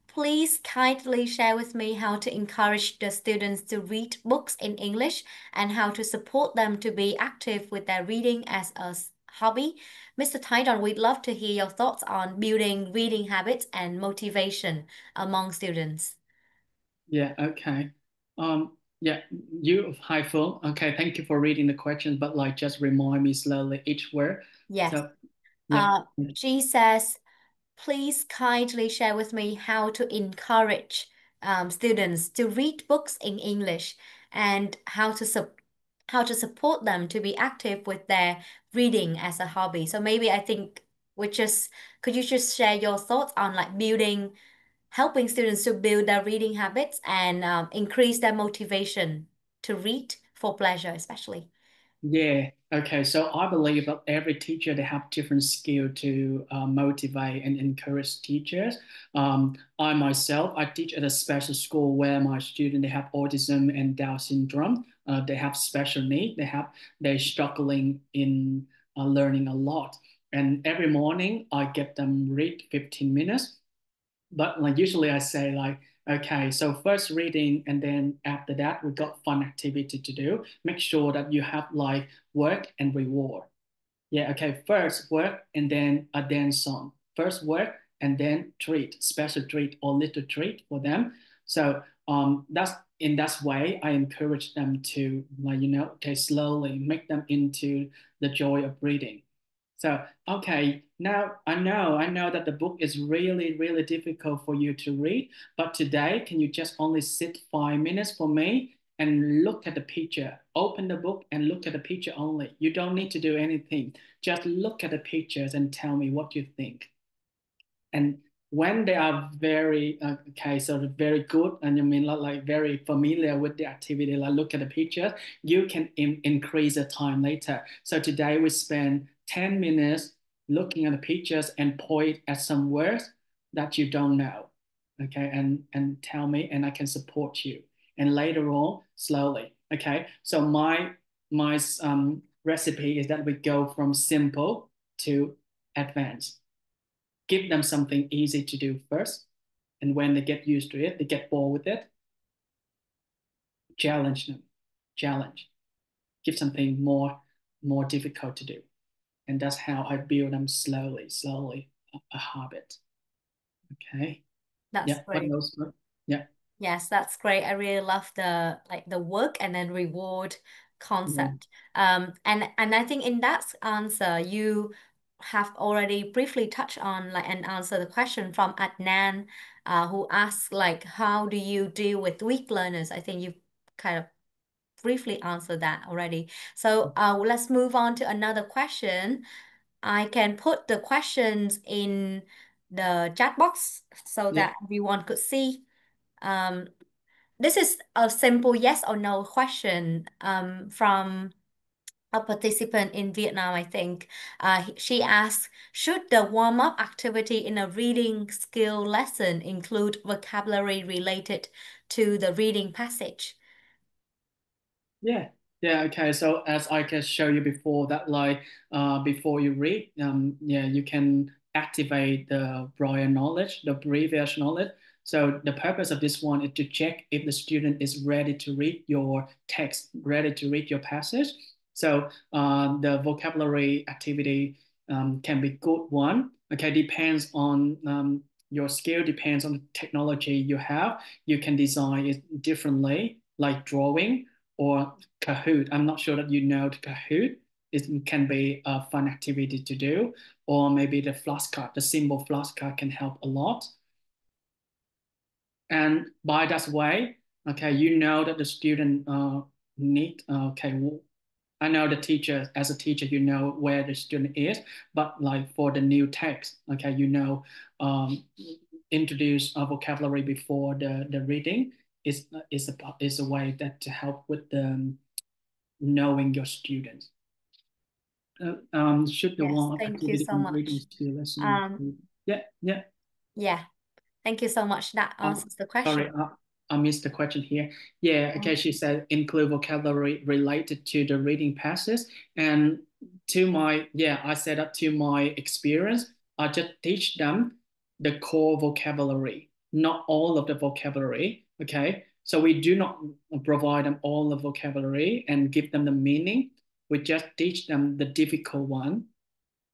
Please kindly share with me how to encourage the students to read books in English and how to support them to be active with their reading as a hobby. Mr. Taidon, we'd love to hear your thoughts on building reading habits and motivation among students. Yeah, okay. Yeah, you, hi Phil. Okay, thank you for reading the questions, but like just remind me slowly each word. Yes. So, yeah. She says, please kindly share with me how to encourage students to read books in English and how to support them to be active with their reading as a hobby. So maybe I think we just could you just share your thoughts on like helping students to build their reading habits and increase their motivation to read for pleasure, especially. Yeah. Okay. So I believe that every teacher they have different skill to motivate and encourage teachers. I myself I teach at a special school where my students they have autism and Down syndrome. They have special need. They're struggling in learning a lot. And every morning I get them read 15 minutes. But like usually I say like, okay, so first reading and then after that we got fun activity to do. Make sure that you have like work and reward. Yeah, okay, first work and then a dance song. First work and then treat, special treat or little treat for them. So that's in that way I encourage them to like okay slowly make them into the joy of reading. So okay, Now, I know that the book is really, really difficult for you to read, but today, can you just only sit 5 minutes for me and look at the picture? Open the book and look at the picture only. You don't need to do anything. Just look at the pictures and tell me what you think. And when they are very okay, so very good, and you mean like very familiar with the activity, like look at the picture, you can increase the time later. So today we spend 10 minutes looking at the pictures and point at some words that you don't know, okay, and tell me, and I can support you. And later on, slowly, okay. So my recipe is that we go from simple to advanced. Give them something easy to do first. And when they get used to it, they get bored with it, challenge them. Challenge. Give something more difficult to do. And that's how I build them slowly, a habit. Okay. That's Yeah. What great. else? Yeah. Yes, that's great. I really love the like the work and then reward Yeah. concept. And I think in that answer you have already briefly touched on like and answer the question from Adnan, who asks like how do you deal with weak learners? I think you've kind of briefly answered that already. So let's move on to another question. I can put the questions in the chat box so Yeah. that everyone could see. Um, this is a simple yes or no question from a participant in Vietnam, I think. She asks, should the warm-up activity in a reading skill lesson include vocabulary related to the reading passage? Yeah. Yeah. Okay. So as I can show you before that, like before you read, yeah, you can activate the prior knowledge, the previous knowledge. So the purpose of this one is to check if the student is ready to read your text, ready to read your passage. So the vocabulary activity can be good one. Okay, depends on your skill, depends on the technology you have. You can design it differently, like drawing or Kahoot. I'm not sure that you know the Kahoot. It can be a fun activity to do, or maybe the flashcard, the symbol flashcard can help a lot. And by that way, okay, you know that the student need, okay, I know the teacher, as a teacher, you know where the student is, but like for the new text, okay, you know, um, introduce a vocabulary before the reading is a way that to help with the knowing your students. Should the Yes, one thank you activity so in reading much. skill lesson Um, include? Yeah, yeah. yeah, thank you so much. That Oh, answers the question. sorry, I missed the question here. Yeah, okay, she said include vocabulary related to the reading passage. And yeah, I said that to my experience, I just teach them the core vocabulary, not all of the vocabulary. Okay, so we do not provide them all the vocabulary and give them the meaning. We just teach them the difficult one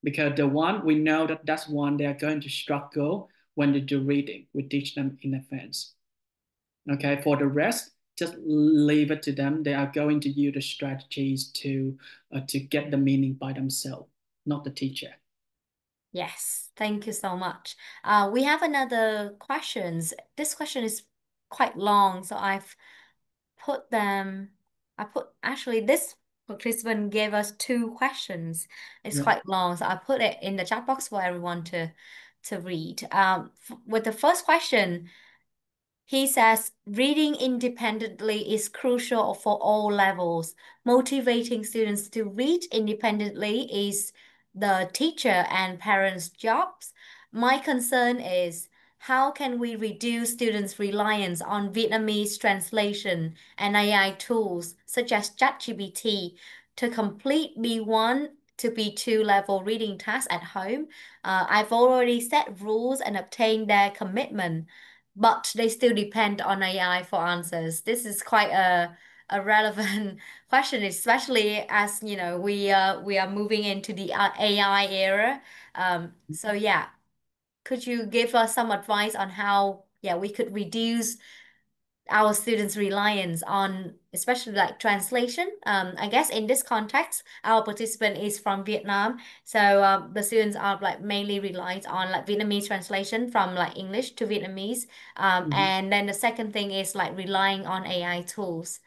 because the one we know that that's one they are going to struggle when they do reading. We teach them in advance. Okay, for the rest, just leave it to them. They are going to use the strategies to get the meaning by themselves, not the teacher. Yes, thank you so much. We have another questions. This question is quite long, so I've put them. I put actually this participant gave us two questions. It's Yeah. quite long, so I put it in the chat box for everyone to read. With the first question, he says reading independently is crucial for all levels. Motivating students to read independently is the teacher and parents' jobs. My concern is how can we reduce students' reliance on Vietnamese translation and AI tools such as ChatGPT to complete B1 to B2 level reading tasks at home? I've already set rules and obtained their commitment, but they still depend on AI for answers. This is quite a relevant question, especially as you know we are moving into the AI era. So yeah, could you give us some advice on how yeah we could reduce our students' reliance on, especially like translation. I guess in this context, our participant is from Vietnam, so the students are like mainly relied on like Vietnamese translation from like English to Vietnamese. Mhm. And then the second thing is like relying on AI tools.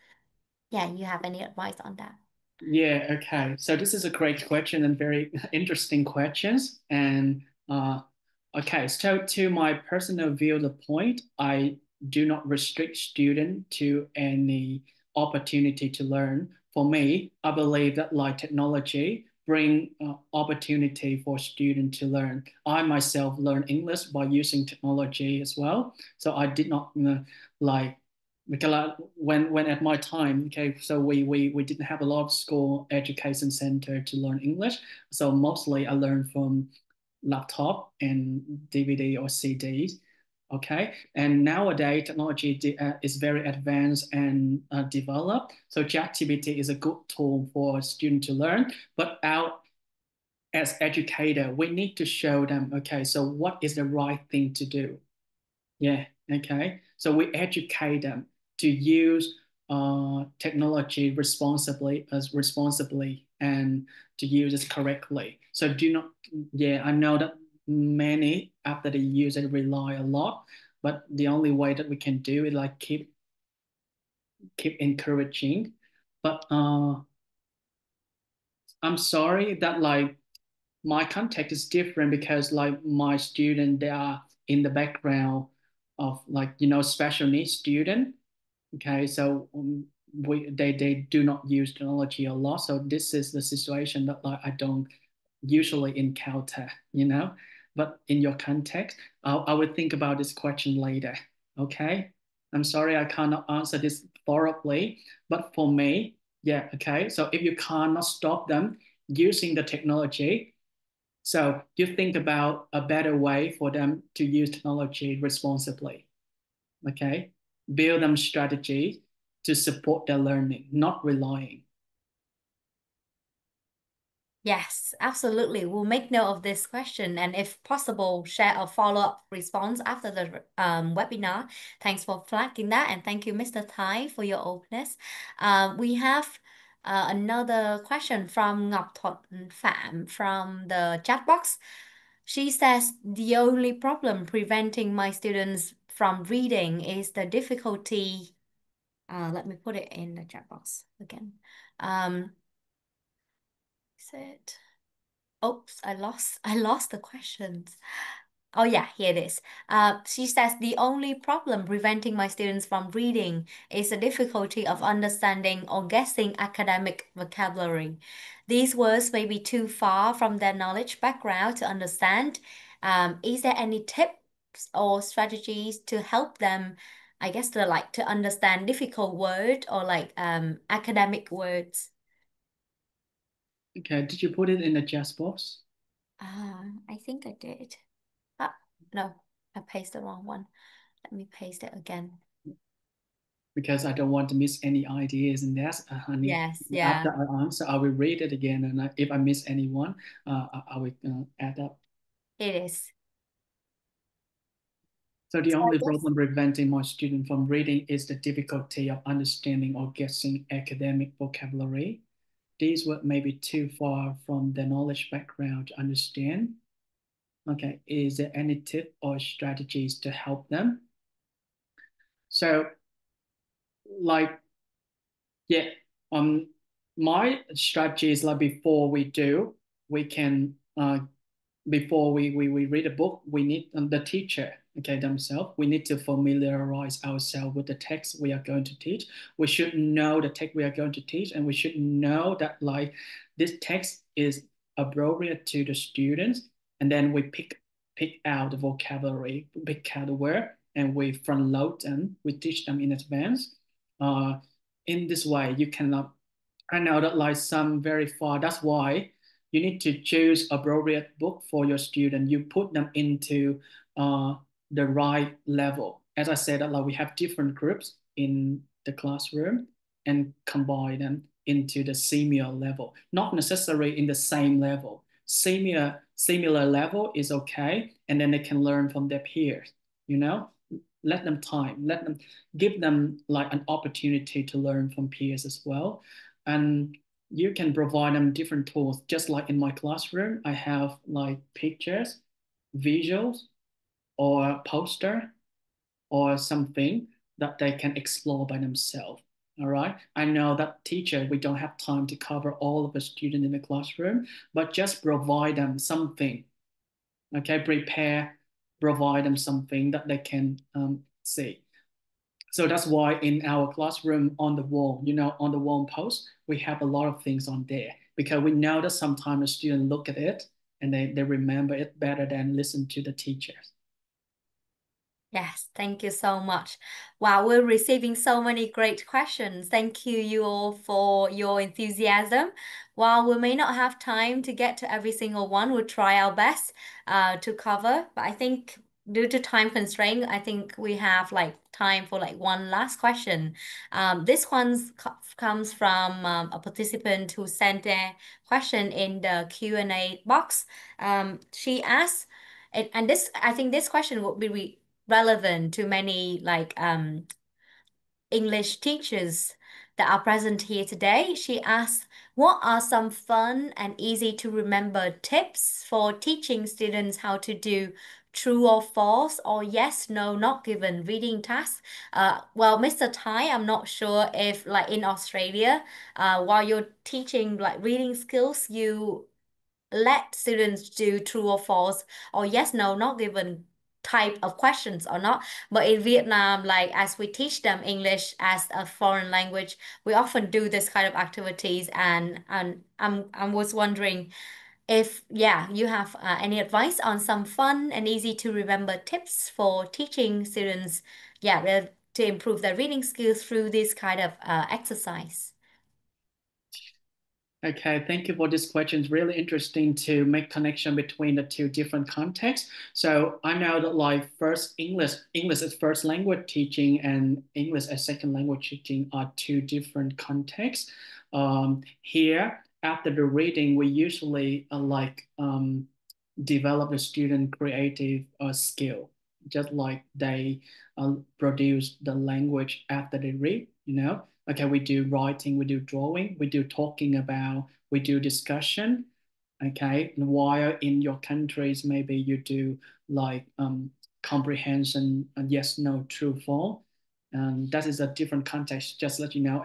Yeah, you have any advice on that? Yeah, okay. So this is a great question and very interesting questions. And okay, so to my personal view, the point, I do not restrict student to any opportunity to learn. For me, I believe that like technology bring opportunity for student to learn. I myself learn English by using technology as well. So I did not like because when at my time, okay, so we didn't have a lot of school education center to learn English. So mostly I learned from laptop and DVD or CDs. Okay, and nowadays technology is very advanced and developed. So ChatGPT is a good tool for students to learn. But out as educator, we need to show them, okay, so what is the right thing to do? Yeah, okay. So we educate them to use technology responsibly and to use it correctly. So do not, yeah, I know that many after they use it rely a lot, but the only way that we can do it like keep encouraging. But I'm sorry that like my context is different because like my student they are in the background of like special needs student. Okay, so they do not use technology a lot. So this is the situation that like I don't usually encounter. But in your context, I would think about this question later. Okay, I'm sorry I cannot answer this thoroughly, but for me, yeah, okay. So if you cannot stop them using the technology, so you think about a better way for them to use technology responsibly. Okay, build them strategy to support their learning, not relying. Yes, absolutely. We'll make note of this question and if possible, share a follow-up response after the webinar. Thanks for flagging that and thank you, Mr. Tai, for your openness. We have another question from Ngọc Thuận Phạm from the chat box. She says, the only problem preventing my students from reading is the difficulty. Let me put it in the chat box again. Is it? Oops, I lost the questions. Oh yeah, here it is. She says the only problem preventing my students from reading is the difficulty of understanding or guessing academic vocabulary. These words may be too far from their knowledge background to understand. Is there any tips or strategies to help them, I guess, to understand difficult word or like academic words? Okay, did you put it in the chat box? I think I did. Ah, no, I pasted the wrong one. Let me paste it again. Because I don't want to miss any ideas in that. Honey, Yes, yeah, after I answer, I will read it again, and if I miss anyone, I will add up. it is. So the So I only guess, problem preventing my student from reading is the difficulty of understanding or guessing academic vocabulary. These words may be too far from their knowledge background to understand. Okay, is there any tip or strategies to help them? So, like, yeah, my strategy is like before we can before we read a book, we need the teacher, okay, themselves. We need to familiarize ourselves with the text we are going to teach. We should know the text we are going to teach, and we should know that like this text is appropriate to the students, and then we pick out the vocabulary, pick out the word, and we front load them. We teach them in advance. Uh, in this way, you cannot. I know that like some very far. That's why you need to choose appropriate book for your student. You put them into the right level. As I said, like we have different groups in the classroom and combine them into the similar level, not necessarily in the same level. Similar level is okay, and then they can learn from their peers. You know. let them time, let them give them like an opportunity to learn from peers as well. And you can provide them different tools. Just like in my classroom, I have like pictures, visuals, or poster, or something that they can explore by themselves. All right. I know that teacher, we don't have time to cover all of the students in the classroom, but just provide them something. Okay, provide them something that they can see. So that's why in our classroom on the wall, on the wall post, we have a lot of things on there because we know that sometimes the students look at it and they remember it better than listen to the teachers. Yes, thank you so much. Wow, we're receiving so many great questions. Thank you all for your enthusiasm. While we may not have time to get to every single one, we'll try our best to cover. But I think due to time constraint, I think we have like time for like one last question. This comes from a participant who sent their question in the Q&A box. She asked, and this I think this question would be relevant to many like English teachers that are present here today. She asks, what are some fun and easy to remember tips for teaching students how to do true or false or yes, no, not given reading tasks? Well, Mr. Tai, I'm not sure if like in Australia, while you're teaching like reading skills, you let students do true or false or yes, no, not given type of questions or not. But in Vietnam, like as we teach them English as a foreign language, we often do this kind of activities. And I was wondering if yeah, you have any advice on some fun and easy to remember tips for teaching students, yeah, to improve their reading skills through this kind of exercise. Okay, thank you for this question. It's really interesting to make connection between the two different contexts. So I know that like first English as first language teaching and English as second language teaching are two different contexts. Here, after the reading, we usually develop the student creative skill, just like they produce the language after they read. Okay, we do writing, we do drawing, we do talking about, we do discussion. Okay, and while in your countries, maybe you do like comprehension, yes, no, true, false. That is a different context, just let you know.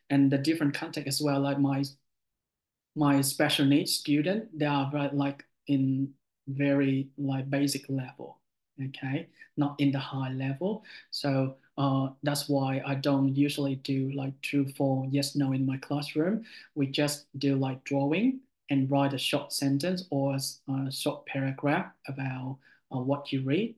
And the different context as well, like my special needs student, they are like in very like basic level, okay, not in the high level. So that's why I don't usually do like true, false, yes, no in my classroom. We just do like drawing and write a short sentence or a short paragraph about what you read,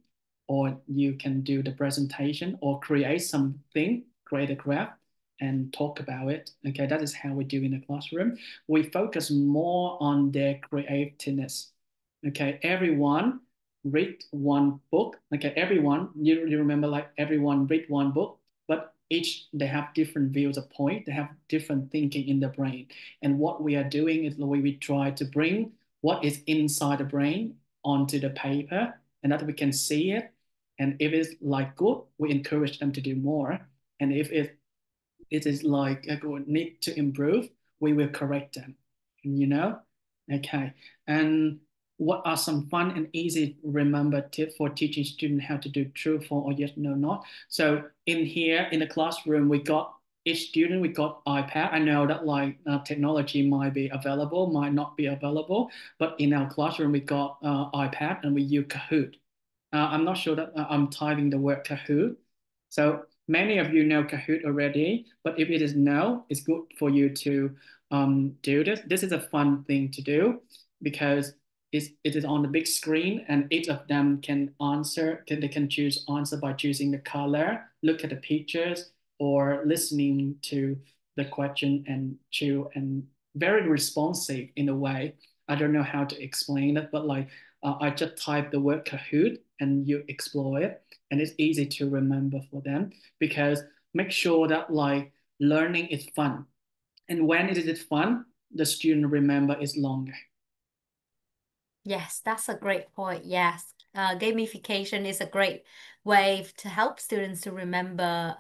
or you can do the presentation or create something, create a graph and talk about it. Okay, that is how we do in the classroom. We focus more on their creativeness. Okay, everyone read one book. Okay, everyone, you remember like everyone read one book, but each they have different views of point. They have different thinking in the brain. And what we are doing is the way we try to bring what is inside the brain onto the paper and that we can see it. And if it's like good, we encourage them to do more. And if it is like need to improve, we will correct them, you know? Okay. And what are some fun and easy remember tips for teaching students how to do true, false, or yes, no, not? So in here in the classroom, we got each student, we got iPad. I know that like technology might be available, might not be available, but in our classroom, we got iPad and we use Kahoot. I'm not sure that I'm typing the word Kahoot. So many of you know Kahoot already, but if it is no, it's good for you to do this. This is a fun thing to do because it is on the big screen and each of them can answer, they can choose answer by choosing the color, look at the pictures, or listening to the question and choose and very responsive in a way. I don't know how to explain it, but like I just type the word Kahoot and you explore it, and it's easy to remember for them because make sure that like learning is fun, and when it is fun, the student remember is longer. Yes, that's a great point. Yes. Gamification is a great way to help students to remember,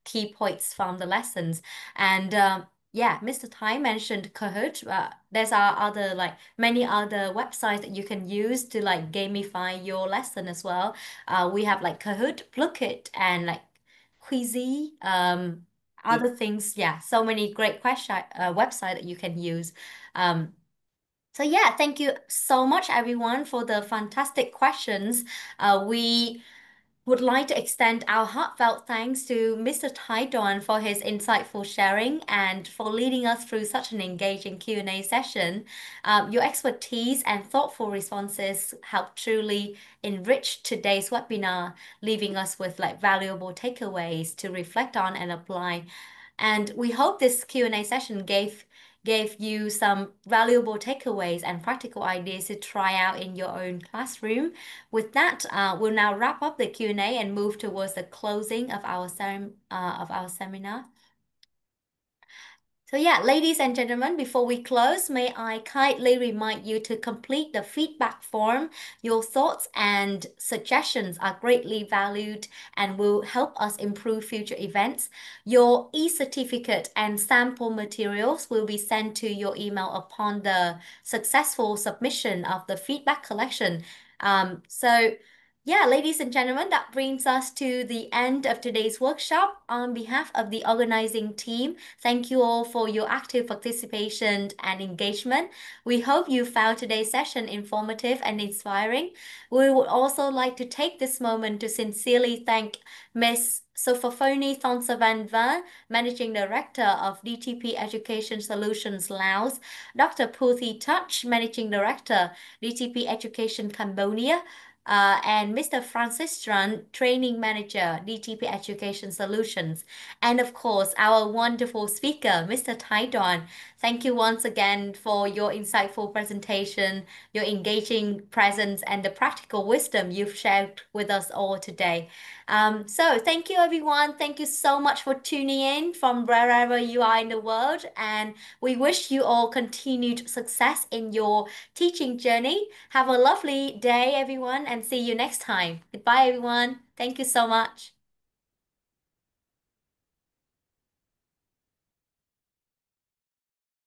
key points from the lessons. And yeah, Mr. Tai mentioned Kahoot. There's our other, like many other websites that you can use to like gamify your lesson as well. We have like Kahoot, Blookit, and like Quizzy, Yeah. other things. Yeah, so many great website that you can use. Um, so yeah, thank you so much everyone for the fantastic questions. We would like to extend our heartfelt thanks to Mr. Taidon for his insightful sharing and for leading us through such an engaging Q&A session. Your expertise and thoughtful responses helped truly enrich today's webinar, leaving us with like valuable takeaways to reflect on and apply. And we hope this Q&A session gave you some valuable takeaways and practical ideas to try out in your own classroom. With that, we'll now wrap up the Q&A and move towards the closing of our seminar. So yeah, ladies and gentlemen, before we close, may I kindly remind you to complete the feedback form. Your thoughts and suggestions are greatly valued and will help us improve future events. Your e-certificate and sample materials will be sent to your email upon the successful submission of the feedback collection. So yeah, ladies and gentlemen, that brings us to the end of today's workshop. On behalf of the organizing team, thank you all for your active participation and engagement. We hope you found today's session informative and inspiring. We would also like to take this moment to sincerely thank Ms. Sofofoni Thongsavanvan, Managing Director of DTP Education Solutions Laos, Dr. Puthi Touch, Managing Director, DTP Education Cambodia, and Mr. Francis Strand, Training Manager, DTP Education Solutions, and of course, our wonderful speaker, Mr. Taidon. Thank you once again for your insightful presentation, your engaging presence, and the practical wisdom you've shared with us all today. So thank you, everyone. Thank you so much for tuning in from wherever you are in the world, and we wish you all continued success in your teaching journey. Have a lovely day, everyone, and see you next time. Goodbye, everyone. Thank you so much.